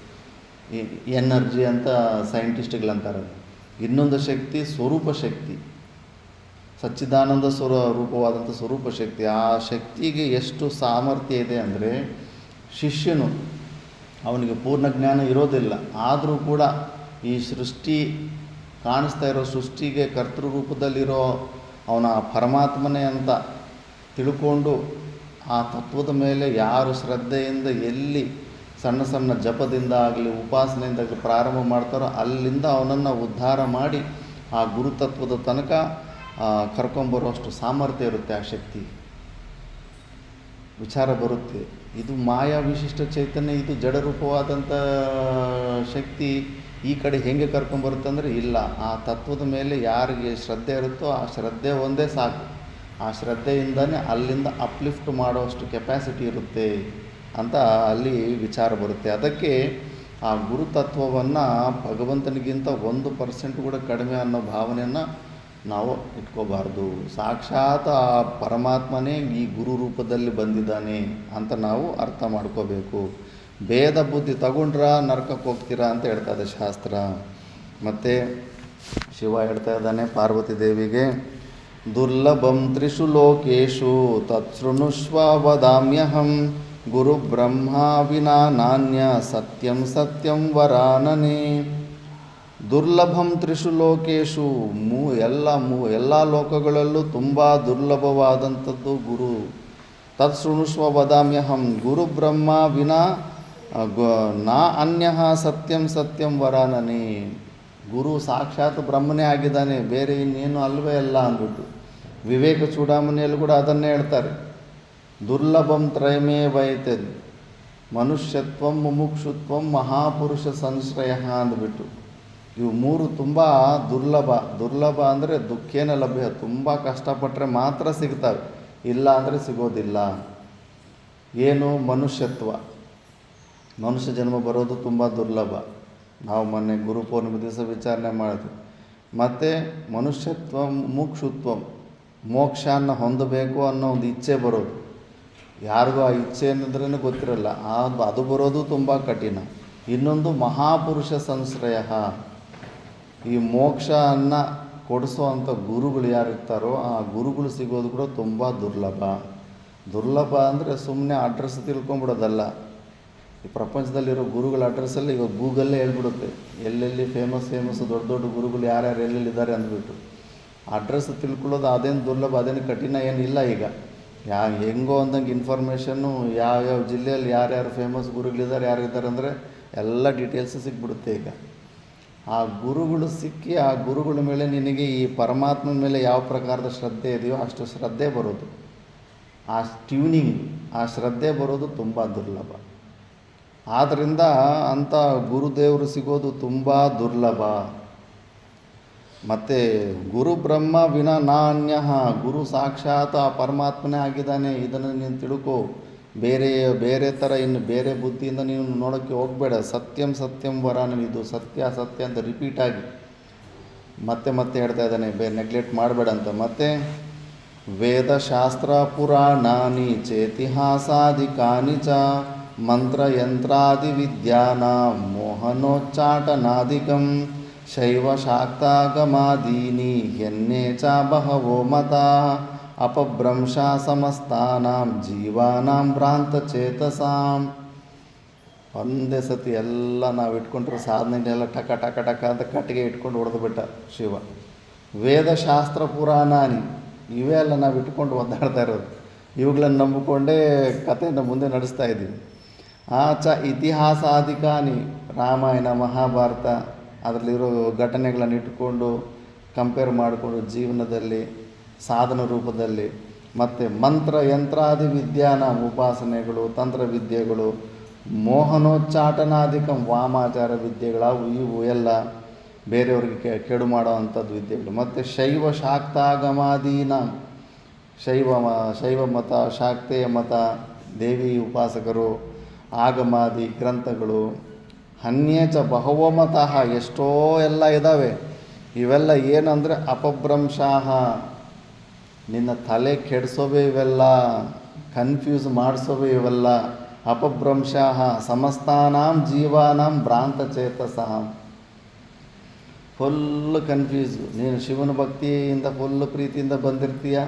ಎನರ್ಜಿ ಅಂತ ಸೈಂಟಿಸ್ಟ್ಗಳಂತಾರೆ. ಇನ್ನೊಂದು ಶಕ್ತಿ ಸ್ವರೂಪ ಶಕ್ತಿ, ಸಚ್ಚಿದಾನಂದ ರೂಪವಾದಂಥ ಸ್ವರೂಪ ಶಕ್ತಿ. ಆ ಶಕ್ತಿಗೆ ಎಷ್ಟು ಸಾಮರ್ಥ್ಯ ಇದೆ ಅಂದರೆ, ಶಿಷ್ಯನು ಅವನಿಗೆ ಪೂರ್ಣ ಜ್ಞಾನ ಇರೋದಿಲ್ಲ, ಆದರೂ ಕೂಡ ಈ ಸೃಷ್ಟಿ ಕಾಣಿಸ್ತಾ ಇರೋ ಸೃಷ್ಟಿಗೆ ಕರ್ತೃ ರೂಪದಲ್ಲಿರೋ ಅವನ ಪರಮಾತ್ಮನೇ ಅಂತ ತಿಳ್ಕೊಂಡು ಆ ತತ್ವದ ಮೇಲೆ ಯಾರು ಶ್ರದ್ಧೆಯಿಂದ ಎಲ್ಲಿ ಸಣ್ಣ ಸಣ್ಣ ಜಪದಿಂದ ಆಗಲಿ ಉಪಾಸನೆಯಿಂದ ಪ್ರಾರಂಭ ಮಾಡ್ತಾರೋ ಅಲ್ಲಿಂದ ಅವನನ್ನು ಉದ್ಧಾರ ಮಾಡಿ ಆ ಗುರುತತ್ವದ ತನಕ ಕರ್ಕೊಂಬರುವಷ್ಟು ಸಾಮರ್ಥ್ಯ ಇರುತ್ತೆ, ಆ ಶಕ್ತಿ ವಿಚಾರ ಬರುತ್ತೆ. ಇದು ಮಾಯಾ ವಿಶಿಷ್ಟ ಚೈತನ್ಯ, ಇದು ಜಡರೂಪವಾದಂಥ ಶಕ್ತಿ ಈ ಕಡೆ ಹೇಗೆ ಕರ್ಕೊಂಬರುತ್ತೆ ಅಂದರೆ ಇಲ್ಲ, ಆ ತತ್ವದ ಮೇಲೆ ಯಾರಿಗೆ ಶ್ರದ್ಧೆ ಇರುತ್ತೋ ಆ ಶ್ರದ್ಧೆ ಒಂದೇ ಸಾಕು. ಆ ಶ್ರದ್ಧೆಯಿಂದನೇ ಅಲ್ಲಿಂದ ಅಪ್ಲಿಫ್ಟ್ ಮಾಡೋಷ್ಟು ಕೆಪ್ಯಾಸಿಟಿ ಇರುತ್ತೆ ಅಂತ ಅಲ್ಲಿ ವಿಚಾರ ಬರುತ್ತೆ. ಅದಕ್ಕೆ ಆ ಗುರುತತ್ವವನ್ನು ಭಗವಂತನಿಗಿಂತ 1% ಕೂಡ ಕಡಿಮೆ ಅನ್ನೋ ಭಾವನೆಯನ್ನು ನಾವು ಇಟ್ಕೋಬಾರ್ದು. ಸಾಕ್ಷಾತ್ ಆ ಪರಮಾತ್ಮನೇ ಈ ಗುರು ರೂಪದಲ್ಲಿ ಬಂದಿದ್ದಾನೆ ಅಂತ ನಾವು ಅರ್ಥ ಮಾಡ್ಕೋಬೇಕು. ಭೇದ ಬುದ್ಧಿ ತಗೊಂಡ್ರ ನರಕಕ್ಕೆ ಹೋಗ್ತೀರಾ ಅಂತ ಹೇಳ್ತಾ ಇದೆ ಶಾಸ್ತ್ರ. ಮತ್ತು ಶಿವ ಹೇಳ್ತಾ ಇದ್ದಾನೆ ಪಾರ್ವತಿ ದೇವಿಗೆ, ದುರ್ಲಭಂ ತ್ರಿಷು ಲೋಕೇಶು ತತ್ಸೃಣುಷ್ವ ವದಾಮ್ಯಹಂ ಗುರು ಬ್ರಹ್ಮ ವಿನಾ ನಾನ್ಯ ಸತ್ಯಂ ಸತ್ಯಂ ವರಾನನೆ. ದುರ್ಲಭಂ ತ್ರಿಷು ಲೋಕೇಶು, ಎಲ್ಲ ಲೋಕಗಳಲ್ಲೂ ತುಂಬ ದುರ್ಲಭವಾದಂಥದ್ದು ಗುರು. ತತ್ಸೃಣುಷ್ವ ವದಾಮ್ಯಹಂ ಗುರು ಬ್ರಹ್ಮ ವಿನಾ ನಾ ಅನ್ಯ ಸತ್ಯಂ ಸತ್ಯಂ ವರಾನನೆ. ಗುರು ಸಾಕ್ಷಾತ್ ಬ್ರಹ್ಮನೇ ಆಗಿದ್ದಾನೆ, ಬೇರೆ ಇನ್ನೇನು ಅಲ್ವೇ ಅಲ್ಲ ಅಂದ್ಬಿಟ್ಟು ವಿವೇಕ ಚೂಡಾಮಣಿಯಲ್ಲಿ ಕೂಡ ಅದನ್ನೇ ಹೇಳ್ತಾರೆ. ದುರ್ಲಭಂ ತ್ರಯಮೇ ವೈತೆ ಮನುಷ್ಯತ್ವಂ ಮುಮುಕ್ಷುತ್ವಂ ಮಹಾಪುರುಷ ಸಂಶ್ರಯ ಅಂದ್ಬಿಟ್ಟು ಇವು ಮೂರು ತುಂಬ ದುರ್ಲಭ ಅಂದರೆ ದುಃಖೇನ ಲಭ್ಯ, ತುಂಬ ಕಷ್ಟಪಟ್ಟರೆ ಮಾತ್ರ ಸಿಗ್ತವೆ, ಇಲ್ಲ ಅಂದರೆ ಸಿಗೋದಿಲ್ಲ. ಏನು ಮನುಷ್ಯತ್ವ, ಮನುಷ್ಯ ಜನ್ಮ ಬರೋದು ತುಂಬ ದುರ್ಲಭ. ನಾವು ಮೊನ್ನೆ ಗುರು ಪೌರ್ಣಿಮೆ ದಿವಸ ವಿಚಾರಣೆ ಮಾಡಿದ್ವಿ. ಮತ್ತು ಮನುಷ್ಯತ್ವ ಮುಕ್ಷುತ್ವ, ಮೋಕ್ಷನ ಹೊಂದಬೇಕು ಅನ್ನೋ ಒಂದು ಇಚ್ಛೆ ಬರೋದು. ಯಾರಿಗೂ ಆ ಇಚ್ಛೆ ಅನ್ನೋದ್ರೇ ಗೊತ್ತಿರಲ್ಲ, ಅದು ಬರೋದು ತುಂಬ ಕಠಿಣ. ಇನ್ನೊಂದು ಮಹಾಪುರುಷ ಸಂಶ್ರಯ, ಈ ಮೋಕ್ಷವನ್ನು ಕೊಡಿಸೋ ಅಂಥ ಗುರುಗಳು ಯಾರಿರ್ತಾರೋ ಆ ಗುರುಗಳು ಸಿಗೋದು ಕೂಡ ತುಂಬ ದುರ್ಲಭ ಅಂದರೆ ಸುಮ್ಮನೆ ಅಡ್ರೆಸ್ ತಿಳ್ಕೊಂಬಿಡೋದಲ್ಲ. ಈ ಪ್ರಪಂಚದಲ್ಲಿರೋ ಗುರುಗಳ ಅಡ್ರೆಸ್ಸಲ್ಲಿ ಇವಾಗ ಗೂಗಲ್ಲೇ ಹೇಳ್ಬಿಡುತ್ತೆ ಎಲ್ಲೆಲ್ಲಿ ಫೇಮಸ್ ದೊಡ್ಡ ಗುರುಗಳು ಯಾರ್ಯಾರು ಎಲ್ಲೆಲ್ಲಿದ್ದಾರೆ ಅಂದ್ಬಿಟ್ಟು. ಅಡ್ರೆಸ್ ತಿಳ್ಕೊಳ್ಳೋದು ಅದೇನು ದುರ್ಲಭ, ಅದೇನು ಕಠಿಣ ಏನಿಲ್ಲ. ಈಗ ಹೆಂಗೋ ಅಂದಂಗೆ ಇನ್ಫಾರ್ಮೇಷನ್ನು ಯಾವ್ಯಾವ ಜಿಲ್ಲೆಯಲ್ಲಿ ಯಾರ್ಯಾರು ಫೇಮಸ್ ಗುರುಗಳಿದ್ದಾರೆ ಯಾರಿದ್ದಾರೆ ಅಂದರೆ ಎಲ್ಲ ಡೀಟೇಲ್ಸ್ ಸಿಕ್ಬಿಡುತ್ತೆ. ಈಗ ಆ ಗುರುಗಳು ಸಿಕ್ಕಿ ಆ ಗುರುಗಳ ಮೇಲೆ ನಿನಗೆ ಈ ಪರಮಾತ್ಮನ ಮೇಲೆ ಯಾವ ಪ್ರಕಾರದ ಶ್ರದ್ಧೆ ಇದೆಯೋ ಅಷ್ಟು ಶ್ರದ್ಧೆ ಬರೋದು, ಆ ಟ್ಯೂನಿಂಗ್, ಆ ಶ್ರದ್ಧೆ ಬರೋದು ತುಂಬ ದುರ್ಲಭ. ಆದ್ದರಿಂದ ಅಂಥ ಗುರುದೇವರು ಸಿಗೋದು ತುಂಬ ದುರ್ಲಭ. ಮತ್ತು ಗುರು ಬ್ರಹ್ಮ ವಿನಾ ನಾನ್ಯ, ಗುರು ಸಾಕ್ಷಾತ್ ಆ ಪರಮಾತ್ಮನೇ ಆಗಿದ್ದಾನೆ, ಇದನ್ನು ನೀನು ತಿಳ್ಕೊ. ಬೇರೆ ಥರ ಇನ್ನು ಬೇರೆ ಬುದ್ಧಿಯಿಂದ ನೀನು ನೋಡೋಕ್ಕೆ ಹೋಗಬೇಡ. ಸತ್ಯಂ ಸತ್ಯಂ ವರಾನ, ಇದು ಸತ್ಯ ಅಂತ ರಿಪೀಟಾಗಿ ಮತ್ತೆ ಹೇಳ್ತಾ ಇದ್ದಾನೆ, ನೆಗ್ಲೆಕ್ಟ್ ಮಾಡಬೇಡ ಅಂತ. ಮತ್ತು ವೇದಶಾಸ್ತ್ರ ಪುರಾಣಾನಿ ಚೇತಿಹಾಸಾದಿಕಾನಿ ಚ ಮಂತ್ರಯಂತ್ರಾದಿ ವಿದ್ಯಾನಾಂ ಮೋಹನೋಚ್ಚಾಟನಾದಿಕಂ ಶೈವ ಶಾಕ್ತಾಗಮಾದೀನಿ ಎನ್ನೇ ಚ ಬಹವೋ ಮತಾ ಅಪಭ್ರಂಶ ಸಮಸ್ತಾನಾಂ ಜೀವಾನಾಂ ಭ್ರಾಂತಚೇತಸಾಂ. ಒಂದೇ ಸತಿ ಎಲ್ಲ ನಾವು ಇಟ್ಕೊಂಡ್ರೆ ಸಾಧನೆಗೆಲ್ಲ ಟಕ ಅಂತ ಕಟ್ಟಿಗೆ ಇಟ್ಕೊಂಡು ಹೊಡೆದು ಬಿಟ್ಟ ಶಿವ. ವೇದಶಾಸ್ತ್ರ ಪುರಾಣಾನಿ ಇವೇ ಎಲ್ಲ ನಾವು ಇಟ್ಕೊಂಡು ಒದ್ದಾಡ್ತಾ ಇರೋದು, ಇವುಗಳನ್ನು ನಂಬಿಕೊಂಡೇ ಕಥೆಯನ್ನು ಮುಂದೆ ನಡೆಸ್ತಾ ಇದ್ದೀವಿ. ಇತಿಹಾಸಾದಿಕಾನಿ, ರಾಮಾಯಣ ಮಹಾಭಾರತ ಅದರಲ್ಲಿರೋ ಘಟನೆಗಳನ್ನು ಇಟ್ಕೊಂಡು ಕಂಪೇರ್ ಮಾಡಿಕೊಂಡು ಜೀವನದಲ್ಲಿ ಸಾಧನ ರೂಪದಲ್ಲಿ, ಮತ್ತು ಮಂತ್ರ ಯಂತ್ರಾದಿ ವಿದ್ಯಾನ ಉಪಾಸನೆಗಳು, ತಂತ್ರವಿದ್ಯೆಗಳು, ಮೋಹನೋಚ್ಚಾಟನಾದಿಕಂ ವಾಮಾಚಾರ ವಿದ್ಯೆಗಳು, ಇವು ಎಲ್ಲ ಬೇರೆಯವ್ರಿಗೆ ಕೆಡು ಮಾಡೋ ಅಂಥದ್ದು ವಿದ್ಯೆಗಳು. ಮತ್ತು ಶೈವ ಶಾಕ್ತಾಗಮಾದೀನ, ಶೈವ ಮತ, ಶಾಕ್ತೇಯ ಮತ, ದೇವಿ ಉಪಾಸಕರು, ಆಗಮಾದಿ ಗ್ರಂಥಗಳು, ಅನ್ಯೇಚ ಬಹವೋ ಮತಃ, ಎಷ್ಟೋ ಎಲ್ಲ ಇದ್ದಾವೆ. ಇವೆಲ್ಲ ಏನಂದರೆ ಅಪಭ್ರಂಶಾಹ, ನಿನ್ನ ತಲೆ ಕೆಡಿಸೋವೇ ಇವೆಲ್ಲ, ಕನ್ಫ್ಯೂಸ್ ಮಾಡಿಸೋವೇ ಇವೆಲ್ಲ. ಅಪಭ್ರಂಶಾಹ ಸಮಸ್ತಾನಾಂ ಜೀವಾನಾಂ ಭ್ರಾಂತಚೇತಸಃ, ಫುಲ್ಲು ಕನ್ಫ್ಯೂಸು. ನೀನು ಶಿವನ ಭಕ್ತಿಯಿಂದ ಫುಲ್ಲು ಪ್ರೀತಿಯಿಂದ ಬಂದಿರ್ತೀಯ,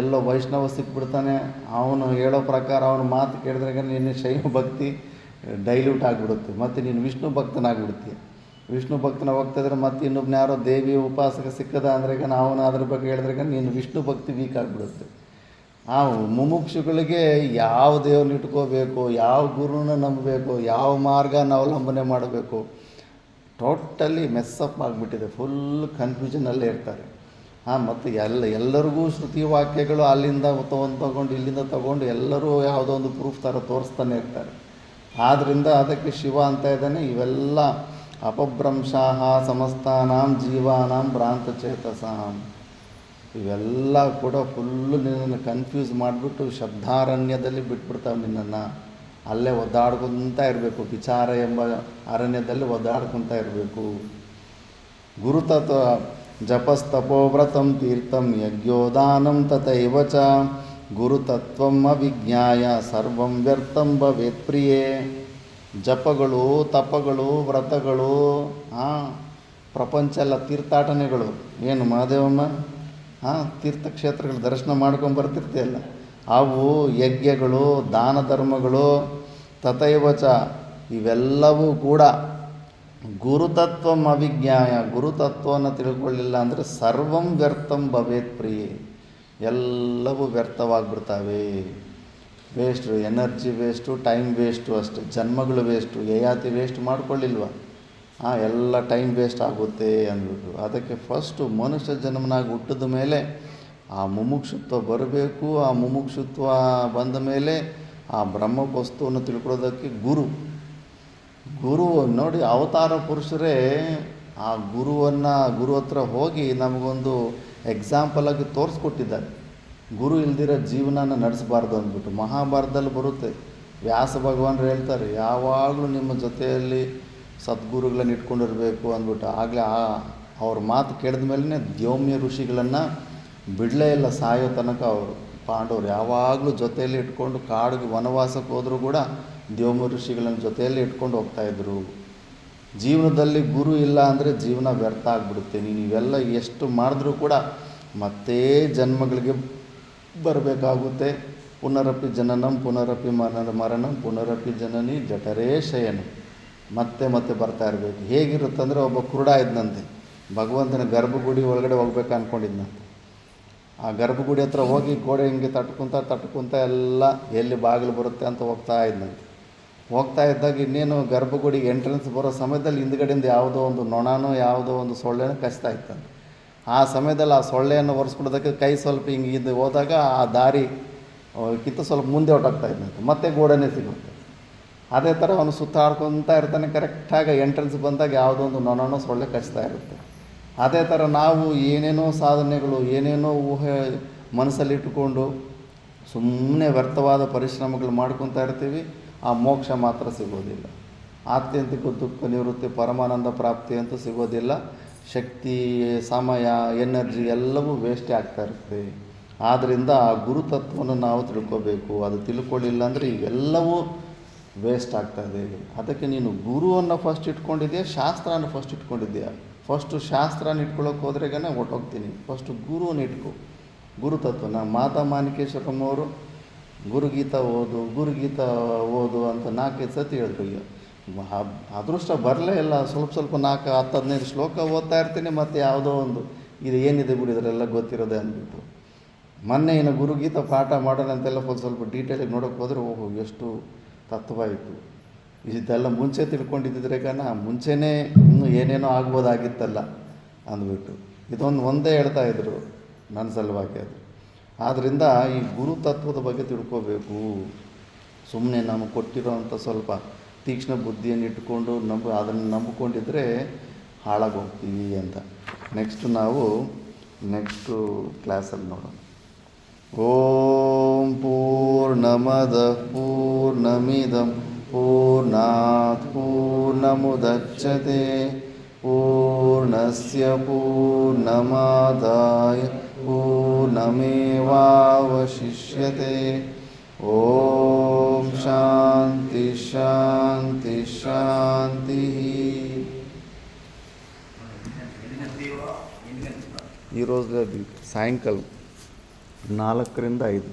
ಎಲ್ಲೋ ವೈಷ್ಣವ ಸಿಕ್ಬಿಡ್ತಾನೆ, ಅವನು ಹೇಳೋ ಪ್ರಕಾರ ಅವನ ಮಾತು ಕೇಳಿದ್ರೆ ನಿನ್ನ ಶೈವ ಭಕ್ತಿ ಡೈಲ್ಯೂಟ್ ಆಗಿಬಿಡುತ್ತೆ, ಮತ್ತು ನೀನು ವಿಷ್ಣು ಭಕ್ತನಾಗ್ಬಿಡ್ತೀಯ. ವಿಷ್ಣು ಭಕ್ತನ ಹೋಗ್ತಾಯಿದ್ರೆ ಮತ್ತೆ ಇನ್ನೊಬ್ಬನ ಯಾರೋ ದೇವಿ ಉಪಾಸಕ ಸಿಕ್ಕದ ಅಂದ್ರೆ ನಾವು ಅದ್ರ ಬಗ್ಗೆ ಹೇಳಿದ್ರೆ ನೀನು ವಿಷ್ಣು ಭಕ್ತಿ ವೀಕ್ ಆಗಿಬಿಡುತ್ತೆ. ಆ ಮುಮುಕ್ಷುಗಳಿಗೆ ಯಾವ ದೇವ್ರನ್ನ ಇಟ್ಕೋಬೇಕು, ಯಾವ ಗುರುನ ನಂಬಬೇಕು, ಯಾವ ಮಾರ್ಗನ ಅವಲಂಬನೆ ಮಾಡಬೇಕು, ಟೋಟಲಿ ಮೆಸ್ಸಪ್ ಆಗಿಬಿಟ್ಟಿದೆ. ಫುಲ್ ಕನ್ಫ್ಯೂಷನಲ್ಲೇ ಇರ್ತಾರೆ. ಮತ್ತು ಎಲ್ಲರಿಗೂ ಶ್ರುತಿ ವಾಕ್ಯಗಳು ಅಲ್ಲಿಂದ ತಗೊಂಡು ಇಲ್ಲಿಂದ ತಗೊಂಡು ಎಲ್ಲರೂ ಯಾವುದೋ ಒಂದು ಪ್ರೂಫ್ ಥರ ತೋರಿಸ್ತಾನೆ ಇರ್ತಾರೆ. ಆದ್ದರಿಂದ ಅದಕ್ಕೆ ಶಿವ ಅಂತ ಇದ್ದಾನೆ, ಇವೆಲ್ಲ ಅಪಭ್ರಂಶಾಹ ಸಮಸ್ತಾನಾಂ ಜೀವಾನಾಂ ಭ್ರಾಂತಚೇತಸಾಂ, ಇವೆಲ್ಲ ಕೂಡ ಫುಲ್ಲು ನಿನ್ನನ್ನು ಕನ್ಫ್ಯೂಸ್ ಮಾಡಿಬಿಟ್ಟು ಶಬ್ದಾರಣ್ಯದಲ್ಲಿ ಬಿಟ್ಬಿಡ್ತಾವೆ. ನಿನ್ನನ್ನು ಅಲ್ಲೇ ಒದ್ದಾಡ್ಕೊತ ಇರಬೇಕು, ವಿಚಾರ ಎಂಬ ಅರಣ್ಯದಲ್ಲಿ ಒದ್ದಾಡ್ಕೊತ ಇರಬೇಕು. ಗುರುತತ್ವ ಜಪಸ್ತಪೋವ್ರತಂ ತೀರ್ಥಂ ಯಜ್ಞೋದಾನಂ ತಥೈವ ಚ ಗುರುತತ್ವಂ ಅವಿಜ್ಞಾಯ ಸರ್ವಂ ವ್ಯರ್ಥಂ ಭವೇತ್ ಪ್ರಿಯೇ. ಜಪಗಳು, ತಪಗಳು, ವ್ರತಗಳು, ಪ್ರಪಂಚ ಎಲ್ಲ ತೀರ್ಥಾಟನೆಗಳು. ಏನು ಮಹಾದೇವಮ್ಮ, ತೀರ್ಥಕ್ಷೇತ್ರಗಳ ದರ್ಶನ ಮಾಡ್ಕೊಂಬರ್ತಿರ್ತೀಯಲ್ಲ, ಅವು ಯಜ್ಞಗಳು, ದಾನ ಧರ್ಮಗಳು, ತಥೈವ ಚ ಇವೆಲ್ಲವೂ ಕೂಡ ಗುರುತತ್ವಂ ಅವಿಜ್ಞಾಯ, ಗುರುತತ್ವವನ್ನು ತಿಳ್ಕೊಳ್ಳಿಲ್ಲ ಅಂದರೆ ಸರ್ವಂ ವ್ಯರ್ಥಂ ಭವೇತ್ ಪ್ರಿಯೇ, ಎಲ್ಲವೂ ವ್ಯರ್ಥವಾಗಿಬಿಡ್ತಾವೆ. Waste, energy waste, time waste, ಅಷ್ಟೇ. ಜನ್ಮಗಳು ವೇಸ್ಟು, ಯಯಾತಿ ವೇಸ್ಟ್ ಮಾಡ್ಕೊಳ್ಳಿಲ್ವ, ಎಲ್ಲ ಟೈಮ್ ವೇಸ್ಟ್ ಆಗುತ್ತೆ ಅಂದ್ಬಿಟ್ಟು. ಅದಕ್ಕೆ ಫಸ್ಟು ಮನುಷ್ಯ ಜನ್ಮನಾಗಿ ಹುಟ್ಟಿದ ಮೇಲೆ ಆ ಮುಮುಕ್ಷುತ್ವ ಬರಬೇಕು. ಆ ಮುಮುಕ್ಷುತ್ವ ಬಂದ ಮೇಲೆ ಆ ಬ್ರಹ್ಮವಸ್ತುವನ್ನು ತಿಳ್ಕೊಳ್ಳೋದಕ್ಕೆ ಗುರು ನೋಡಿ, ಅವತಾರ ಪುರುಷರೇ ಆ ಗುರು ಹತ್ರ ಹೋಗಿ ನಮಗೊಂದು ಎಕ್ಸಾಂಪಲಾಗಿ ತೋರಿಸ್ಕೊಟ್ಟಿದ್ದಾರೆ. ಗುರು ಇಲ್ದಿರೋ ಜೀವನನ ನಡೆಸಬಾರ್ದು ಅಂದ್ಬಿಟ್ಟು. ಮಹಾಭಾರತದಲ್ಲಿ ಬರುತ್ತೆ, ವ್ಯಾಸ ಭಗವಾನರು ಹೇಳ್ತಾರೆ, ಯಾವಾಗಲೂ ನಿಮ್ಮ ಜೊತೆಯಲ್ಲಿ ಸದ್ಗುರುಗಳನ್ನು ಇಟ್ಕೊಂಡಿರಬೇಕು ಅಂದ್ಬಿಟ್ಟು. ಆಗಲೇ ಅವ್ರ ಮಾತು ಕೇಳಿದ ಮೇಲೇ ದ್ಯೌಮ್ಯ ಋಷಿಗಳನ್ನು ಬಿಡಲೇ ಇಲ್ಲ, ಸಾಯೋ ತನಕ ಅವರು ಪಾಂಡವರು ಯಾವಾಗಲೂ ಜೊತೆಯಲ್ಲಿ ಇಟ್ಕೊಂಡು ಕಾಡಿಗೆ ವನವಾಸಕ್ಕೆ ಹೋದರೂ ಕೂಡ ದ್ಯೌಮ್ಯ ಋಷಿಗಳನ್ನು ಜೊತೆಯಲ್ಲಿ ಇಟ್ಕೊಂಡು ಹೋಗ್ತಾಯಿದ್ರು. ಜೀವನದಲ್ಲಿ ಗುರು ಇಲ್ಲ ಅಂದರೆ ಜೀವನ ವ್ಯರ್ಥ ಆಗಿಬಿಡುತ್ತೆ. ನೀನು ಇವೆಲ್ಲ ಎಷ್ಟು ಮಾಡಿದ್ರೂ ಕೂಡ ಮತ್ತೆ ಜನ್ಮಗಳಿಗೆ ಬರಬೇಕಾಗುತ್ತೆ. ಪುನರಪಿ ಜನನಂ ಪುನರಪಿ ಮರಣಂ ಪುನರಪಿ ಜನನಿ ಜಠರೇ ಶಯನಂ, ಮತ್ತೆ ಮತ್ತೆ ಬರ್ತಾ ಇರಬೇಕು. ಹೇಗಿರುತ್ತಂದರೆ ಒಬ್ಬ ಕುರುಡ ಇದ್ದಂತೆ, ಭಗವಂತನ ಗರ್ಭಗುಡಿ ಒಳಗಡೆ ಹೋಗ್ಬೇಕು ಅಂದ್ಕೊಂಡಿದ್ದಂತೆ. ಆ ಗರ್ಭಗುಡಿ ಹತ್ರ ಹೋಗಿ ಗೋಡೆ ಹಿಂಗೆ ತಟ್ಕೊತ ಎಲ್ಲ ಎಲ್ಲಿ ಬಾಗಿಲು ಬರುತ್ತೆ ಅಂತ ಹೋಗ್ತಾ ಇದ್ದಾಗ ಇನ್ನೇನು ಗರ್ಭಗುಡಿಗೆ ಎಂಟ್ರೆನ್ಸ್ ಬರೋ ಸಮಯದಲ್ಲಿ ಹಿಂದ್ಗಡೆಯಿಂದ ಯಾವುದೋ ಒಂದು ನೊಣನೋ ಯಾವುದೋ ಒಂದು ಸೊಳ್ಳೆನೋ ಕಚ್ತಾ ಇತ್ತಂತೆ. ಆ ಸಮಯದಲ್ಲಿ ಆ ಸೊಳ್ಳೆಯನ್ನು ಒರೆಸ್ಕೊಡೋದಕ್ಕೆ ಕೈ ಸ್ವಲ್ಪ ಹಿಂಗೆ ಇದು ಹೋದಾಗ ಆ ದಾರಿ ಕಿತ್ತ ಸ್ವಲ್ಪ ಮುಂದೆ ಹೊರಟಾಗ್ತಾ ಇದ್ದಂತೆ, ಮತ್ತೆ ಗೋಡೆನೇ ಸಿಗುತ್ತೆ. ಅದೇ ಥರ ಅವನು ಸುತ್ತಾಡ್ಕೊತಾ ಇರ್ತಾನೆ. ಕರೆಕ್ಟಾಗಿ ಎಂಟ್ರೆನ್ಸ್ ಬಂದಾಗ ಯಾವುದೋ ಒಂದು ನೊಣನೋ ಸೊಳ್ಳೆ ಕಚ್ತಾ ಇರುತ್ತೆ. ಅದೇ ಥರ ನಾವು ಏನೇನೋ ಸಾಧನೆಗಳು, ಏನೇನೋ ಊಹೆ ಮನಸ್ಸಲ್ಲಿ ಇಟ್ಟುಕೊಂಡು ಸುಮ್ಮನೆ ವ್ಯರ್ಥವಾದ ಪರಿಶ್ರಮಗಳು ಮಾಡ್ಕೊತಾ ಇರ್ತೀವಿ. ಆ ಮೋಕ್ಷ ಮಾತ್ರ ಸಿಗೋದಿಲ್ಲ. ಆತ್ಯಂತಿಕ ದುಃಖ ನಿವೃತ್ತಿ, ಪರಮಾನಂದ ಪ್ರಾಪ್ತಿ ಅಂತೂ ಸಿಗೋದಿಲ್ಲ. ಶಕ್ತಿ, ಸಮಯ, ಎನರ್ಜಿ ಎಲ್ಲವೂ ವೇಸ್ಟೇ ಆಗ್ತಾ ಇರುತ್ತೆ. ಆದ್ದರಿಂದ ಆ ಗುರುತತ್ವವನ್ನು ನಾವು ತಿಳ್ಕೋಬೇಕು. ಅದು ತಿಳ್ಕೊಳ್ಳಿಲ್ಲ ಅಂದರೆ ಇವೆಲ್ಲವೂ ವೇಸ್ಟ್ ಆಗ್ತಾಯಿದೆ. ಅದಕ್ಕೆ ನೀನು ಗುರುವನ್ನು ಫಸ್ಟ್ ಇಟ್ಕೊಂಡಿದ್ದೀಯಾ, ಶಾಸ್ತ್ರನ ಫಸ್ಟ್ ಇಟ್ಕೊಂಡಿದ್ದೀಯಾ? ಫಸ್ಟು ಶಾಸ್ತ್ರನ ಇಟ್ಕೊಳ್ಳೋಕೆ ಹೋದ್ರೆಗೇ ಹೊಟ್ಟೋಗ್ತೀನಿ. ಫಸ್ಟು ಗುರುವನ್ನು ಇಟ್ಕೊ, ಗುರುತತ್ವನ. ಮಾತಾ ಮಾಣಿಕೇಶ್ವರಮ್ಮ ಅವರು ಗುರುಗೀತಾ ಓದು ಅಂತ 4-5 ಸತಿ ಹೇಳಿದ್ರು. ಅದೃಷ್ಟ ಬರಲೇ ಇಲ್ಲ. ಸ್ವಲ್ಪ 4-10-15 ಶ್ಲೋಕ ಓದ್ತಾ ಇರ್ತೀನಿ, ಮತ್ತು ಯಾವುದೋ ಒಂದು ಇದು ಏನಿದೆ ಬಿಡಿ ಇದರೆಲ್ಲ ಗೊತ್ತಿರೋದೆ ಅಂದ್ಬಿಟ್ಟು. ಮೊನ್ನೆ ಇನ್ನು ಗುರುಗೀತಾ ಪಾಠ ಮಾಡೋಣ ಅಂತೆಲ್ಲ ಸ್ವಲ್ಪ ಡೀಟೇಲಾಗಿ ನೋಡೋಕೆ ಹೋದರೆ ಎಷ್ಟು ತತ್ವ ಇತ್ತು. ಇದೆಲ್ಲ ಮುಂಚೆ ತಿಳ್ಕೊಂಡಿದ್ದರೆ ಮುಂಚೆನೇ ಇನ್ನೂ ಏನೇನೋ ಆಗ್ಬೋದಾಗಿತ್ತಲ್ಲ ಅಂದ್ಬಿಟ್ಟು ಒಂದೇ ಹೇಳ್ತಾಯಿದ್ರು ನನ್ನ ಸಲುವಾಗಿ. ಅದು ಆದ್ದರಿಂದ ಈ ಗುರುತತ್ವದ ಬಗ್ಗೆ ತಿಳ್ಕೋಬೇಕು. ಸುಮ್ಮನೆ ನಮಗೆ ಕೊಟ್ಟಿರೋವಂಥ ಸ್ವಲ್ಪ ತೀಕ್ಷ್ಣ ಬುದ್ಧಿಯನ್ನು ಇಟ್ಕೊಂಡು ಅದನ್ನು ನಂಬಿಕೊಂಡಿದ್ರೆ ಹಾಳಾಗೋಗ್ತೀವಿ ಅಂತ. ನೆಕ್ಸ್ಟು ಕ್ಲಾಸಲ್ಲಿ ನೋಡೋಣ. ಓಂ ಪೂರ್ಣಮದಃ ಪೂರ್ಣಮಿದಂ ಪೂರ್ಣಾತ್ ಪೂರ್ಣಮುದಚ್ಯತೆ ಪೂರ್ಣಸ್ಯ ಪೂರ್ಣಮಾದಾಯ ಪೂರ್ಣಮೇವಾವಶಿಷ್ಯತೆ. ಓಂ ಶಾಂತಿ ಶಾಂತಿ ಶಾಂತಿ. ఈరోజు సాయంకాలం 4 ರಿಂದ 5